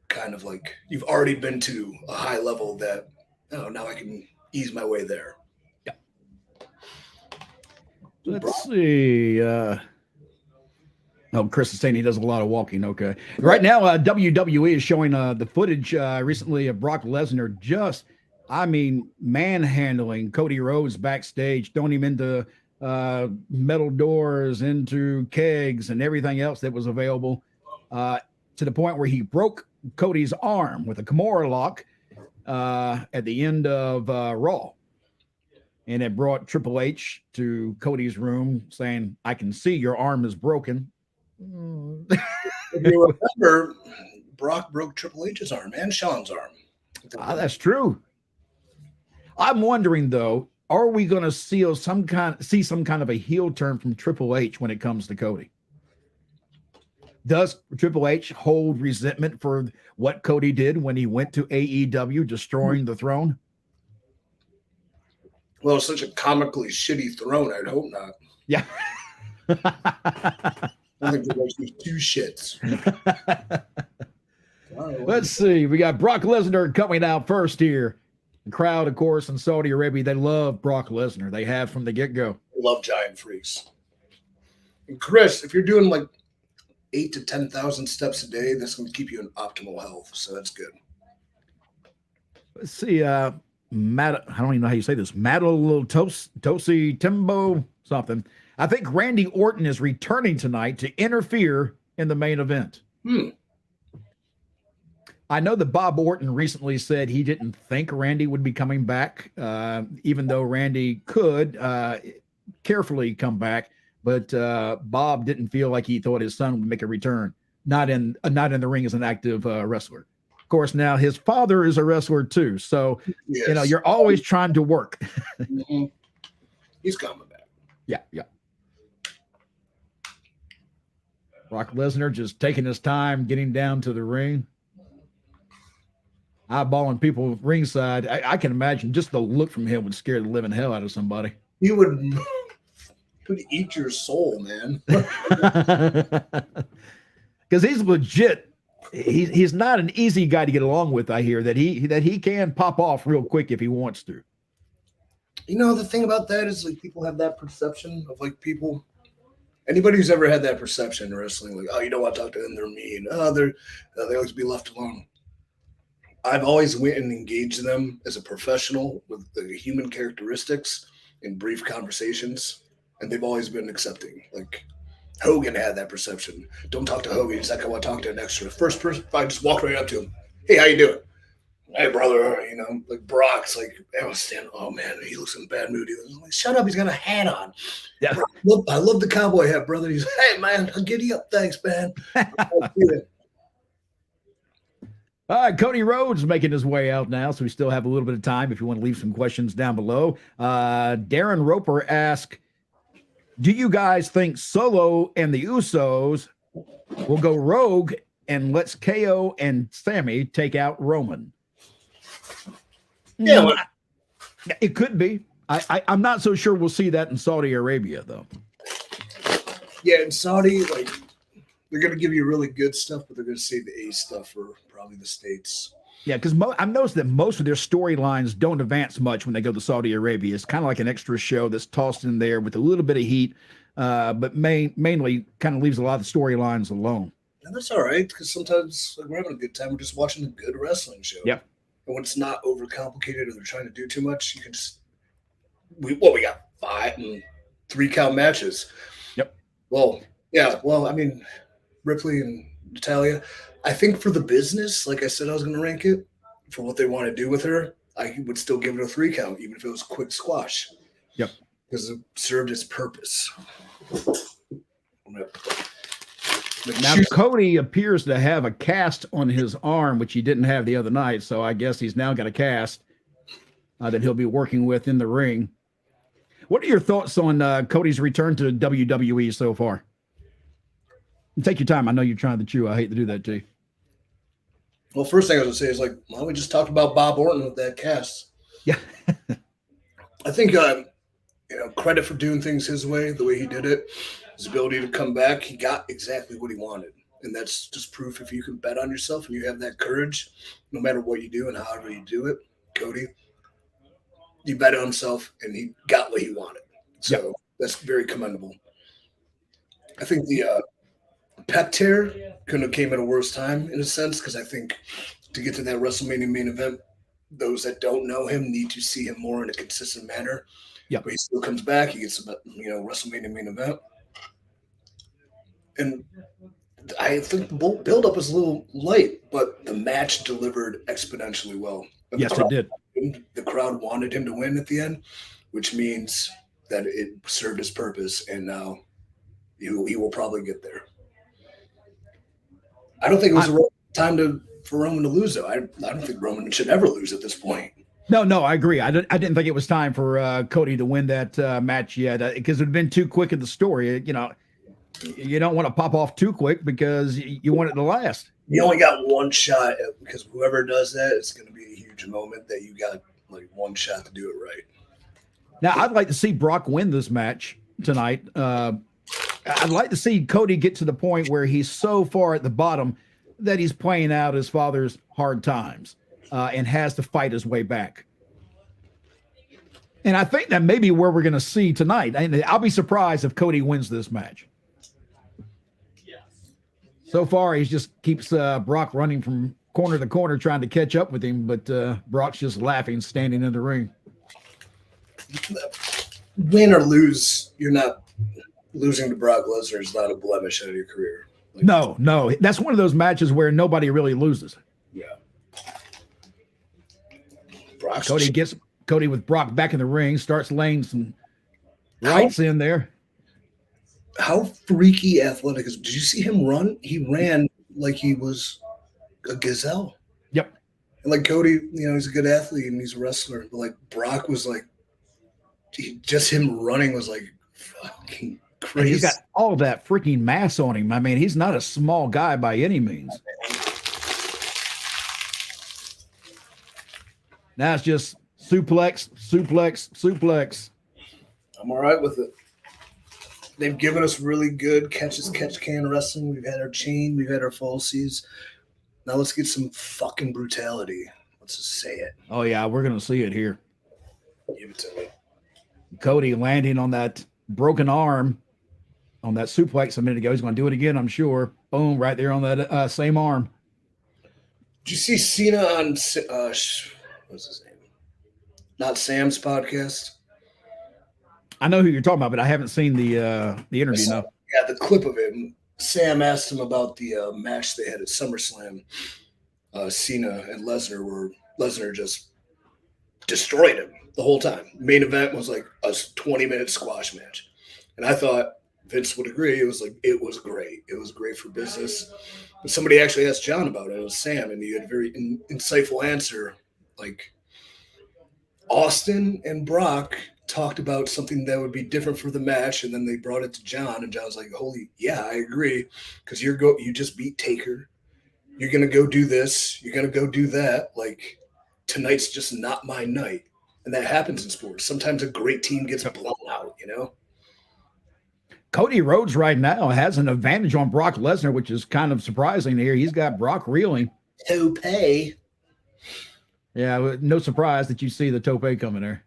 kind of like you've already been to a high level that now I can ease my way there. Yeah. Let's see. Chris is saying he does a lot of walking. Okay. Right now, WWE is showing the footage recently of Brock Lesnar manhandling Cody Rhodes backstage, throwing him into metal doors, into kegs, and everything else that was available, to the point where he broke Cody's arm with a Kimura lock at the end of Raw. And it brought Triple H to Cody's room saying, "I can see your arm is broken." If you remember, Brock broke Triple H's arm and Shawn's arm. That's true. I'm wondering though, are we going to see some kind of a heel turn from Triple H when it comes to Cody? Does Triple H hold resentment for what Cody did when he went to AEW, destroying the throne? Well, it's such a comically shitty throne. I'd hope not. Yeah. I think there's two shits. Let's see. We got Brock Lesnar coming out first here. The crowd, of course, in Saudi Arabia, they love Brock Lesnar. They have from the get-go. Love giant freaks. And Chris, if you're doing like 8,000 to 10,000 steps a day, that's going to keep you in optimal health. So that's good. Let's see. Matt, I don't even know how you say this. Tosi Timbo something. I think Randy Orton is returning tonight to interfere in the main event. I know that Bob Orton recently said he didn't think Randy would be coming back, even though Randy could carefully come back. But Bob didn't feel like he thought his son would make a return, not in the ring as an active wrestler. Of course, now his father is a wrestler too, so Yes. you know you're always trying to work. Mm-hmm. He's coming back. Yeah. Brock Lesnar just taking his time getting down to the ring, eyeballing people ringside. I can imagine just the look from him would scare the living hell out of somebody. He would eat your soul, man. Because he's legit. He's not an easy guy to get along with. I hear that he can pop off real quick if he wants to. You know, the thing about that is like people have that perception of like people. Anybody who's ever had that perception in wrestling, like, oh, you don't want to talk to them, they're mean. Oh, they always be left alone. I've always went and engaged them as a professional with the human characteristics in brief conversations, and they've always been accepting. Like Hogan had that perception. Don't talk to Hogan. He's like, I want to talk to an extra. First person, I just walked right up to him. Hey, how you doing? Hey, brother. You know, like Brock's like, I was standing. Oh man, he looks in a bad mood. He's like, shut up. He's got a hat on. Yeah. Bro, I love the cowboy hat, brother. He's like, hey man, I'll giddy up. Thanks, man. All right, Cody Rhodes making his way out now, so we still have a little bit of time if you want to leave some questions down below. Darren Roper asked, do you guys think Solo and the Usos will go rogue and let's KO and Sami take out Roman? Yeah, it could be. I'm not so sure we'll see that in Saudi Arabia, though. Yeah, in Saudi, like, they're going to give you really good stuff, but they're going to save the A stuff for probably the States. Yeah, because I've noticed that most of their storylines don't advance much when they go to Saudi Arabia. It's kind of like an extra show that's tossed in there with a little bit of heat, but mainly kind of leaves a lot of the storylines alone. And that's all right, because sometimes like, we're having a good time. We're just watching a good wrestling show. Yep. And when it's not overcomplicated or they're trying to do too much, you can just we got 5 and 3 count matches. Yep. Well, yeah. Well, I mean, Ripley and Natalya. I think for the business, like I said, I was going to rank it for what they want to do with her. I would still give it a 3 count, even if it was quick squash. Yep. Because it served its purpose. Now, Cody appears to have a cast on his arm, which he didn't have the other night. So I guess he's now got a cast that he'll be working with in the ring. What are your thoughts on Cody's return to WWE so far? Take your time. I know you're trying to chew. I hate to do that to you. Well, first thing I was going to say is like, well, we just talked about Bob Orton with that cast. Yeah. I think, credit for doing things his way, the way he did it, his ability to come back. He got exactly what he wanted. And that's just proof if you can bet on yourself and you have that courage, no matter what you do and however you do it, Cody, he bet on himself and he got what he wanted. So That's very commendable. I think the pec tear couldn't have came at a worse time in a sense, because I think to get to that WrestleMania main event, those that don't know him need to see him more in a consistent manner. Yeah, but he still comes back. He gets WrestleMania main event, and I think the build up was a little light, but the match delivered exponentially well. And yes, it did. The crowd wanted him to win at the end, which means that it served its purpose, and now he will probably get there. I don't think it was the right time for Roman to lose, though. I don't think Roman should ever lose at this point. No, I agree. I didn't think it was time for Cody to win that match yet, because it would have been too quick in the story. You don't want to pop off too quick because you want it to last. You only got one shot because whoever does that, it's going to be a huge moment that you got like one shot to do it right. Now, I'd like to see Brock win this match tonight. I'd like to see Cody get to the point where he's so far at the bottom that he's playing out his father's hard times and has to fight his way back. And I think that may be where we're going to see tonight. And I'll be surprised if Cody wins this match. So far, he just keeps Brock running from corner to corner trying to catch up with him, but Brock's just laughing, standing in the ring. Win or lose, you're not losing to Brock Lesnar is not a blemish out of your career. Like, no. That's one of those matches where nobody really loses. Yeah. Cody gets Cody with Brock back in the ring, starts laying some rights in there. How freaky athletic is? Did you see him run? He ran like he was a gazelle. Yep. And like Cody, he's a good athlete and he's a wrestler. But like Brock was like, just him running was like fucking crazy. And he's got all that freaking mass on him. I mean, he's not a small guy by any means. Now it's just suplex. I'm all right with it. They've given us really good catch-can wrestling. We've had our chain. We've had our falsies. Now let's get some fucking brutality. Let's just say it. Oh, yeah, we're going to see it here. Give it to me. Cody landing on that broken arm on that suplex a minute ago. He's going to do it again, I'm sure. Boom, right there on that same arm. Did you see Cena on, what's his name? Not Sam's podcast? I know who you're talking about, but I haven't seen the interview. No. Yeah, the clip of it. Sam asked him about the match they had at SummerSlam. Cena and Lesnar Lesnar just destroyed him the whole time. Main event was like a 20-minute squash match. And I thought Vince would agree. It was great. It was great for business. But somebody actually asked John about it. It was Sam, and he had a very insightful answer. Like, Austin and Brock talked about something that would be different for the match, and then they brought it to John, and John was like, yeah, I agree, because you just beat Taker. You're going to go do this. You're going to go do that. Like, tonight's just not my night. And that happens in sports. Sometimes a great team gets blown out, Cody Rhodes right now has an advantage on Brock Lesnar, which is kind of surprising here. He's got Brock reeling. Tope. Yeah, no surprise that you see the tope coming there.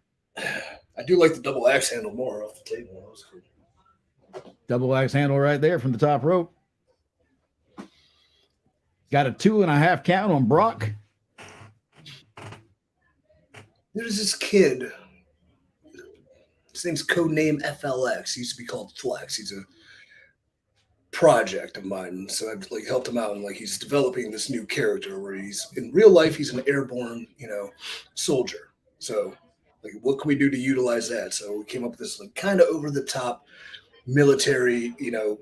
I do like the double axe handle more off the table. That was cool. Double axe handle right there from the top rope. Got a 2.5 count on Brock. There's this kid. His name's codename FLX. He used to be called Flex. He's a project of mine. So I've helped him out, and he's developing this new character where he's in real life, he's an airborne, soldier. So what can we do to utilize that? So we came up with this kind of over the top military,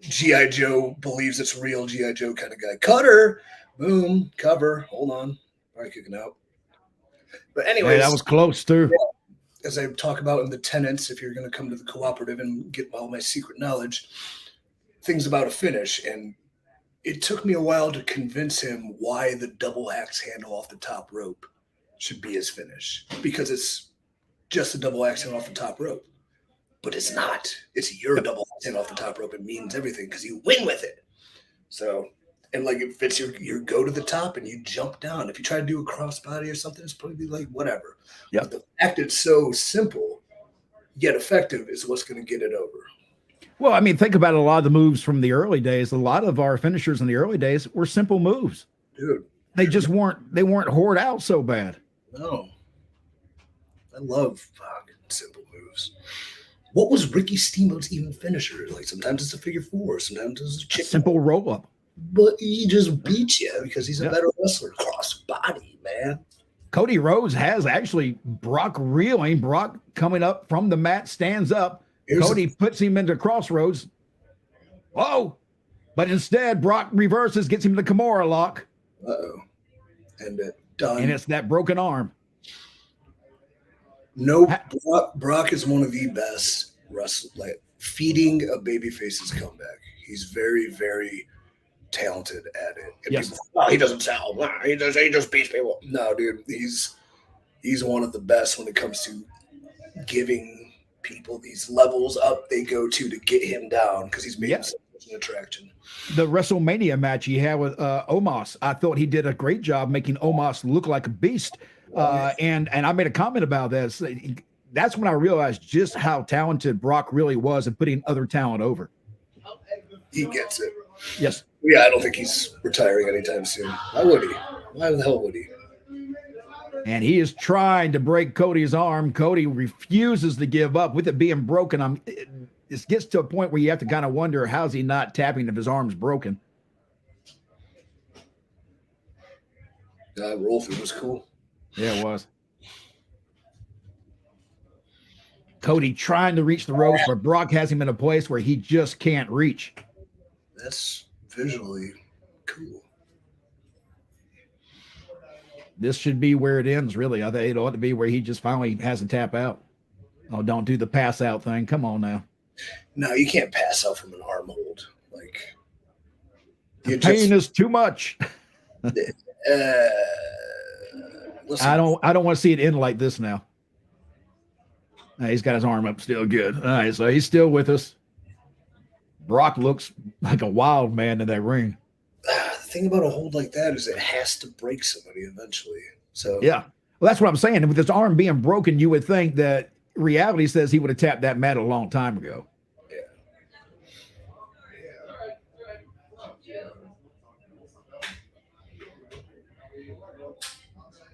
G.I. Joe believes it's real G.I. Joe kind of guy. Cutter, boom, cover. Hold on. Probably kicking out. But anyways, that was close too. As I talk about in the tenets, if you're going to come to the cooperative and get all my secret knowledge, things about a finish. And it took me a while to convince him why the double axe handle off the top rope should be his finish, because it's just a double axe handle off the top rope. But it's not. It's your double axe handle off the top rope. It means everything because you win with it. So, and if it's your go to the top and you jump down, if you try to do a crossbody or something, it's probably whatever. Yeah. But the fact it's so simple yet effective is what's going to get it over. Well, I mean, think about a lot of the moves from the early days. A lot of our finishers in the early days were simple moves. Dude. They just weren't whored out so bad. No. I love fucking simple moves. What was Ricky Steamboat's even finisher? Sometimes it's a figure four, sometimes it's a chicken. Simple roll up. But he just beats you because he's a better wrestler. Cross body, man. Cody Rhodes has actually Brock reeling. Brock coming up from the mat, stands up. Cody puts him into crossroads. Whoa. But instead, Brock reverses, gets him to the Kimura lock. Uh-oh. And done. And it's that broken arm. No, Brock is one of the best wrestlers, feeding a babyface's comeback. He's very, very talented at it. And Yes. people, he doesn't sell. He just beats people. No, dude, he's one of the best when it comes to giving people these levels up they go to get him down because he's made him such an attraction. The WrestleMania match he had with Omos, I thought he did a great job making Omos look like a beast. And I made a comment about this. That's when I realized just how talented Brock really was at putting other talent over. He gets it. Yes. Yeah, I don't think he's retiring anytime soon. Why would he? Why the hell would he? And he is trying to break Cody's arm. Cody refuses to give up. With it being broken, it gets to a point where you have to kind of wonder, how's he not tapping if his arm's broken? Roll through was cool. Yeah, it was. Cody trying to reach the ropes, but Brock has him in a place where he just can't reach. That's visually cool. This should be where it ends, really. I think it ought to be where he just finally has to tap out. Oh, don't do the pass out thing. Come on now. No, you can't pass out from an arm hold. Like, the pain is too much. Listen, I don't want to see it end like this now. He's got his arm up still good. All right, so he's still with us. Brock looks like a wild man in that ring. The thing about a hold like that is it has to break somebody eventually. So yeah, well, that's what I'm saying. And with his arm being broken, you would think that reality says he would have tapped that mat a long time ago. Yeah.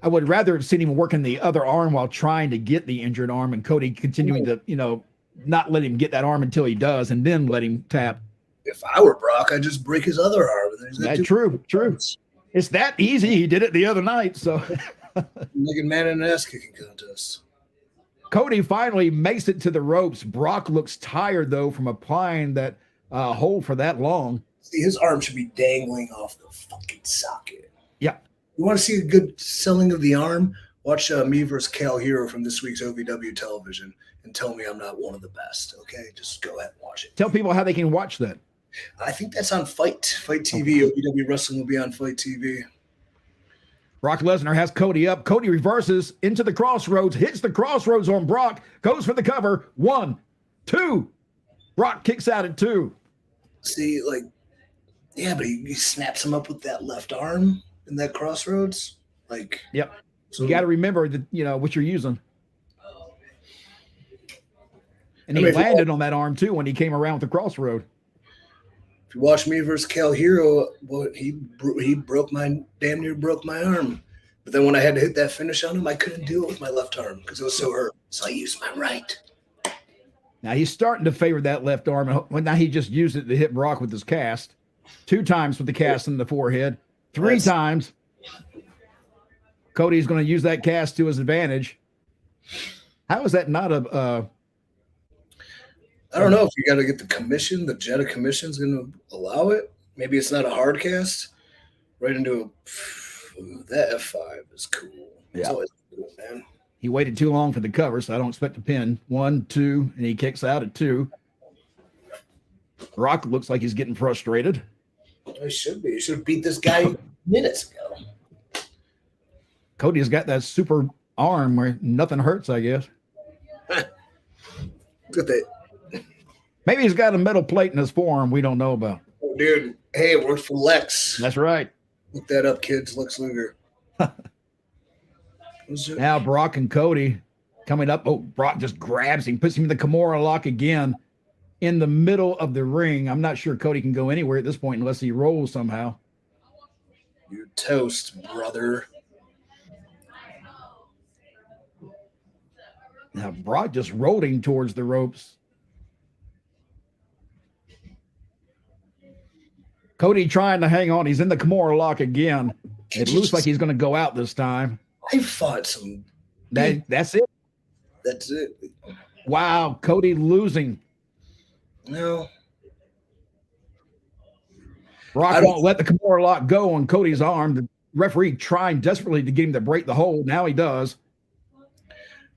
I would rather have seen him working the other arm while trying to get the injured arm, and Cody continuing to, not let him get that arm until he does, and then let him tap. If I were Brock, I'd just break his other arm. That's true. It's that easy. He did it the other night. So, making man in an ass kicking contest. Cody finally makes it to the ropes. Brock looks tired though from applying that hold for that long. See, his arm should be dangling off the fucking socket. Yeah. You want to see a good selling of the arm? Watch me versus Cal Hero from this week's OVW television and tell me I'm not one of the best. Okay, just go ahead and watch it. Tell people how they can watch that. I think that's on Fight TV. OVW Wrestling will be on Fight TV. Brock Lesnar has Cody up. Cody reverses into the crossroads, hits the crossroads on Brock, goes for the cover. 1, 2. Brock kicks out at 2. See, yeah, but he snaps him up with that left arm in that crossroads. Yep. So you got to remember that, what you're using. And he landed on that arm too when he came around with the crossroad. If you watch me versus Cal Hero, he damn near broke my arm. But then when I had to hit that finish on him, I couldn't do it with my left arm because it was so hurt. So I used my right. Now he's starting to favor that left arm. Now he just used it to hit Brock with his cast. 2 times with the cast in the forehead. 3 times. Cody's going to use that cast to his advantage. How is that not I don't know if you got to get the commission. The Jetta commission's going to allow it. Maybe it's not a hard cast. Right into that F5 is cool. Yeah. It's always cool, man. He waited too long for the cover, so I don't expect a pin. 1, 2, and he kicks out at 2. Brock looks like he's getting frustrated. He should be. He should have beat this guy minutes ago. Cody's got that super arm where nothing hurts, I guess. Look at that. Maybe he's got a metal plate in his forearm we don't know about. Oh, dude. Hey, it worked for Lex. That's right. Look that up, kids. Lex Luger. Now Brock and Cody coming up. Oh, Brock just grabs him, puts him in the Kimura lock again in the middle of the ring. I'm not sure Cody can go anywhere at this point unless he rolls somehow. You toast, brother. Now Brock just rolled him towards the ropes. Cody trying to hang on. He's in the Kimura lock again. It looks like he's going to go out this time. I fought some. That's it. That's it. Wow, Cody losing. No. Brock won't let the Kimura lock go on Cody's arm. The referee trying desperately to get him to break the hold. Now he does.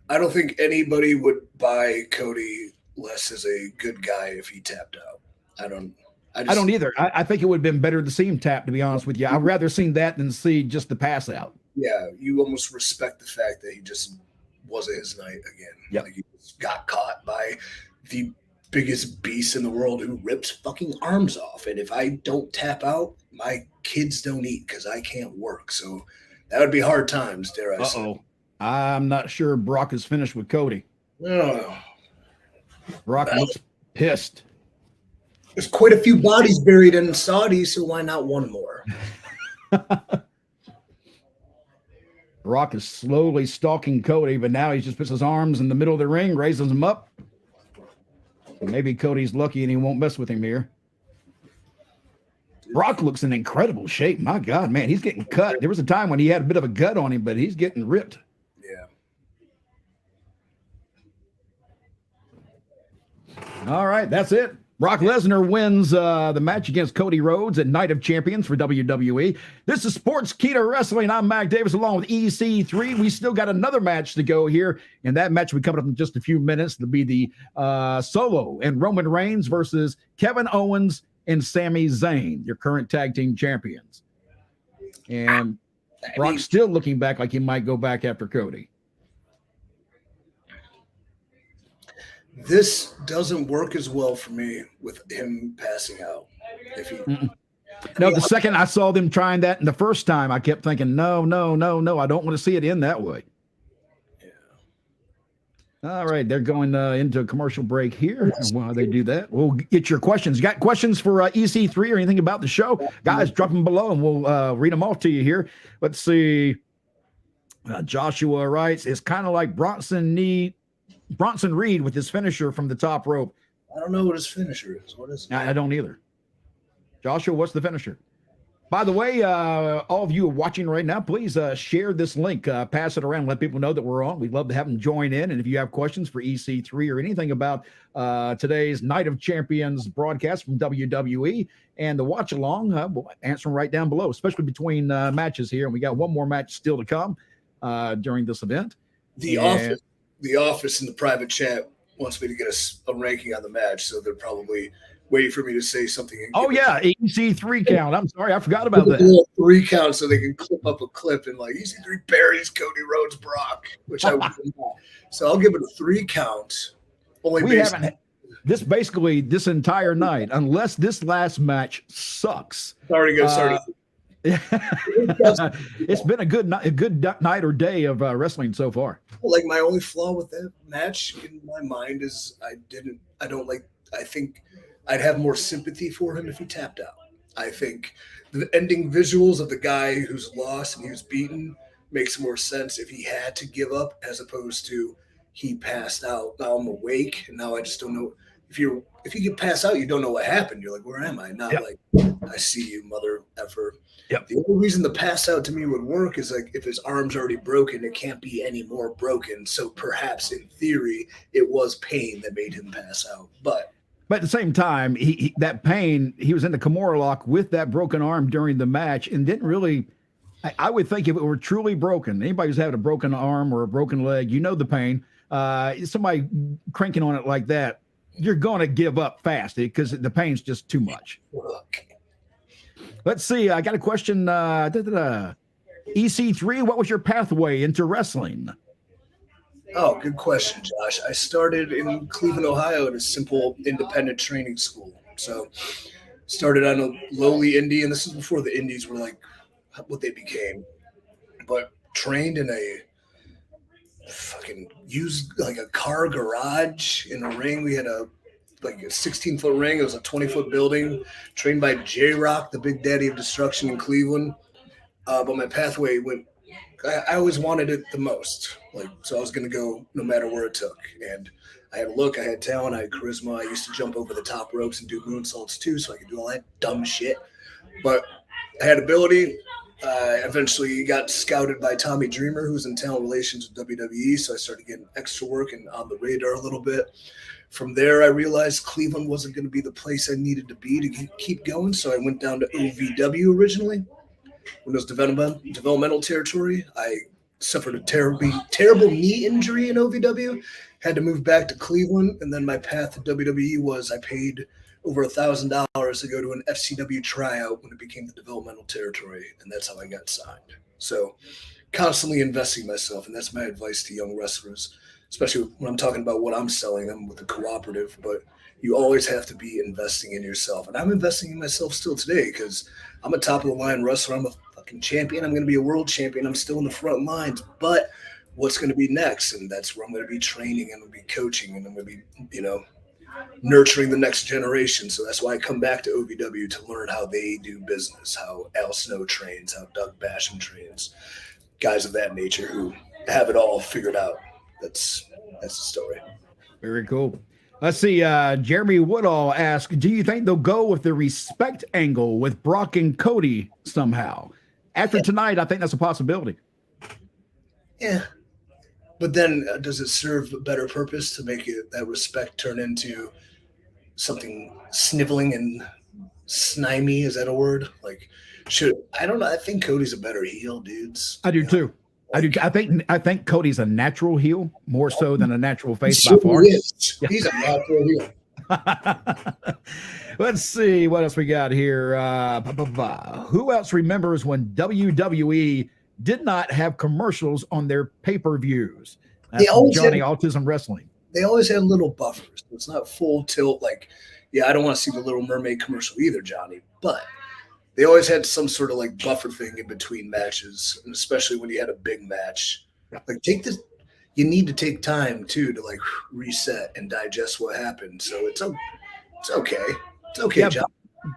I don't think anybody would buy Cody less as a good guy if he tapped out. I don't either. I think it would have been better to see him tap, to be honest with you. I'd rather seen that than see just the pass out. Yeah, you almost respect the fact that he just wasn't his night again. Yep. Like he just got caught by the biggest beast in the world who rips fucking arms off. And if I don't tap out, my kids don't eat because I can't work. So that would be hard times, dare I say. I'm not sure Brock is finished with Cody. Oh. Brock looks pissed. There's quite a few bodies buried in Saudi, so why not one more? Brock is slowly stalking Cody, but now he just puts his arms in the middle of the ring, raises them up. Maybe Cody's lucky and he won't mess with him here. Brock looks in incredible shape. My God, man, he's getting cut. There was a time when he had a bit of a gut on him, but he's getting ripped. Yeah. All right, that's it. Brock Lesnar wins the match against Cody Rhodes at Night of Champions for WWE. This is Sportskeeda Wrestling. I'm Mac Davis along with EC3. We still got another match to go here, and that match will be coming up in just a few minutes. It'll be the Solo and Roman Reigns versus Kevin Owens and Sami Zayn, your current tag team champions. And Brock's still looking back like he might go back after Cody. This doesn't work as well for me with him passing out. If he, No, the second I saw them trying that, and the first time I kept thinking, no, I don't want to see it end that way. Yeah. All right, they're going into a commercial break here. And while they do that, we'll get your questions. You got questions for EC3 or anything about the show? Guys, drop them below, and we'll read them off to you here. Let's see. Joshua writes, it's kind of like Bronson Reed with his finisher from the top rope. I don't know what his finisher is. What is it? I don't either. Joshua, what's the finisher? By the way, all of you watching right now, please share this link, pass it around, let people know that we're on. We'd love to have them join in. And if you have questions for EC3 or anything about today's Night of Champions broadcast from WWE and the watch along, we'll answer them right down below, especially between matches here. And we got one more match still to come during this event. The office in the private chat wants me to get a ranking on the match, so they're probably waiting for me to say something. Oh, yeah, EC3 count. I'm sorry, I forgot about that. 3 count so they can clip up a clip and like EC3 buries Cody Rhodes Brock, which I would not. So I'll give it a 3 count. We haven't basically this entire night, unless this last match sucks. Sorry to go. Sorry. It's been a good night or day of wrestling so far. Like my only flaw with that match in my mind is I think I'd have more sympathy for him if he tapped out. I think the ending visuals of the guy who's lost and he was beaten makes more sense if he had to give up as opposed to he passed out. Now I'm awake and now I just don't know. If you get passed out, you don't know what happened. You're like, where am I? Not like I see you, mother effer. Yep. The only reason the pass out to me would work is like if his arm's already broken, it can't be any more broken. So perhaps in theory, it was pain that made him pass out. But at the same time, that pain, he was in the Kimura lock with that broken arm during the match and didn't really. I would think if it were truly broken, anybody who's having a broken arm or a broken leg, you know the pain. Somebody cranking on it like that, you're going to give up fast because the pain's just too much. Let's see. I got a question. EC3, what was your pathway into wrestling? Oh, good question, Josh. I started in Cleveland, Ohio at a simple independent training school. So started on a lowly indie, and this is before the indies were like what they became. But trained in a fucking used like a car garage in a ring. We had a 16-foot ring. It was a 20-foot building. Trained by J-Rock, the Big Daddy of Destruction in Cleveland. But my pathway went. I always wanted it the most. So I was going to go no matter where it took. And I had a look. I had talent. I had charisma. I used to jump over the top ropes and do moonsaults too, so I could do all that dumb shit. But I had ability. Eventually got scouted by Tommy Dreamer, who's in talent relations with WWE. So I started getting extra work and on the radar a little bit. From there, I realized Cleveland wasn't going to be the place I needed to be to keep going. So I went down to OVW originally. When it was developmental territory, I suffered a terrible knee injury in OVW. Had to move back to Cleveland. And then my path to WWE was I paid over $1,000 to go to an FCW tryout when it became the developmental territory, and that's how I got signed. So constantly investing myself, and that's my advice to young wrestlers, especially when I'm talking about what I'm selling them with the cooperative. But you always have to be investing in yourself, and I'm investing in myself still today because I'm a top of the line wrestler. I'm a fucking champion. I'm going to be a world champion. I'm still in the front lines, but what's going to be next? And that's where I'm going to be training, and I'm going to be coaching, and I'm going to be, nurturing the next generation. So that's why I come back to OVW to learn how they do business, how Al Snow trains, how Doug Basham trains, guys of that nature who have it all figured out. That's the story. Very cool. Let's see. Jeremy Woodall asked, do you think they'll go with the respect angle with Brock and Cody somehow? After tonight, I think that's a possibility. Yeah. But then does it serve a better purpose to make that respect turn into something sniveling and snimy? Is that a word? Like, I don't know. I think Cody's a better heel, dudes. I do too. Like, I think Cody's a natural heel more so than a natural face he by far. is. Yeah. He's a natural heel. Let's see what else we got here. Who else remembers when WWE did not have commercials on their pay-per-views? That's Johnny Autism Wrestling. They always had little buffers. It's not full tilt. Like, yeah, I don't want to see the Little Mermaid commercial either, Johnny, but they always had some sort of like buffer thing in between matches, and especially when you had a big match. Yeah. Like, you need to take time too to like reset and digest what happened. So it's okay. It's okay, yeah, John.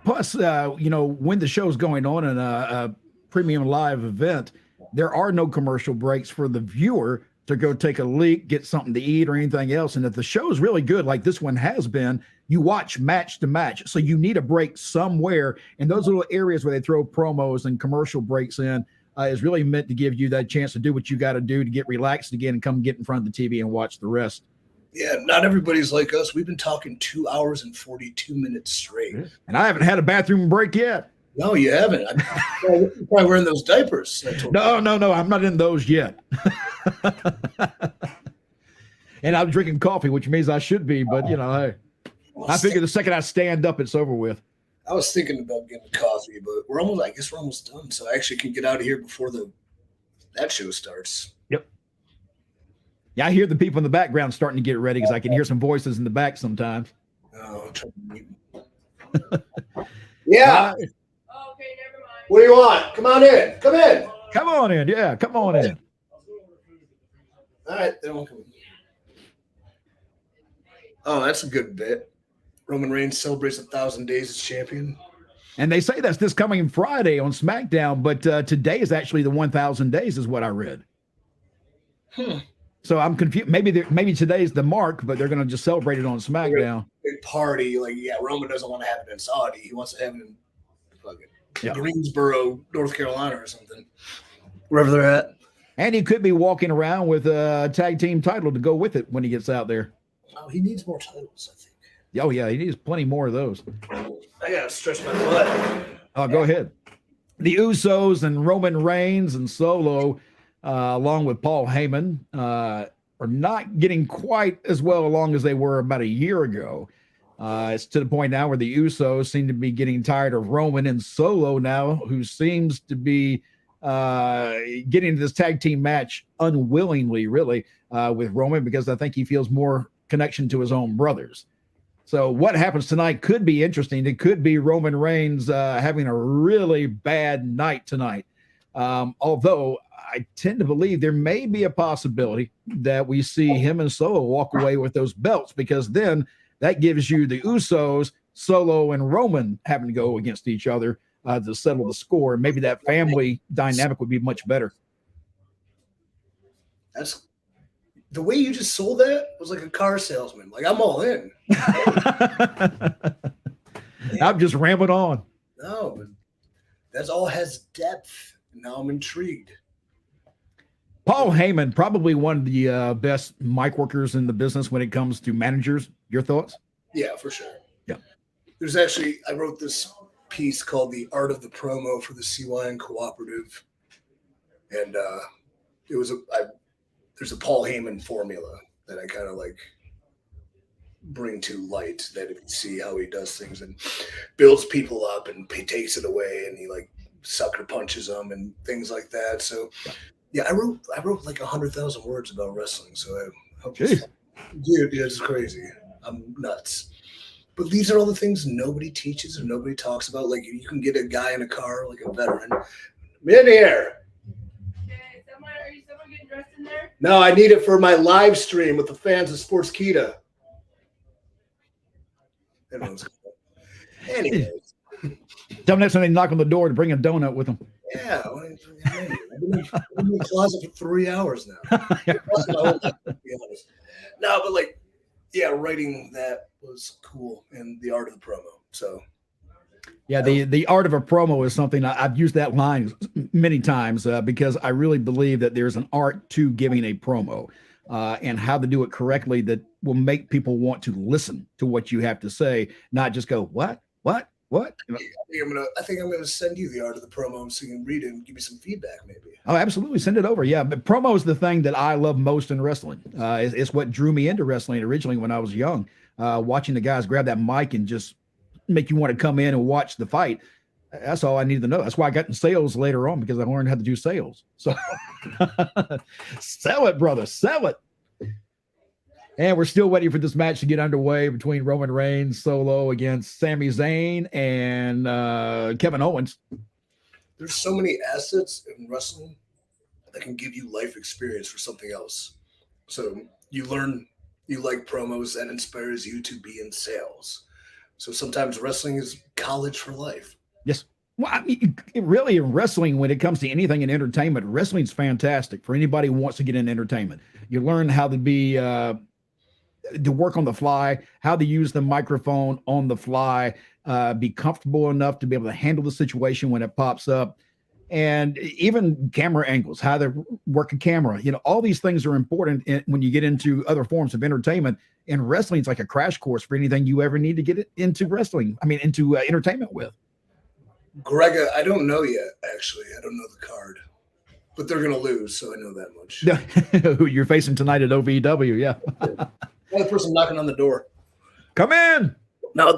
Plus, when the show's going on in a premium live event, there are no commercial breaks for the viewer to go take a leak, get something to eat or anything else. And if the show is really good, like this one has been, you watch match to match. So you need a break somewhere. And those little areas where they throw promos and commercial breaks in is really meant to give you that chance to do what you got to do to get relaxed again and come get in front of the TV and watch the rest. Yeah, not everybody's like us. We've been talking 2 hours and 42 minutes straight. And I haven't had a bathroom break yet. No, you haven't. You're probably wearing those diapers. No. I'm not in those yet. And I'm drinking coffee, which means I should be. But, hey, I figure the second I stand up, it's over with. I was thinking about getting coffee, but I guess we're almost done. So I actually can get out of here before that show starts. Yep. Yeah, I hear the people in the background starting to get ready because I can hear some voices in the back sometimes. Oh, I'm trying to mute. Yeah. Okay, never mind. What do you want? Come on in. Come in. Come on in. Yeah, come on in. All right. They don't come in. Oh, that's a good bit. Roman Reigns celebrates 1,000 days as champion. And they say that's this coming Friday on SmackDown, but today is actually the 1,000 days is what I read. So I'm confused. Maybe today's the mark, but they're going to just celebrate it on SmackDown. Big party. Like, yeah, Roman doesn't want to have it in Saudi. He wants to have it in Greensboro, North Carolina or something. Wherever they're at. And he could be walking around with a tag team title to go with it when he gets out there. Oh, he needs more titles, I think. Oh, yeah, he needs plenty more of those. I got to stretch my butt. Oh, go ahead. The Usos and Roman Reigns and Solo, along with Paul Heyman, are not getting quite as well along as they were about a year ago. It's to the point now where the Usos seem to be getting tired of Roman, and Solo now, who seems to be getting into this tag team match unwillingly, really, with Roman, because I think he feels more connection to his own brothers. So what happens tonight could be interesting. It could be Roman Reigns having a really bad night tonight. Although I tend to believe there may be a possibility that we see him and Solo walk away with those belts, because then that gives you the Usos, Solo, and Roman having to go against each other to settle the score. Maybe that family dynamic would be much better. That's the way you just sold that was like a car salesman. Like, I'm all in. I'm just rambling on. No, but that all has depth. Now I'm intrigued. Paul Heyman, probably one of the best mic workers in the business when it comes to managers. Your thoughts? Yeah, for sure. Yeah. I wrote this piece called The Art of the Promo for the Cyn Cooperative. And there's a Paul Heyman formula that I kind of like bring to light. That if you see how he does things and builds people up and he takes it away and he like sucker punches them and things like that. So yeah, I wrote like 100,000 words about wrestling. So I hope dude, it's crazy. I'm nuts. But these are all the things nobody teaches or nobody talks about. Like you can get a guy in a car, like a veteran. I'm in here. Okay, someone getting dressed in there? No, I need it for my live stream with the fans of Sportskeeda. Anyways. Tell them next time they knock on the door to bring a donut with them. Yeah, I've been in the closet for 3 hours now. To be honest. No, but like, yeah, writing that was cool and the art of the promo. So, yeah, the art of a promo is something I've used that line many times because I really believe that there's an art to giving a promo and how to do it correctly that will make people want to listen to what you have to say, not just go, what? I think I'm gonna send you the art of the promo so you can read it and give me some feedback, maybe. Oh, absolutely, send it over. Yeah, but promo is the thing that I love most in wrestling. It's what drew me into wrestling originally when I was young. Watching the guys grab that mic and just make you want to come in and watch the fight. That's all I needed to know. That's why I got in sales later on because I learned how to do sales. So sell it, brother, sell it. And we're still waiting for this match to get underway between Roman Reigns solo against Sami Zayn and Kevin Owens. There's so many assets in wrestling that can give you life experience for something else. So you learn, you like promos, that inspires you to be in sales. So sometimes wrestling is college for life. Yes. Well, I mean, really in wrestling, when it comes to anything in entertainment, wrestling's fantastic for anybody who wants to get into entertainment. You learn how to be to work on the fly, how to use the microphone on the fly, be comfortable enough to be able to handle the situation when it pops up, and even camera angles, how to work a camera. You know, all these things are important when you get into other forms of entertainment. And wrestling is like a crash course for anything you ever need to get into wrestling. I mean, into entertainment with. Greg, I don't know yet, actually. I don't know the card. But they're going to lose, so I know that much. Who you're facing tonight at OVW, yeah. Another person knocking on the door. Come in. Now,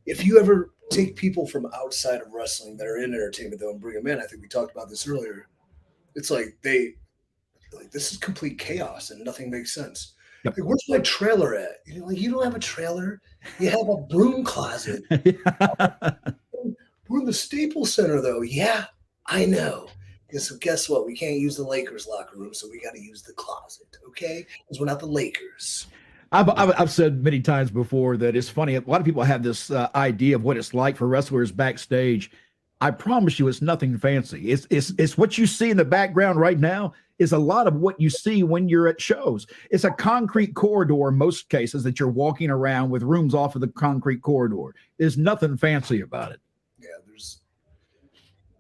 if you ever take people from outside of wrestling that are in entertainment, though, and bring them in, I think we talked about this earlier. It's like this is complete chaos and nothing makes sense. Yep. Like, where's my trailer at? You know, like, you don't have a trailer. You have a broom closet. We're in the Staples Center, though. Yeah, I know. So guess what? We can't use the Lakers locker room, so we got to use the closet, okay? Because we're not the Lakers. I've said many times before that it's funny. A lot of people have this idea of what it's like for wrestlers backstage. I promise you, it's nothing fancy. It's what you see in the background right now is a lot of what you see when you're at shows. It's a concrete corridor in most cases that you're walking around with rooms off of the concrete corridor. There's nothing fancy about it. Yeah,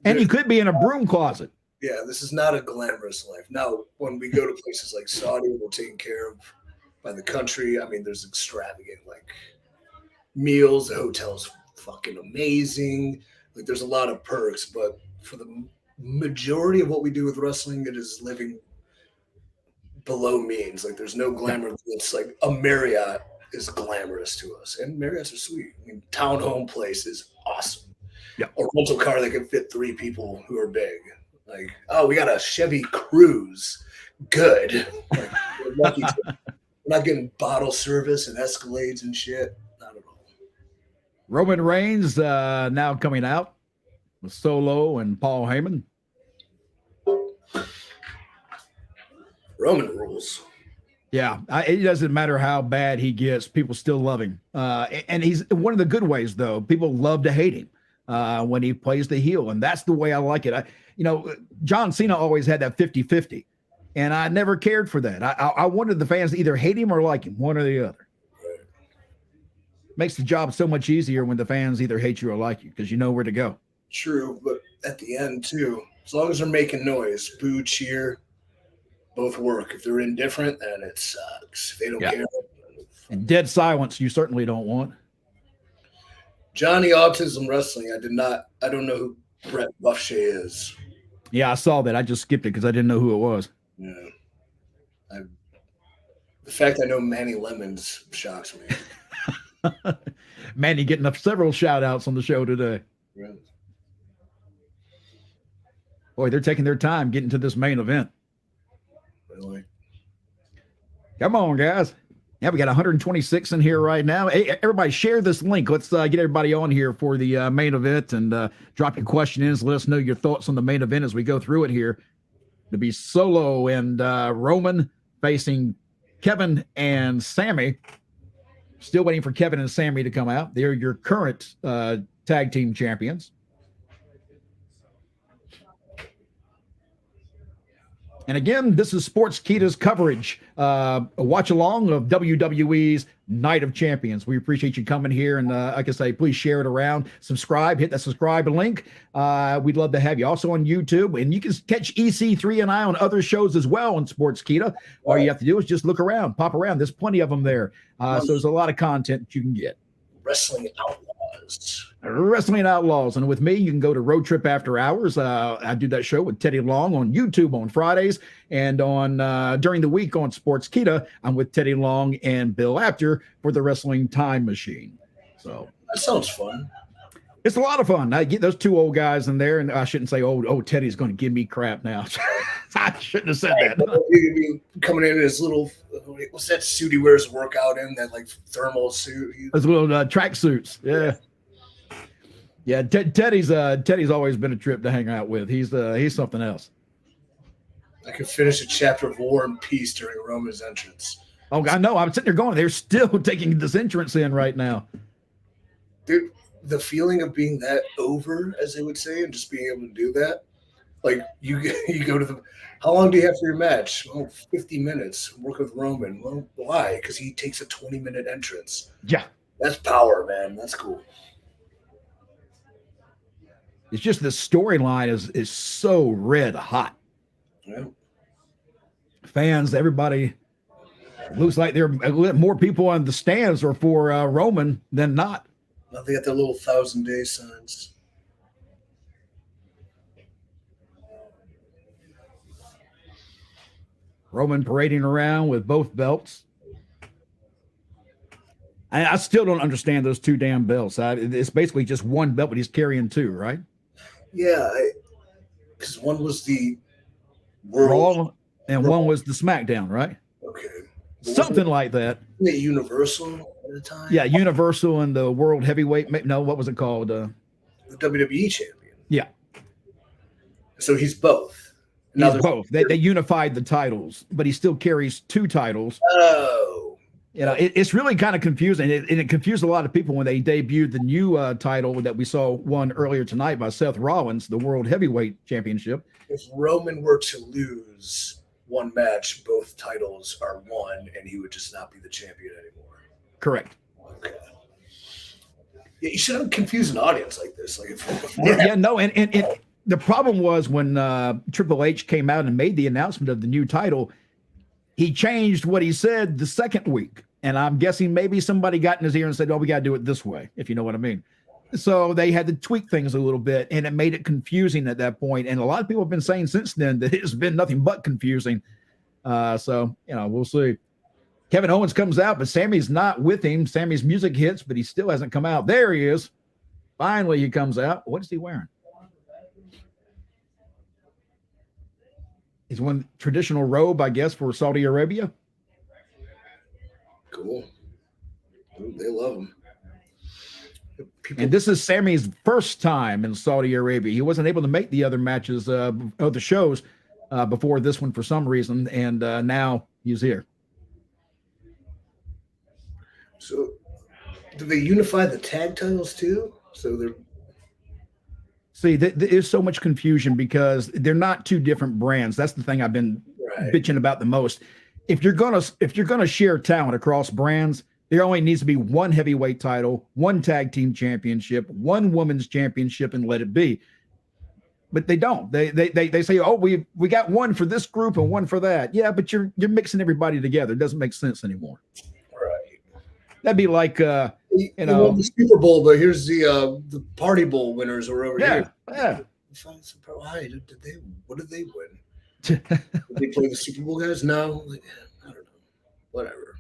and you could be in a broom closet. Yeah, this is not a glamorous life. Now, when we go to places like Saudi, we're taken care of by the country. I mean, there's extravagant like meals. The hotel's fucking amazing. Like, there's a lot of perks, but for the majority of what we do with wrestling, it is living below means. Like, there's no glamour. It's like a Marriott is glamorous to us, and Marriotts are sweet. I mean, townhome place is awesome. Yeah, a rental car that can fit 3 people who are big. Like, oh, we got a Chevy Cruze. Good. Like, we're lucky we're not getting bottle service and Escalades and shit. Not at all. Roman Reigns now coming out with Solo and Paul Heyman. Roman rules. Yeah, it doesn't matter how bad he gets. People still love him. And he's one of the good ways, though. People love to hate him when he plays the heel. And that's the way I like it. John Cena always had that 50-50. And I never cared for that. I wanted the fans to either hate him or like him, one or the other. Right. Makes the job so much easier when the fans either hate you or like you because you know where to go. True, but at the end, too, as long as they're making noise, boo, cheer, both work. If they're indifferent, then it sucks. If they don't care. And dead silence, you certainly don't want. Johnny Autism Wrestling, I don't know who Brett Buffshay is. Yeah, I saw that. I just skipped it because I didn't know who it was. Yeah. The fact I know Manny Lemons shocks me. Manny getting several shout outs on the show today. Really? Boy, they're taking their time getting to this main event. Really? Come on, guys. Yeah, we got 126 in here right now. Hey, everybody share this link. Let's get everybody on here for the main event and drop your question in. Let us know your thoughts on the main event as we go through it here. To be Solo and Roman facing Kevin and Sami. Still waiting for Kevin and Sami to come out. They're your current tag team champions. And again, this is Sportskeeda's coverage, a watch along of WWE's Night of Champions. We appreciate you coming here. And like I say, please share it around. Subscribe, hit that subscribe link. We'd love to have you also on YouTube. And you can catch EC3 and I on other shows as well on Sportskeeda. All you have to do is just look around, pop around. There's plenty of them there. So there's a lot of content that you can get. Wrestling Outlaws. Wrestling Outlaws. And with me, you can go to Road Trip After Hours. I do that show with Teddy Long on YouTube on Fridays, and on during the week on Sportskeeda, I'm with Teddy Long and Bill Apter for the Wrestling Time Machine. So that sounds fun. It's a lot of fun. I get those two old guys in there, and I shouldn't say, oh, Teddy's going to give me crap now. I shouldn't have said that. He'd be coming in his little, what's that suit he wears to work out in, that like thermal suit? Those little track suits. Yeah. Yeah, Teddy's always been a trip to hang out with. He's something else. I could finish a chapter of War and Peace during Roman's entrance. Oh, I know. I'm sitting there going, they're still taking this entrance in right now. Dude, the feeling of being that over, as they would say, and just being able to do that. Like, you go to the, how long do you have for your match? Oh, 50 minutes. Work with Roman. Well, why? Because he takes a 20-minute entrance. Yeah. That's power, man. That's cool. It's just the storyline is so red hot. Yeah. Fans, everybody, looks like there are more people on the stands or for Roman than not. Now they got their little 1,000-day signs. Roman parading around with both belts. I still don't understand those two damn belts. It's basically just one belt, but he's carrying two, right? Yeah, because one was the World Raw and Raw. one was the SmackDown, right? Okay. Something like that. The Universal at the time? Yeah, Universal and the World Heavyweight. No, what was it called? The WWE champion. Yeah. So he's both. He's both. They unified the titles, but he still carries two titles. Oh. You know, it's really kind of confusing. It confused a lot of people when they debuted the new title that we saw won earlier tonight by Seth Rollins, the World Heavyweight Championship. If Roman were to lose one match, both titles are won, and he would just not be the champion anymore. Correct. Okay. Yeah, you shouldn't confuse an audience like this. Like, and the problem was when Triple H came out and made the announcement of the new title, he changed what he said the second week. And I'm guessing maybe somebody got in his ear and said, oh, we got to do it this way, if you know what I mean. So they had to tweak things a little bit, and it made it confusing at that point. And a lot of people have been saying since then that it's been nothing but confusing. So, we'll see. Kevin Owens comes out, but Sami's not with him. Sami's music hits, but he still hasn't come out. There he is. Finally, he comes out. What is he wearing? He's one traditional robe, I guess, for Saudi Arabia. Cool. They love him. And this is Sami's first time in Saudi Arabia. He wasn't able to make the other matches of the shows before this one for some reason, and now he's here. So, do they unify the tag titles too? So they're. See, there's so much confusion because they're not two different brands. That's the thing I've been bitching about the most. If you're gonna share talent across brands, there only needs to be one heavyweight title, one tag team championship, one women's championship, and let it be. But they don't. They say, oh, we got one for this group and one for that. Yeah, but you're mixing everybody together. It doesn't make sense anymore. Right. That'd be like you know the Super Bowl, but here's the Party Bowl winners are over here. Yeah. Why what did they win? Did they play the Super Bowl guys? No, I don't know. Whatever.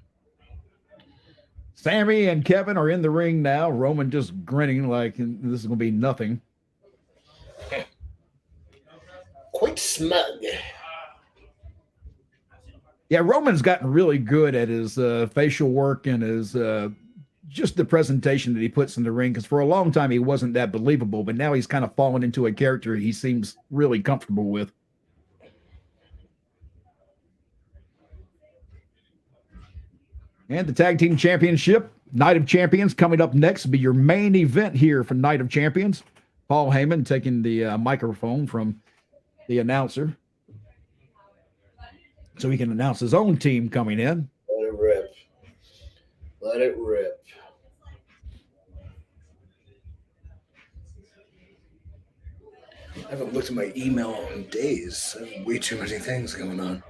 Sami and Kevin are in the ring now. Roman just grinning like this is going to be nothing. Quite smug. Yeah, Roman's gotten really good at his facial work and his just the presentation that he puts in the ring, because for a long time he wasn't that believable, but now he's kind of fallen into a character he seems really comfortable with. And the Tag Team Championship, Night of Champions, coming up next will be your main event here for Night of Champions. Paul Heyman taking the microphone from the announcer so he can announce his own team coming in. Let it rip. Let it rip. I haven't looked at my email in days. I have way too many things going on.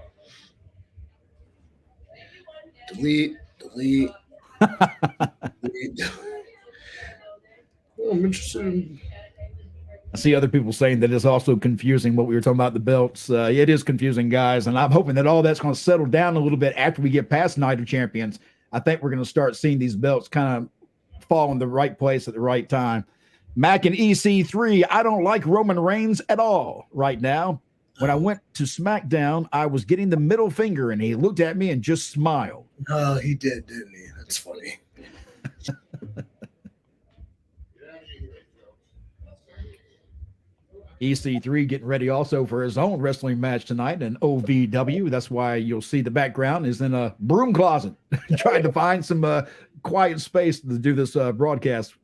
Delete. Delete. Oh, I'm interested in... I see other people saying that it's also confusing what we were talking about the belts. It is confusing, guys, and I'm hoping that all that's going to settle down a little bit after we get past Night of Champions. I think we're going to start seeing these belts kind of fall in the right place at the right time. Mac and EC3, I don't like Roman Reigns at all right now. When I went to SmackDown, I was getting the middle finger, and he looked at me and just smiled. Oh, he did, didn't he? That's funny. EC3 getting ready also for his own wrestling match tonight in OVW. That's why you'll see the background is in a broom closet, trying to find some quiet space to do this broadcast.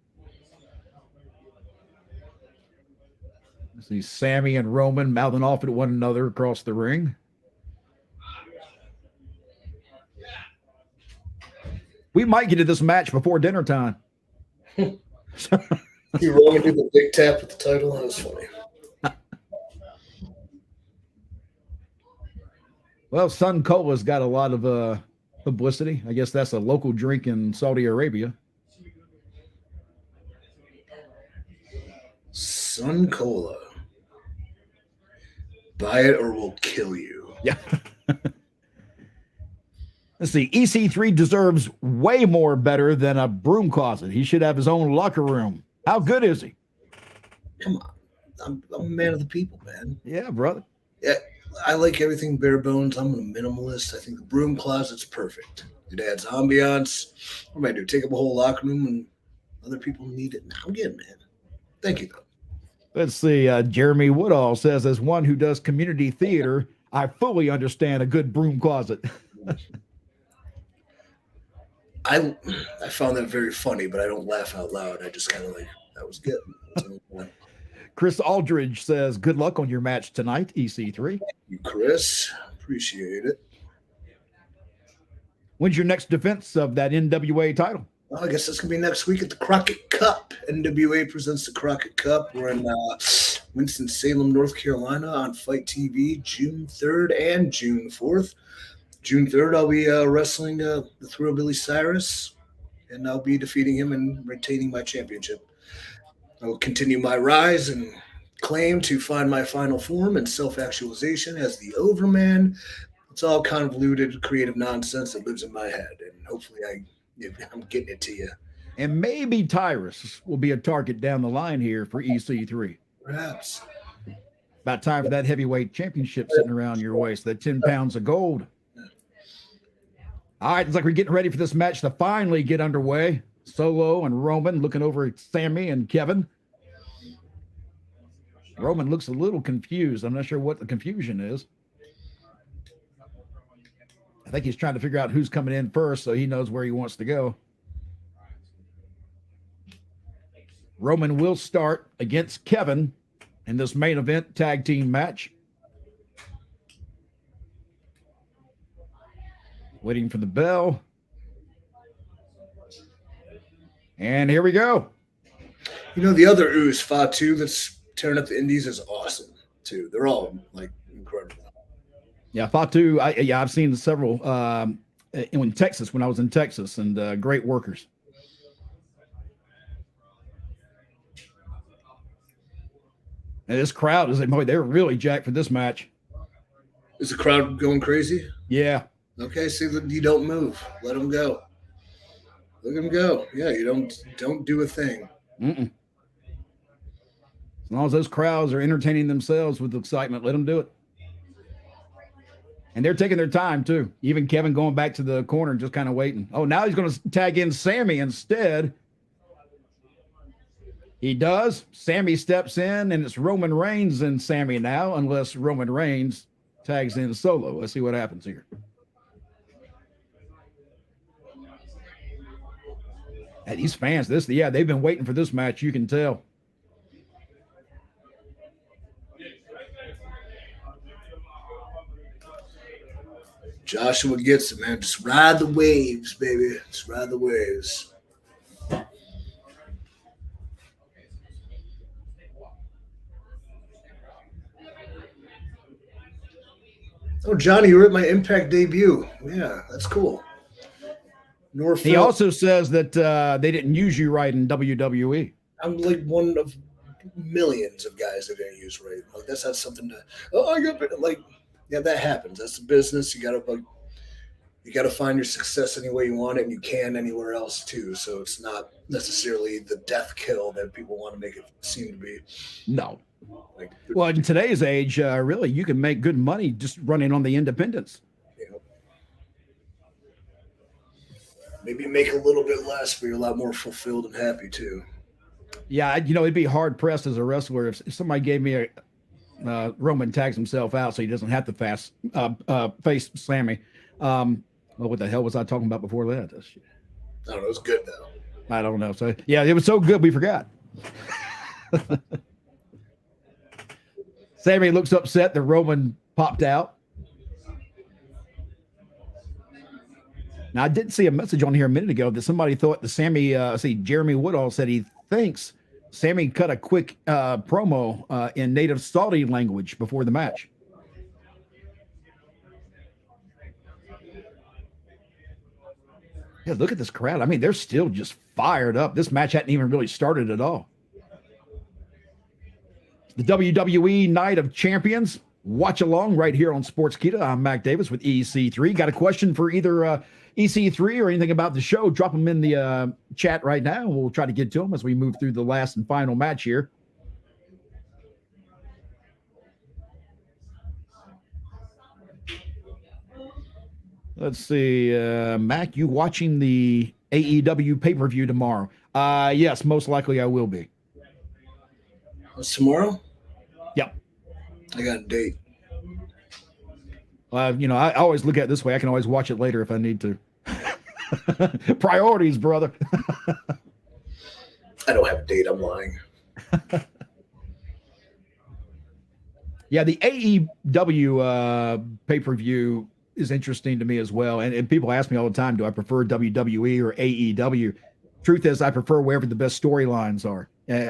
See Sami and Roman mouthing off at one another across the ring. We might get to this match before dinner time. You Roman did the big tap with the title. That was funny. Well, Cyn Co-op's got a lot of publicity. I guess that's a local drink in Saudi Arabia. Cyn Co-op. Buy it or we'll kill you. Yeah. Let's see. EC3 deserves way more better than a broom closet. He should have his own locker room. How good is he? Come on. I'm a man of the people, man. Yeah, brother. Yeah, I like everything bare bones. I'm a minimalist. I think the broom closet's perfect. It adds ambiance. What am I do? Take up a whole locker room and other people need it. Now I'm getting, man. Thank you, though. Let's see. Jeremy Woodall says, as one who does community theater, I fully understand a good broom closet. I found that very funny, but I don't laugh out loud. I just kind of like, that was good. Chris Aldridge says, good luck on your match tonight, EC3. Thank you, Chris. Appreciate it. When's your next defense of that NWA title? Well, I guess that's going to be next week at the Crockett Cup. NWA presents the Crockett Cup. We're in Winston-Salem, North Carolina on Fight TV, June 3rd and June 4th. June 3rd, I'll be wrestling the Thrillbilly Cyrus, and I'll be defeating him and retaining my championship. I will continue my rise and claim to find my final form and self-actualization as the Overman. It's all convoluted, creative nonsense that lives in my head, and hopefully I'm getting it to you. And maybe Tyrus will be a target down the line here for EC3. Perhaps. About time for that heavyweight championship sitting around your waist, that 10 pounds of gold. All right, it's like we're getting ready for this match to finally get underway. Solo and Roman looking over at Sami and Kevin. Roman looks a little confused. I'm not sure what the confusion is. I think he's trying to figure out who's coming in first so he knows where he wants to go. Roman will start against Kevin in this main event tag team match. Waiting for the bell. And here we go. You know, the other Ooze, Fatu, that's tearing up the indies is awesome, too. They're all, like, incredible. Yeah, Fatu, I've seen several in Texas when I was in Texas, and great workers. And this crowd is, boy, they're really jacked for this match. Is the crowd going crazy? Yeah. Okay, see that you don't move. Let him go. Let him go. Yeah, you don't do a thing. Mm-mm. As long as those crowds are entertaining themselves with excitement, let them do it. And they're taking their time too. Even Kevin going back to the corner and just kind of waiting. Oh, now he's going to tag in Sami instead. He does. Sami steps in, and it's Roman Reigns and Sami now, unless Roman Reigns tags in solo. Let's see what happens here. And these fans, they've been waiting for this match. You can tell. Joshua gets it, man. Just ride the waves, baby. Just ride the waves. Oh, Johnny, you were at my Impact debut. Yeah, that's cool. Norfolk. He also says that they didn't use you right in WWE. I'm like one of millions of guys that didn't use right. Like that's not something to. Oh, I got like. Yeah, that happens. That's the business. You gotta find your success any way you want it, and you can anywhere else too. So it's not necessarily the death kill that people want to make it seem to be. No. Well, in today's age, really, you can make good money just running on the independents. You know, maybe make a little bit less, but you're a lot more fulfilled and happy too. Yeah, it'd be hard pressed as a wrestler if somebody gave me a. Roman tags himself out so he doesn't have to face Sami. Well, what the hell was I talking about before that? I don't know. It was good though. I don't know. So yeah, it was so good we forgot. Sami looks upset that Roman popped out. Now I did see a message on here a minute ago that somebody thought the Sami. Jeremy Woodall said he thinks Sami cut a quick promo in native Saudi language before the match. Yeah, look at this crowd. I mean, they're still just fired up. This match hadn't even really started at all. The WWE Night of Champions. Watch along right here on Sportskeeda. I'm Mac Davis with EC3. Got a question for either EC3 or anything about the show? Drop them in the chat right now. We'll try to get to them as we move through the last and final match here. Let's see. Mac, you watching the AEW pay-per-view tomorrow? Yes, most likely I will be. What's tomorrow? Yep. I got a date. I always look at it this way. I can always watch it later if I need to. Priorities, brother. I don't have a date. I'm lying. Yeah, the AEW pay-per-view is interesting to me as well. And people ask me all the time, do I prefer WWE or AEW? Truth is, I prefer wherever the best storylines are,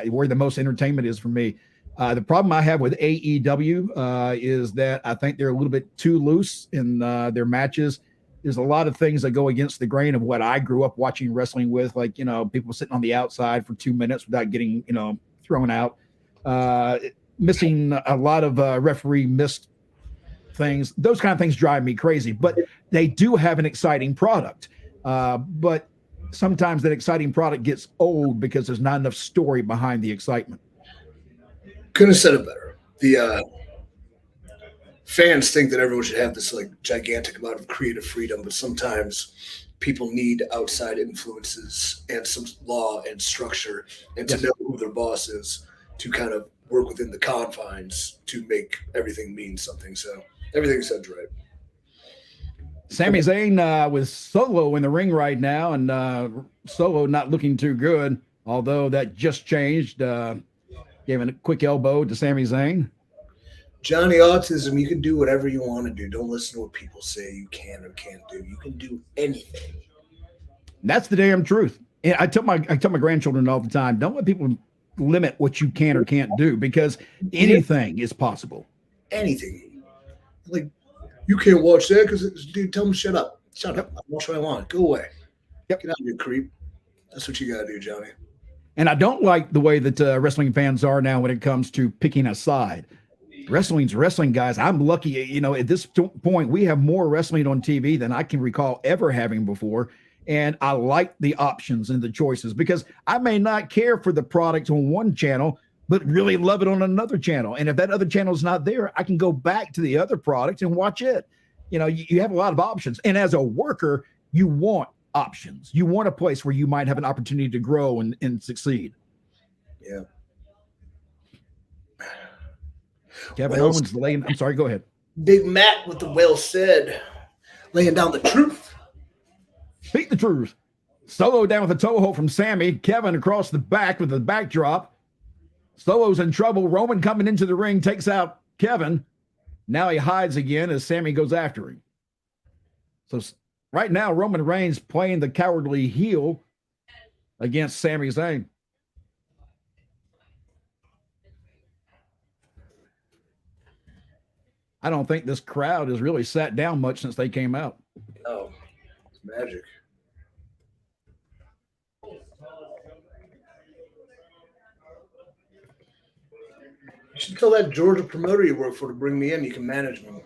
where the most entertainment is for me. The problem I have with AEW is that I think they're a little bit too loose in their matches. There's a lot of things that go against the grain of what I grew up watching wrestling with, like, people sitting on the outside for 2 minutes without getting, thrown out. Missing a lot of referee missed things. Those kind of things drive me crazy, but they do have an exciting product. But sometimes that exciting product gets old because there's not enough story behind the excitement. Couldn't have said it better. The fans think that everyone should have this like gigantic amount of creative freedom, but sometimes people need outside influences and some law and structure and to know who their boss is to kind of work within the confines to make everything mean something. So everything you said's right. Sami Zayn with Solo in the ring right now, and Solo not looking too good, although that just changed. Gave a quick elbow to Sami Zayn. Johnny Autism, you can do whatever you want to do. Don't listen to what people say you can or can't do. You can do anything. That's the damn truth. And I tell my grandchildren all the time, don't let people limit what you can or can't do, because anything is possible. Anything. Like, you can't watch that because, dude, tell them shut up. Shut up. I'll watch what I want. Go away. Get out of here, creep. That's what you got to do, Johnny. And I don't like the way that wrestling fans are now when it comes to picking a side. Wrestling's wrestling, guys. I'm lucky, you know, at this point, we have more wrestling on TV than I can recall ever having before. And I like the options and the choices because I may not care for the product on one channel, but really love it on another channel. And if that other channel is not there, I can go back to the other product and watch it. You know, you have a lot of options. And as a worker, you want options. You want a place where you might have an opportunity to grow and succeed. Yeah. Kevin Owens laying, I'm sorry, go ahead. Big Mac with the well said, laying down the truth. Speak the truth. Solo down with a toe hold from Sami. Kevin across the back with the backdrop. Solo's in trouble. Roman coming into the ring, takes out Kevin. Now he hides again as Sami goes after him. So right now, Roman Reigns playing the cowardly heel against Sami Zayn. I don't think this crowd has really sat down much since they came out. Oh, it's magic. You should tell that Georgia promoter you work for to bring me in. You can manage me.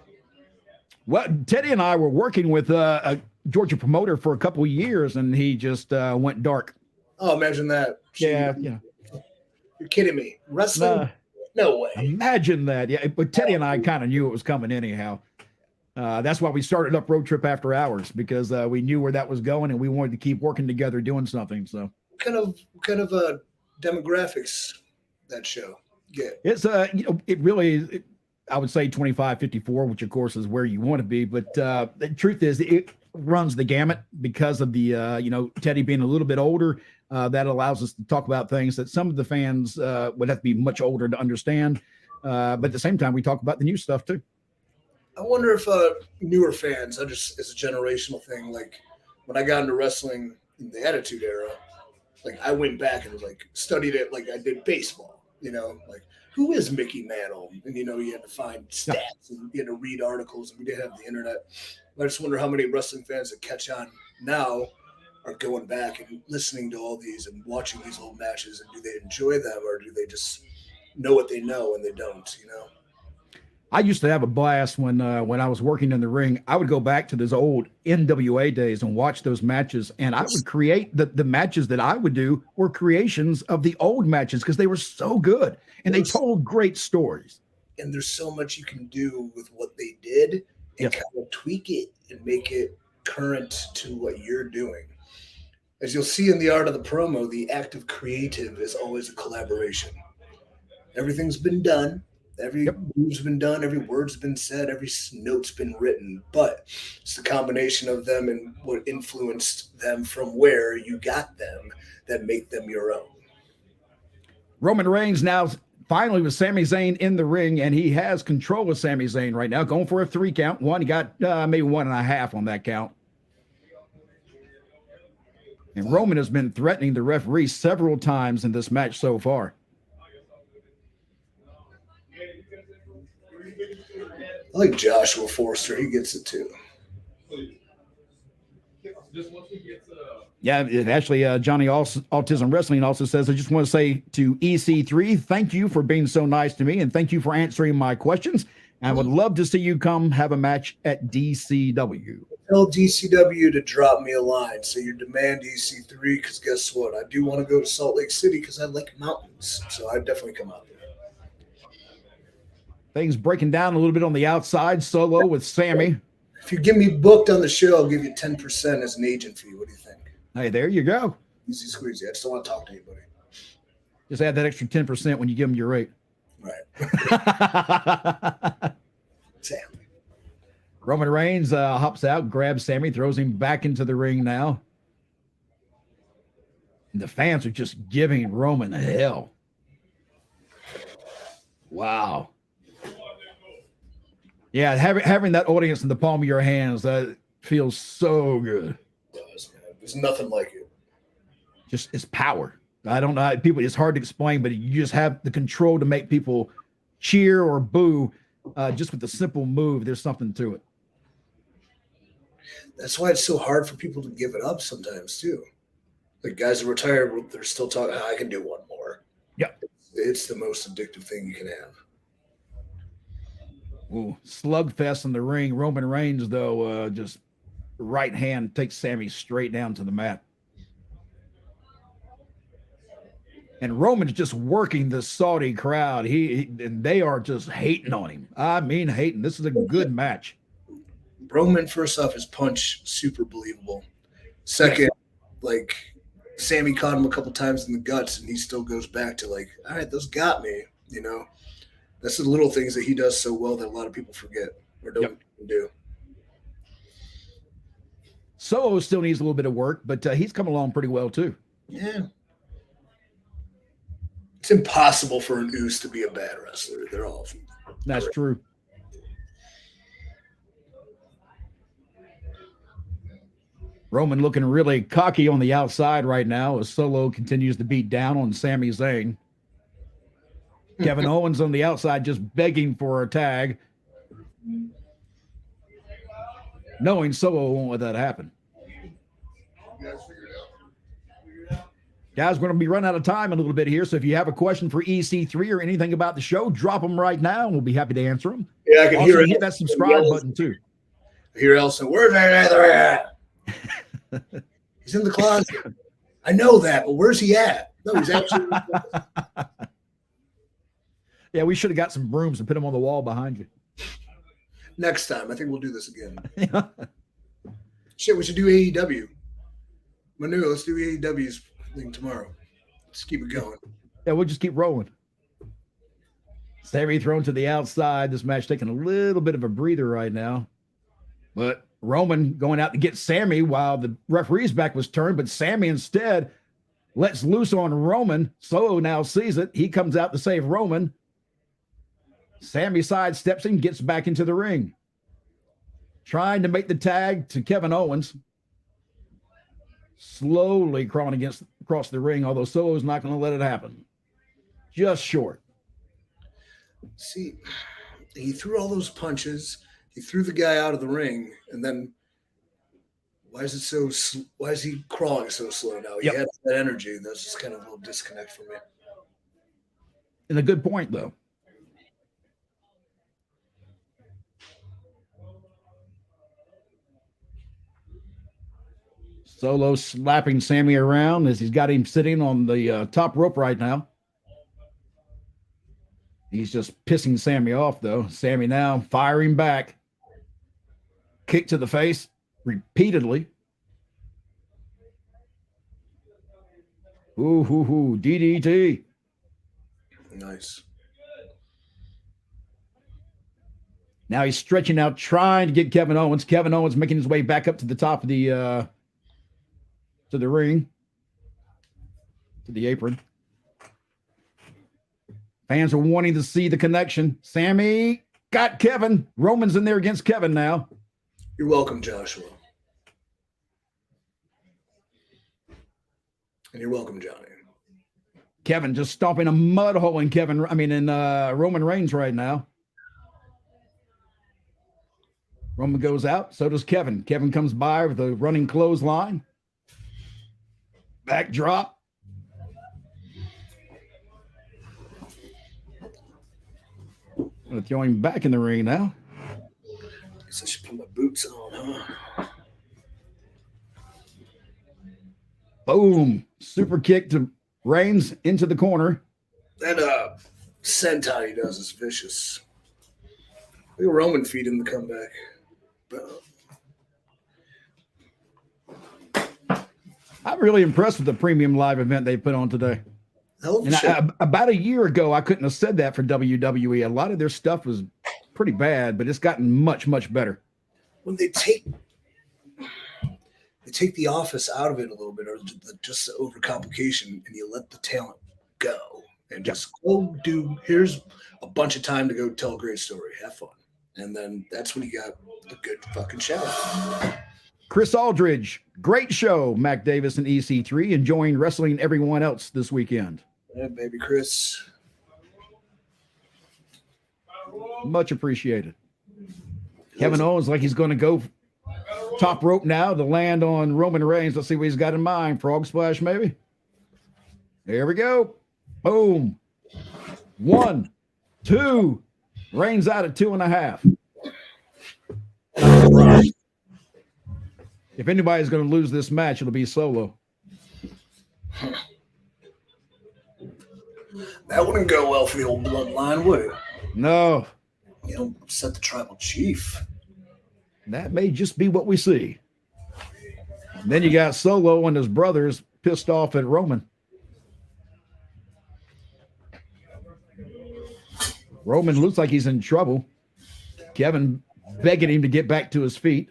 Well, Teddy and I were working with a Georgia promoter for a couple of years, and he just went dark. Oh, imagine that. Yeah. You're kidding me. Wrestling? No way. Imagine that. Yeah, but Teddy and I kind of knew it was coming anyhow. That's why we started up Road Trip After Hours, because we knew where that was going, and we wanted to keep working together doing something. So, what kind of demographics that show? Yeah, it's it really is. I would say 25, 54, which of course is where you want to be. But the truth is, it runs the gamut because of the Teddy being a little bit older. That allows us to talk about things that some of the fans would have to be much older to understand. But at the same time, we talk about the new stuff too. I wonder if newer fans, it's a generational thing. Like when I got into wrestling in the Attitude Era, like I went back and like studied it like I did baseball. Like who is Mickey Mantle? And you had to find stats and you had to read articles, and we didn't have the internet. I just wonder how many wrestling fans that catch on now are going back and listening to all these and watching these old matches, and do they enjoy them, or do they just know what they know and they don't? I used to have a blast when I was working in the ring. I would go back to those old NWA days and watch those matches, and I would create the matches that I would do were creations of the old matches because they were so good and they told great stories. And there's so much you can do with what they did and kind of tweak it and make it current to what you're doing. As you'll see in the art of the promo, the act of creative is always a collaboration. Everything's been done. Every move's been done, every word's been said, every note's been written, but it's the combination of them and what influenced them from where you got them that make them your own. Roman Reigns now finally with Sami Zayn in the ring, and he has control of Sami Zayn right now, going for a 3 count. He got maybe 1.5 on that count. And Roman has been threatening the referee several times in this match so far. I like Joshua Forster. He gets it too. Yeah, actually, Johnny Autism Wrestling also says, I just want to say to EC3, thank you for being so nice to me, and thank you for answering my questions. I would love to see you come have a match at DCW. Tell DCW to drop me a line. Say your demand EC3, because guess what? I do want to go to Salt Lake City because I like mountains. So I'd definitely come out there. Things breaking down a little bit on the outside. Solo with Sami. If you get me booked on the show, I'll give you 10% as an agent fee. What do you think? Hey, there you go. Easy squeezy. I just don't want to talk to anybody. Just add that extra 10% when you give them your rate. Right. Sam. Roman Reigns hops out, grabs Sami, throws him back into the ring now. And the fans are just giving Roman hell. Wow. Yeah, having that audience in the palm of your hands, that feels so good. It does, man. There's nothing like it. Just it's power. I don't know. It's hard to explain, but you just have the control to make people cheer or boo just with a simple move. There's something to it. That's why it's so hard for people to give it up sometimes, too. Like guys that retired, they're still talking, I can do one more. Yeah. It's the most addictive thing you can have. Ooh, slugfest in the ring. Roman Reigns, though, just right hand takes Sami straight down to the mat. And Roman's just working the Saudi crowd. And they are just hating on him. I mean, hating. This is a good match. Roman, first off, his punch, super believable. Second, like, Sami caught him a couple times in the guts, and he still goes back to, like, all right, those got me, you know? That's the little things that he does so well that a lot of people forget or don't do. Solo still needs a little bit of work, but he's come along pretty well, too. Yeah. It's impossible for an Oos to be a bad wrestler. They're all. That's true. Roman looking really cocky on the outside right now as Solo continues to beat down on Sami Zayn. Kevin Owens on the outside just begging for a tag, knowing Solo won't let that happen. Guys, we're going to be running out of time a little bit here, so if you have a question for EC3 or anything about the show, drop them right now, and we'll be happy to answer them. Yeah, I can also, hear hit that subscribe button, too. I hear Elson, where's that other at? He's in the closet. I know that, but where's he at? No, he's actually. Yeah, we should have got some brooms and put them on the wall behind you. Next time, I think we'll do this again. Shit, we should do AEW. Manu, let's do AEW's thing tomorrow. Let's keep it going. Yeah, we'll just keep rolling. Sami thrown to the outside. This match taking a little bit of a breather right now. But Roman going out to get Sami while the referee's back was turned, but Sami instead lets loose on Roman. Solo now sees it. He comes out to save Roman. Sami sidesteps him, gets back into the ring. Trying to make the tag to Kevin Owens. Slowly crawling across the ring, although Solo's not going to let it happen. Just short. See, he threw all those punches. He threw the guy out of the ring, and then why is he crawling so slow now? He had that energy. That's just kind of a little disconnect for me. And a good point, though. Solo slapping Sami around as he's got him sitting on the top rope right now. He's just pissing Sami off, though. Sami now firing back. Kick to the face repeatedly. Ooh, DDT. Nice. Now he's stretching out, trying to get Kevin Owens. Kevin Owens making his way back up to the top of the to the ring, to the apron. Fans are wanting to see the connection. Sami got Kevin. Roman's in there against Kevin now. You're welcome, Joshua. And you're welcome, Johnny. Kevin just stomping a mud hole in Roman Reigns right now. Roman goes out, so does Kevin. Kevin comes by with a running clothesline. Backdrop. I'm going to throw him back in the ring now. Guess I should put my boots on, huh? Boom. Super kick to Reigns into the corner. That sentai he does is vicious. Look at Roman feed him the comeback. I'm really impressed with the premium live event they put on today. About a year ago, I couldn't have said that for WWE. A lot of their stuff was pretty bad, but it's gotten much, much better. When they take the office out of it a little bit, or just the overcomplication, and you let the talent go and just go do. Here's a bunch of time to go tell a great story, have fun, and then that's when you got a good fucking show. Chris Aldridge, great show. Mac Davis and EC3 enjoying wrestling everyone else this weekend. Yeah, baby Chris. Much appreciated. Kevin Owens like he's going to go top rope now to land on Roman Reigns. Let's see what he's got in mind. Frog splash, maybe. There we go. Boom. 1, 2. Reigns out at 2.5. Not surprised. If anybody's going to lose this match, it'll be Solo. That wouldn't go well for the old bloodline, would it? No. You don't upset the tribal chief. That may just be what we see. And then you got Solo and his brothers pissed off at Roman. Roman looks like he's in trouble. Kevin begging him to get back to his feet.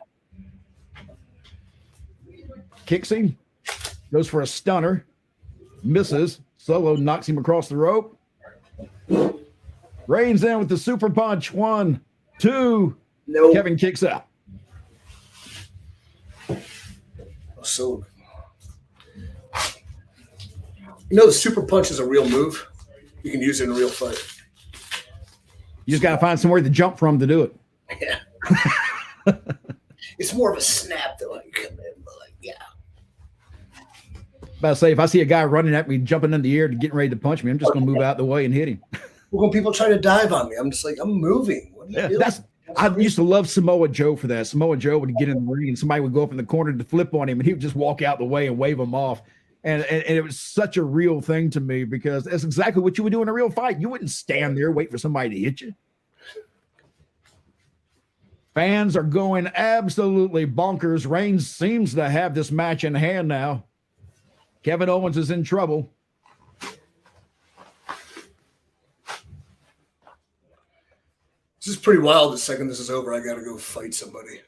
Kicks him. Goes for a stunner. Misses. Solo knocks him across the rope. Reigns in with the super punch. 1, 2. No. Kevin kicks out. So, the super punch is a real move. You can use it in a real fight. You just got to find somewhere to jump from to do it. Yeah. It's more of a snap though. Like, come in, like, yeah. About to say, if I see a guy running at me, jumping in the air to getting ready to punch me, I'm just going to move out the way and hit him. Well, when people try to dive on me, I'm just like, I'm moving. What are you doing? I used to love Samoa Joe for that. Samoa Joe would get in the ring and somebody would go up in the corner to flip on him and he would just walk out the way and wave him off. And it was such a real thing to me because that's exactly what you would do in a real fight. You wouldn't stand there, wait for somebody to hit you. Fans are going absolutely bonkers. Reigns seems to have this match in hand now. Kevin Owens is in trouble. This is pretty wild. The second this is over, I got to go fight somebody.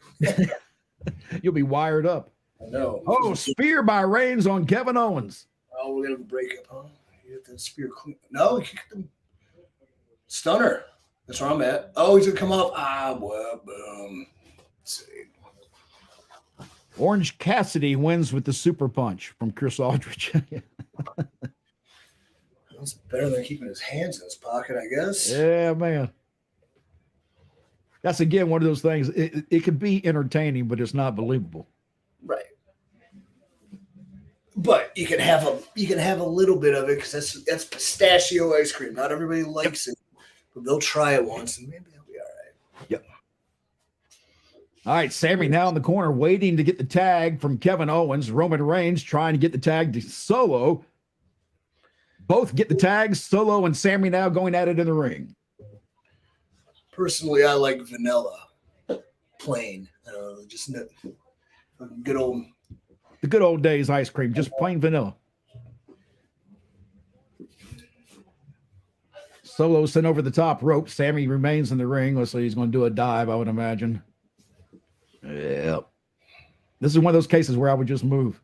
You'll be wired up. I know. Oh, spear by Reigns on Kevin Owens. Oh, we're going to break up, huh? You hit that spear clean. No, he kicked him. Stunner. That's where I'm at. Oh, he's going to come off. Well, boom. Let's see. Orange Cassidy wins with the super punch from Chris Aldridge. That's better than keeping his hands in his pocket, I guess. Yeah, man. That's, again, one of those things. It could be entertaining, but it's not believable. Right. But you can have a little bit of it because that's pistachio ice cream. Not everybody likes it, but they'll try it once and maybe they'll be all right. Yep. All right, Sami now in the corner waiting to get the tag from Kevin Owens. Roman Reigns trying to get the tag to Solo. Both get the tags. Solo and Sami now going at it in the ring. Personally, I like vanilla, plain. Just good old. The good old days ice cream, just plain vanilla. Solo sent over the top rope. Sami remains in the ring. Let's say he's going to do a dive, I would imagine. Yep. This is one of those cases where I would just move.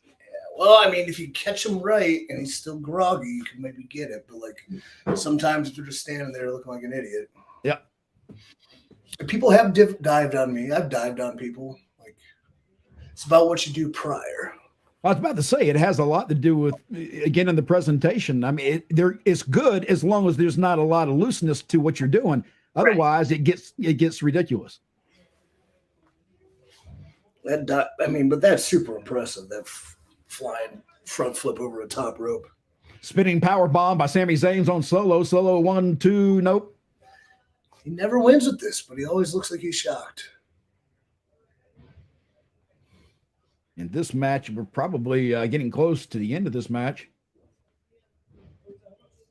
Yeah, well, I mean, if you catch him right and he's still groggy, you can maybe get it. But like sometimes if they're just standing there looking like an idiot. Yep. People have dived on me. I've dived on people. Like it's about what you do prior. I was about to say it has a lot to do with, again, in the presentation. I mean, it's good as long as there's not a lot of looseness to what you're doing. Otherwise, right. it gets ridiculous. But that's super impressive. That flying front flip over a top rope. Spinning power bomb by Sami Zayn's on Solo. Solo 1, 2, nope. He never wins with this, but he always looks like he's shocked. In this match, we're probably getting close to the end of this match.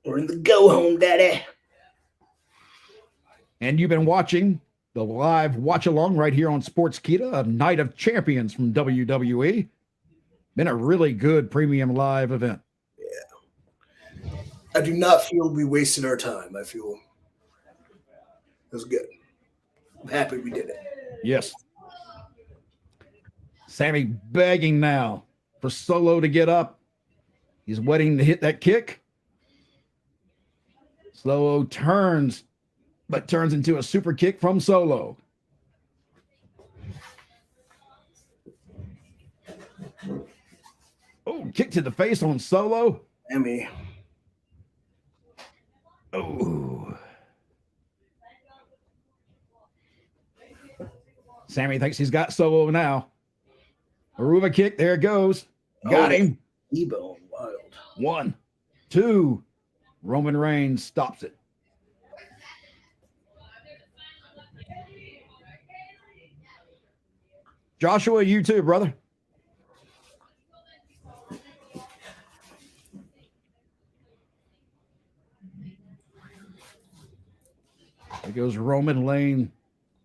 We're in the go home, daddy. And you've been watching the live watch along right here on Sportskeeda, a Night of Champions from WWE. Been a really good premium live event. Yeah. I do not feel we wasted our time. I feel it was good. I'm happy we did it. Yes. Sami begging now for Solo to get up. He's waiting to hit that kick. Solo turns, but turns into a super kick from Solo. Oh, kick to the face on Solo. Emmy. Oh. Sami thinks he's got Solo now. Aruba kick, there it goes. Got him. E-bone, wild. 1, 2. Roman Reigns stops it. Joshua, you too, brother. There goes Roman laying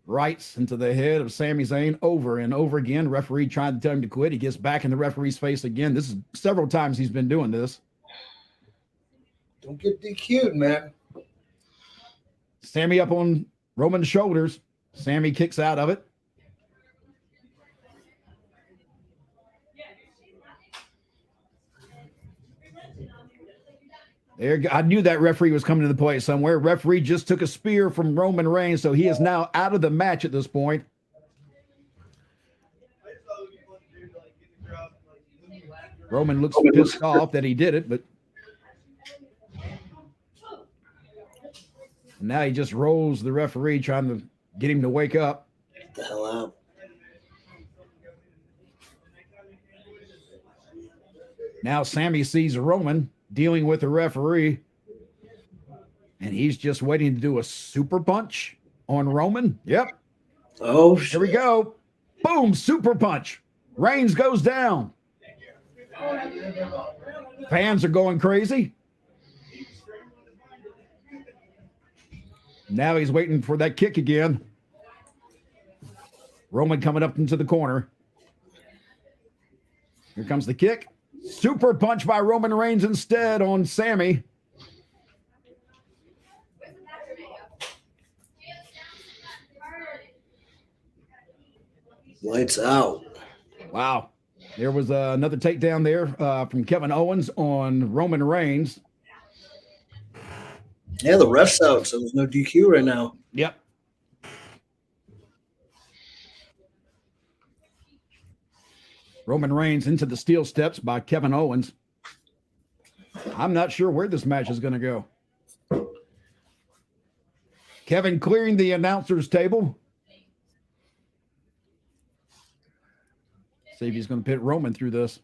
rights into the head of Sami Zayn over and over again. Referee trying to tell him to quit. He gets back in the referee's face again. This is several times he's been doing this. Don't get DQ'd, man. Sami up on Roman's shoulders. Sami kicks out of it. There, I knew that referee was coming to the play somewhere. Referee just took a spear from Roman Reigns, so he is now out of the match at this point. Roman looks pissed off that he did it, but now he just rolls the referee, trying to get him to wake up. Get the hell out. Now Sami sees Roman dealing with the referee, and he's just waiting to do a super punch on Roman. Yep. Oh, here we go. Boom, super punch. Reigns goes down. Fans are going crazy. Now he's waiting for that kick again. Roman coming up into the corner. Here comes the kick. Super punch by Roman Reigns instead on Sami. Lights out. Wow. There was another takedown there from Kevin Owens on Roman Reigns. Yeah, the ref's out, so there's no DQ right now. Yep. Roman Reigns into the steel steps by Kevin Owens. I'm not sure where this match is going to go. Kevin clearing the announcer's table. See if he's going to pit Roman through this.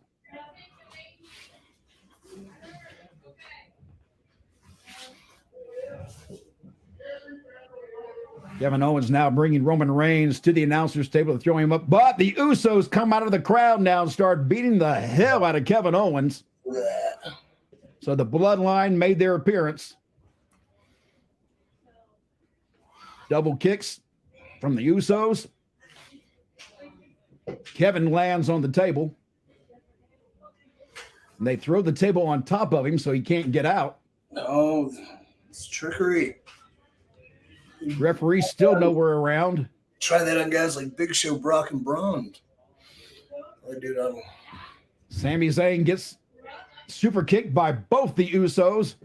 Kevin Owens now bringing Roman Reigns to the announcer's table to throw him up. But the Usos come out of the crowd now and start beating the hell out of Kevin Owens. So the Bloodline made their appearance. Double kicks from the Usos. Kevin lands on the table. And they throw the table on top of him so he can't get out. No, it's trickery. Referee still nowhere around. Try that on guys like Big Show, Brock, and Braun. Sami Zayn gets super kicked by both the Usos.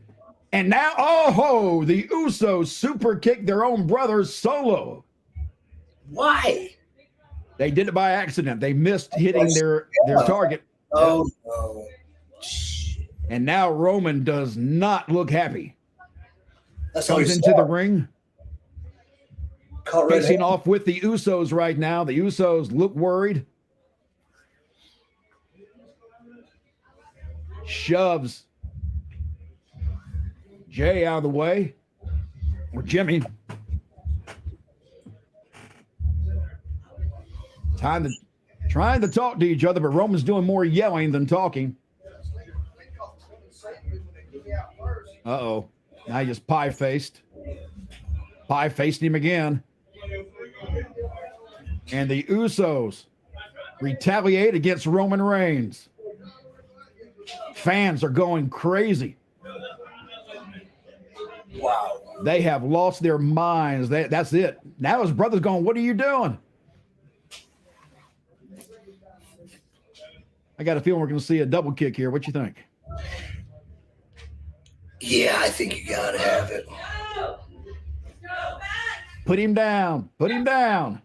And now, oh, the Usos super kicked their own brother solo. Why? They did it by accident. They missed hitting their target. Oh, no. And now Roman does not look happy. That's Comes into the ring. Caught Facing off with the Usos right now. The Usos look worried. Shoves Jay out of the way. Or Jimmy. Trying to talk to each other, but Roman's doing more yelling than talking. Uh-oh. Now he just pie-faced. Pie-faced him again. And the Usos retaliate against Roman Reigns. Fans are going crazy. Wow. They have lost their minds. That's it. Now his brother's going, what are you doing? I got a feeling we're going to see a double kick here. What you think? Yeah, I think you got to have it. Put him down. Put him down.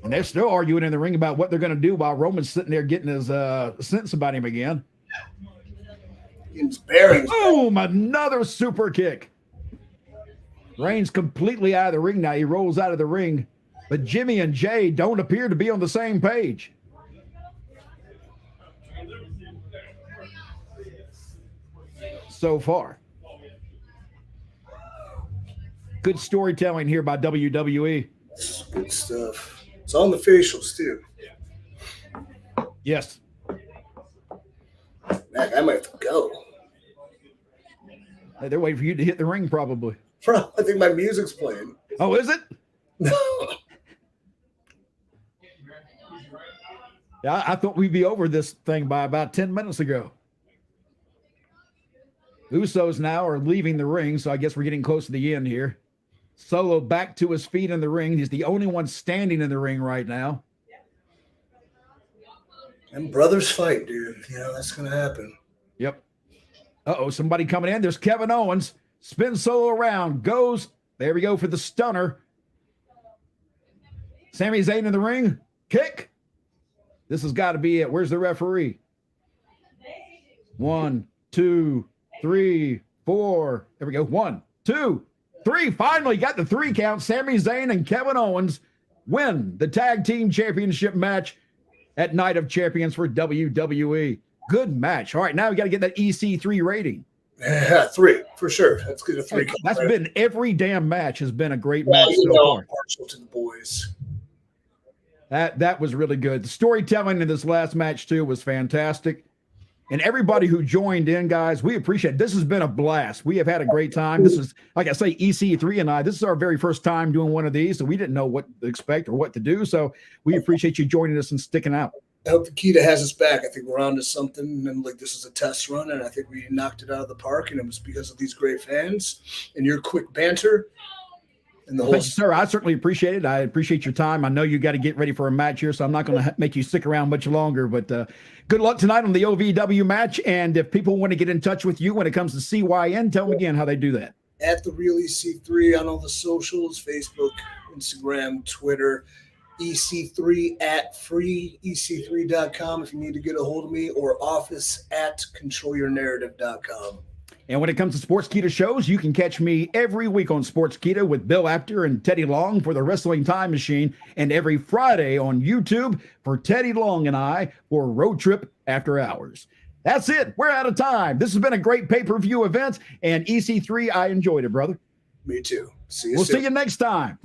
And they're still arguing in the ring about what they're going to do while Roman's sitting there getting his sense about him again. His bearings. Boom! Another super kick. Reigns completely out of the ring now. He rolls out of the ring. But Jimmy and Jay don't appear to be on the same page. So far. Good storytelling here by WWE. It's good stuff. It's on the facials too. Yes. Mac, I might have to go. Hey, they're waiting for you to hit the ring, probably. Bro, I think my music's playing. Oh, is it? No. Yeah, I thought we'd be over this thing by about 10 minutes ago. Usos now are leaving the ring, so I guess we're getting close to the end here. Solo back to his feet in the ring. He's the only one standing in the ring right now. And brothers fight, dude. You know, that's going to happen. Yep. Uh-oh, somebody coming in. There's Kevin Owens. Spins Solo around. Goes. There we go for the stunner. Sami Zayn in the ring. Kick. This has got to be it. Where's the referee? 1, 2, 3, 4. There we go. 1, 2, 3. Finally got the 3 count. Sami Zayn and Kevin Owens win the tag team championship match at Night of Champions for WWE. Good match. All right, now we got to get that EC3 rating. Yeah, 3 for sure. That's good. A 3. That's right? been every damn match has been a great Well, match you so know, far. I'm partial to the boys. That was really good. The storytelling in this last match too was fantastic. And everybody who joined in, guys, we appreciate it. This has been a blast. We have had a great time. This is, like I say, EC3 and I, this is our very first time doing one of these, so we didn't know what to expect or what to do. So we appreciate you joining us and sticking out. I hope the Keeda has us back. I think we're on to something, and like this is a test run, and I think we knocked it out of the park, and it was because of these great fans and your quick banter. And the whole Thank you, sir. I certainly appreciate it. I appreciate your time. I know you got to get ready for a match here, so I'm not going to make you stick around much longer. But good luck tonight on the OVW match. And if people want to get in touch with you when it comes to CYN, tell them again how they do that. At the Real EC3 on all the socials, Facebook, Instagram, Twitter, EC3 at freeec3.com if you need to get a hold of me, or office at controlyournarrative.com. And when it comes to Sportskeeda shows, you can catch me every week on Sportskeeda with Bill Apter and Teddy Long for the Wrestling Time Machine, and every Friday on YouTube for Teddy Long and I for Road Trip After Hours. That's it. We're out of time. This has been a great pay-per-view event, and EC3, I enjoyed it, brother. Me too. See you We'll soon. see you next time.